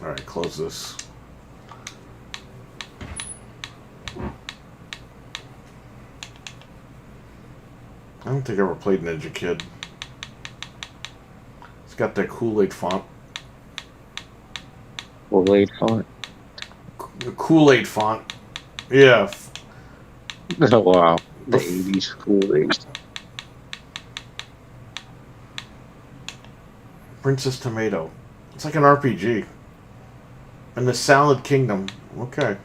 Alright, close this. I don't think I ever played Ninja Kid. It's got that Kool-Aid font. Kool-Aid font. The Kool-Aid font. Yeah. Oh, wow. The 80s Kool-Aid. Princess Tomato. It's like an RPG. And the Salad Kingdom. Okay.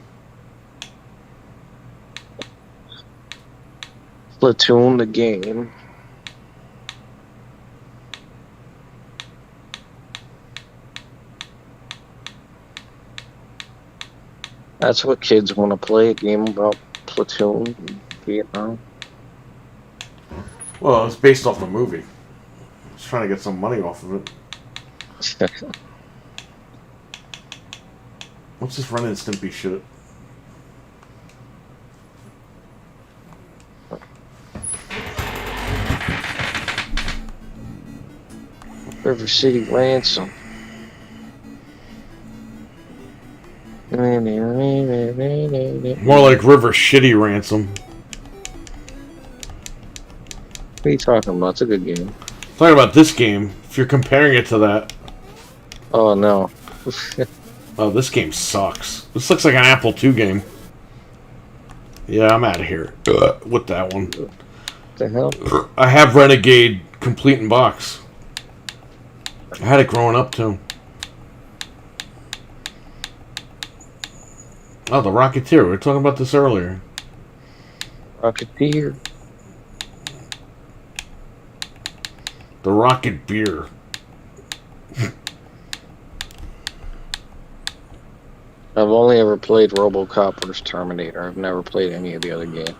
Platoon the game. That's what kids want to play, a game about platoon in Vietnam. Well, it's based off the movie. Just trying to get some money off of it. What's this Ren and Stimpy shit? River City Ransom. More like River Shitty Ransom. What are you talking about? It's a good game. Talking about this game, if you're comparing it to that. Oh, no. Oh, this game sucks. This looks like an Apple II game. Yeah, I'm out of here with that one. What the hell? I have Renegade complete in box. I had it growing up, too. Oh, the Rocketeer. We were talking about this earlier. Rocketeer. The Rocket Beer. I've only ever played RoboCop vs. Terminator. I've never played any of the other games.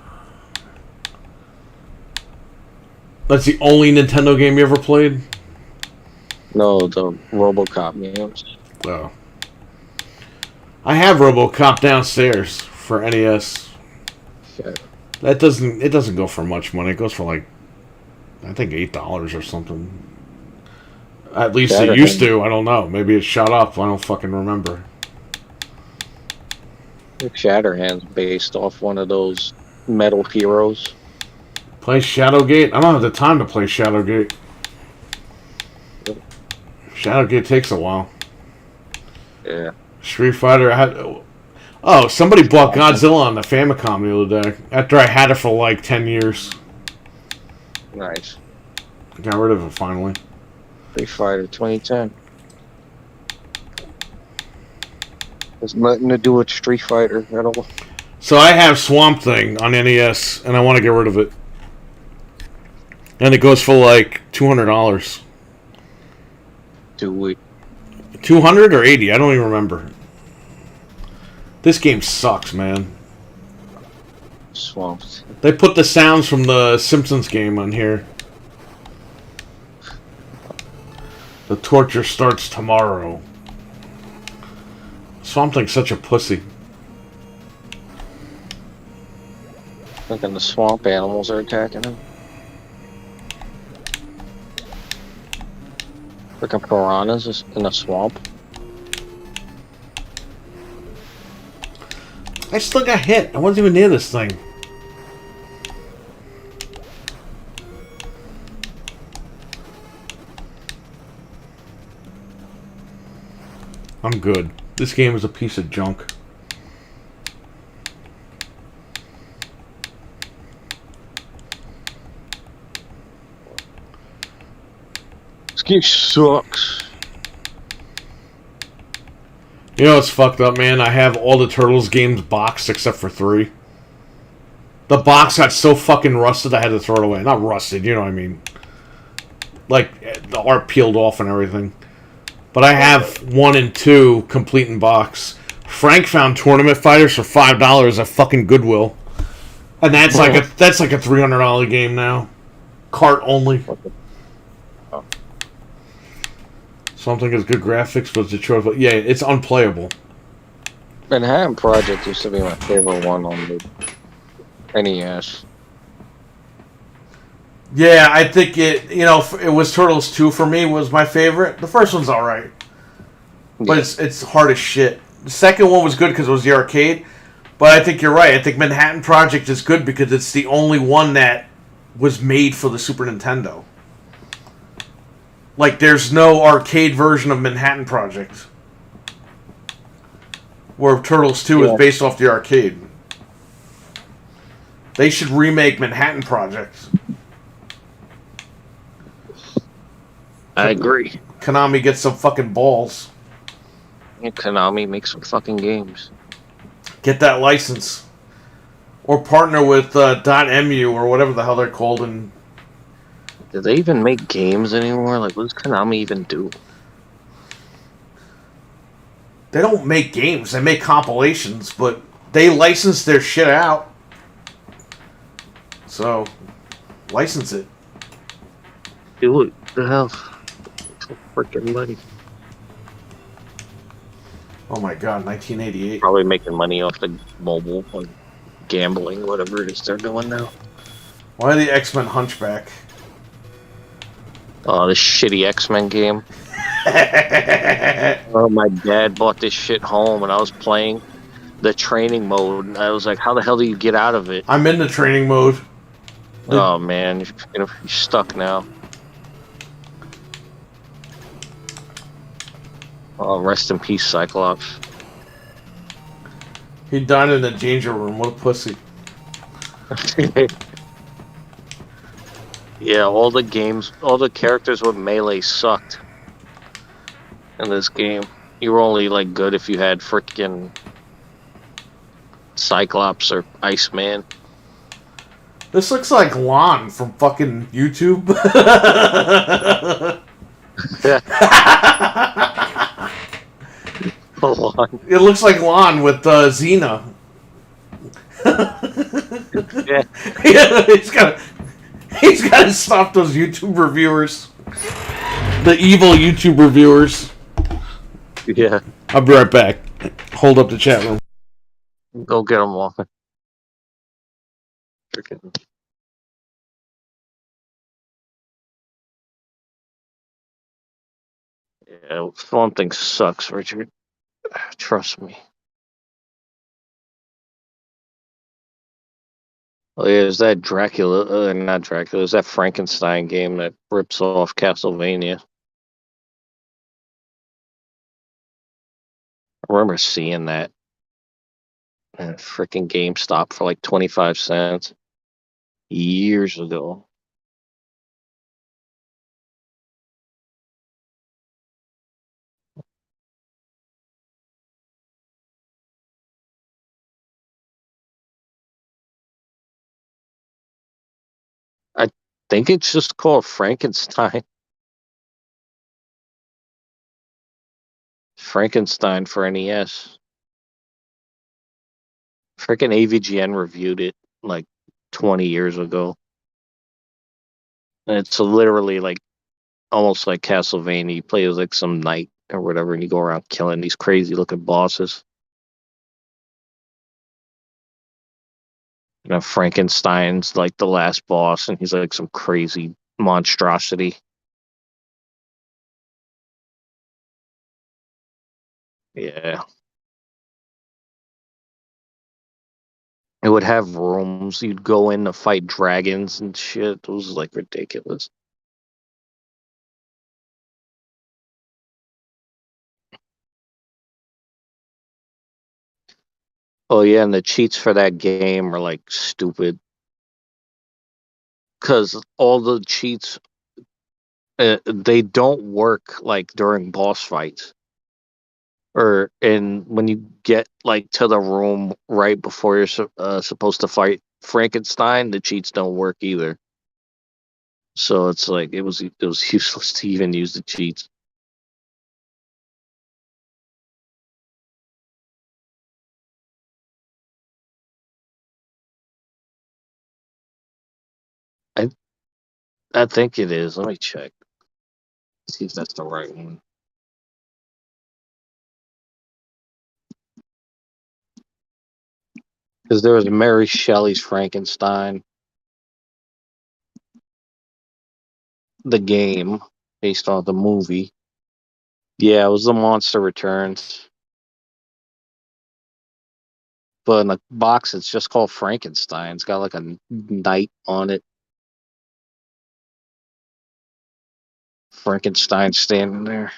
That's the only Nintendo game you ever played? No, the RoboCop games. Oh. I have RoboCop downstairs for NES. Shit. It doesn't go for much money. It goes for like, I think $8 or something. At least it used to. I don't know. Maybe it shot up. I don't fucking remember. Shatterhand's based off one of those Metal Heroes. Play Shadowgate? I don't have the time to play Shadowgate. Shadowgate takes a while. Yeah. Street Fighter, I had... Oh, somebody bought Godzilla on the Famicom the other day. After I had it for like 10 years. Nice. Got rid of it finally. Street Fighter 2010. There's nothing to do with Street Fighter at all. So I have Swamp Thing on NES, and I want to get rid of it. And it goes for like $200. Do it. 200 or 80? I don't even remember. This game sucks, man. Swamped. They put the sounds from the Simpsons game on here. The torture starts tomorrow. Swamp Thing's such a pussy. Thinking the swamp animals are attacking him. Freaking piranhas in a swamp. I still got hit. I wasn't even near this thing. I'm good. This game is a piece of junk. This game sucks. You know what's fucked up, man? I have all the Turtles games boxed except for 3. The box got so fucking rusted I had to throw it away. Not rusted, you know what I mean. Like, the art peeled off and everything. But I have 1 and 2 complete in box. Frank found Tournament Fighters for $5 at fucking Goodwill. And that's like a $300 game now. Cart only. Something has good graphics, but it's a choice. Yeah, it's unplayable. Manhattan Project used to be my favorite one on the NES. Yeah, I think it was Turtles 2 for me was my favorite. The first one's alright. But it's hard as shit. The second one was good because it was the arcade. But I think you're right. I think Manhattan Project is good because it's the only one that was made for the Super Nintendo. Like, there's no arcade version of Manhattan Project. Where Turtles 2 is based off the arcade. They should remake Manhattan Project. I agree. Konami gets some fucking balls. Yeah, Konami makes some fucking games. Get that license. Or partner with .mu or whatever the hell they're called. And Do they even make games anymore? Like, what does Konami even do? they don't make games. They make compilations. But they license their shit out. So, license it. Do it. What the hell? Freaking money. Oh my god, 1988. Probably making money off the mobile and gambling, whatever it is they're doing now. Why are the X-Men Hunchback? Oh, this shitty X-Men game. Oh, my dad bought this shit home, and I was playing the training mode, and I was like, "How the hell do you get out of it?" I'm in the training mode. Oh man, you're stuck now. Oh, rest in peace, Cyclops. He died in the danger room. What a pussy. Yeah, all the characters with melee sucked in this game. You were only like good if you had freaking Cyclops or Iceman. This looks like Lon from fucking YouTube. Yeah. Hold on. It looks like Lon with Xena. Yeah. Yeah, he's got to stop those YouTube reviewers. The evil YouTube reviewers. Yeah. I'll be right back. Hold up the chat room. Go get them all. Freaking. Yeah, Swamp Thing sucks, Richard. Trust me. Oh yeah, is that Dracula? Not Dracula. Is that Frankenstein game that rips off Castlevania? I remember seeing that at freaking GameStop for like 25 cents years ago. I think it's just called Frankenstein. Frankenstein for NES. Freaking AVGN reviewed it like 20 years ago. And it's literally like almost like Castlevania. You play as like some knight or whatever, and you go around killing these crazy looking bosses. You know, Frankenstein's like the last boss, and he's like some crazy monstrosity. Yeah. It would have rooms. You'd go in to fight dragons and shit. It was like ridiculous. Oh yeah, and the cheats for that game are like stupid because all the cheats they don't work like during boss fights or and when you get like to the room right before you're supposed to fight Frankenstein, the cheats don't work either. So it's like it was useless to even use the cheats. I I think it is. Let me check. See if that's the right one. Because there was Mary Shelley's Frankenstein, the game based on the movie. Yeah, it was The Monster Returns. But in the box, it's just called Frankenstein. It's got like a knight on it. Frankenstein standing there.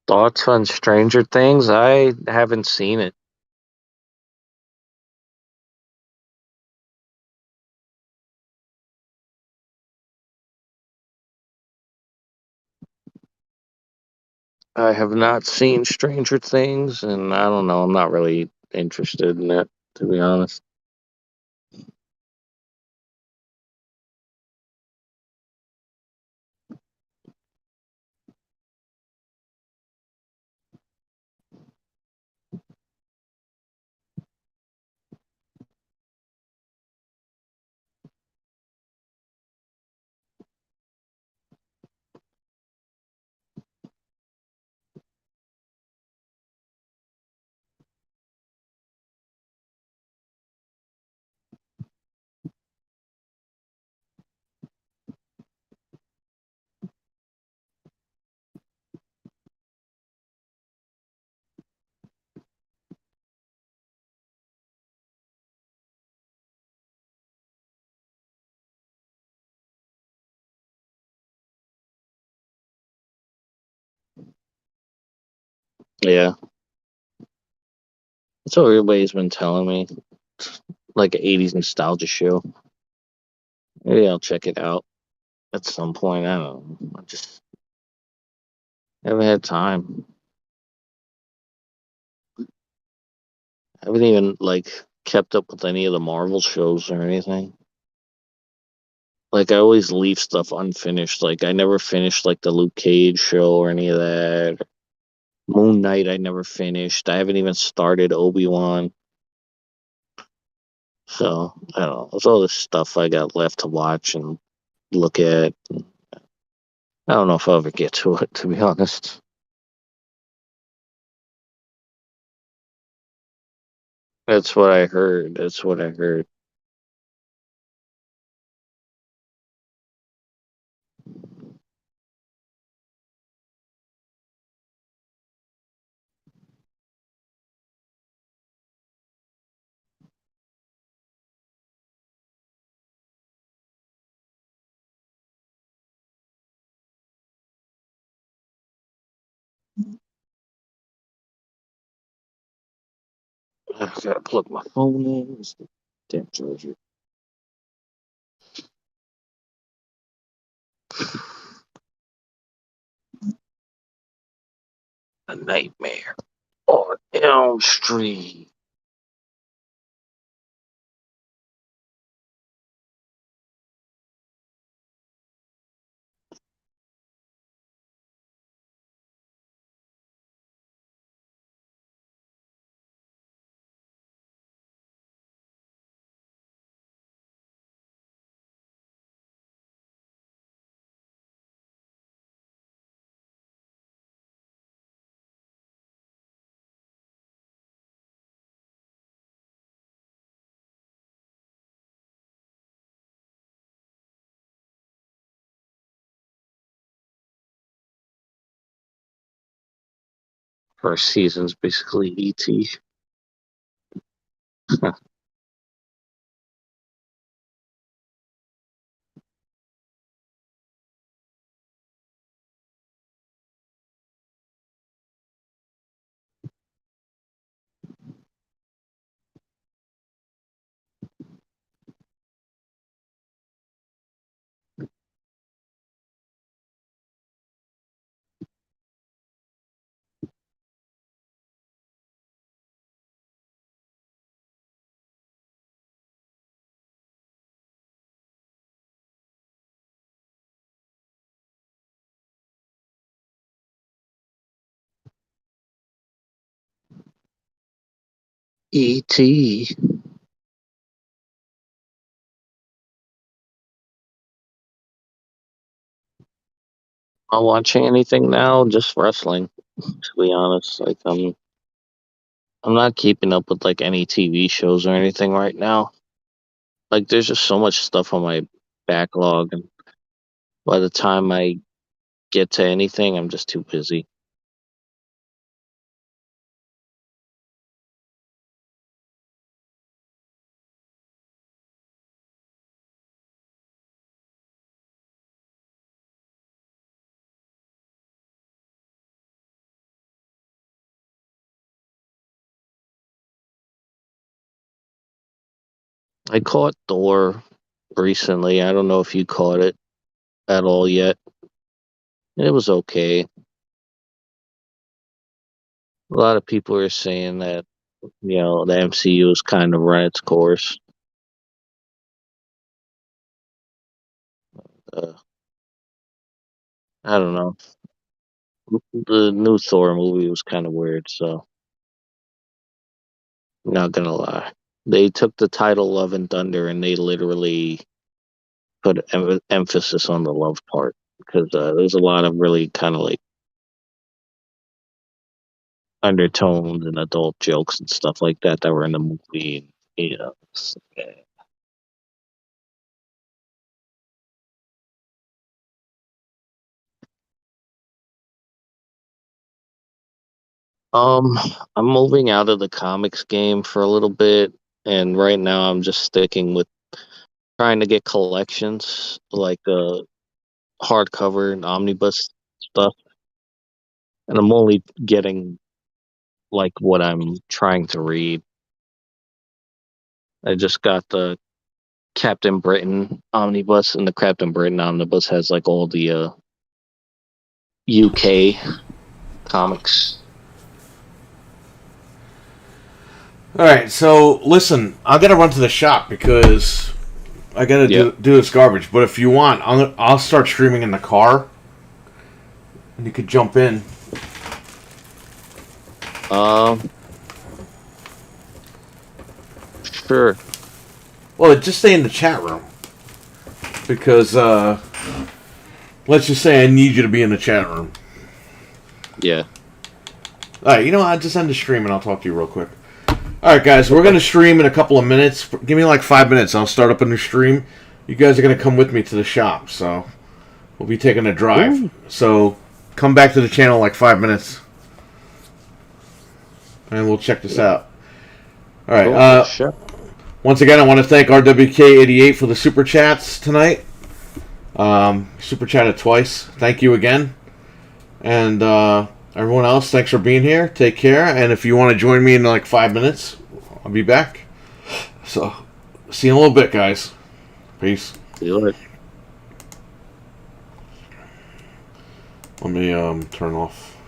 Thoughts on Stranger Things? I haven't seen it. I have not seen Stranger Things, and I don't know. I'm not really interested in it, to be honest. Yeah, that's what everybody's been telling me. Like an 80s nostalgia show. Maybe I'll check it out at some point. I don't know. I just haven't had time. I haven't even kept up with any of the Marvel shows or anything. Like I always leave stuff unfinished. Like I never finished the Luke Cage show or any of that. Moon Knight I never finished. I haven't even started Obi-Wan. So I don't know. There's all this stuff I got left to watch and look at. I don't know if I'll ever get to it, to be honest. That's what I heard. That's what I heard. I gotta plug my phone in. Damn charger. A nightmare on Elm Street. First season's basically ET. ET. Not watching anything now, just wrestling, to be honest. I'm not keeping up with any TV shows or anything right now. Like there's just so much stuff on my backlog, and by the time I get to anything, I'm just too busy. I caught Thor recently. I don't know if you caught it at all yet. It was okay. A lot of people are saying that, the MCU is kind of run its course. Uh, I don't know. The new Thor movie was kind of weird, so not gonna lie. They took the title Love and Thunder and they literally put emphasis on the love part because there's a lot of really kind of like undertones and adult jokes and stuff like that were in the movie. Yeah. Um, I'm moving out of the comics game for a little bit, and right now I'm just sticking with trying to get collections like hardcover and omnibus stuff, and I'm only getting like what I'm trying to read. I just got the Captain Britain omnibus, and the Captain Britain omnibus has like all the UK comics. All right, so listen, I gotta run to the shop because I gotta do this garbage. But if you want, I'll start streaming in the car, and you could jump in. Sure. Well, just stay in the chat room because let's just say I need you to be in the chat room. Yeah. All right, I'll just end the stream and I'll talk to you real quick. All right, guys, we're gonna stream in a couple of minutes. Give me like 5 minutes. I'll start up a new stream. You guys are gonna come with me to the shop, so we'll be taking a drive. Ooh. So come back to the channel in like 5 minutes, and we'll check this out. All right. Sure. Once again, I want to thank RWK88 for the super chats tonight. Super chatted twice. Thank you again. And everyone else, thanks for being here. Take care. And if you want to join me in like 5 minutes, I'll be back. So, see you in a little bit, guys. Peace. See you later. Let me turn off.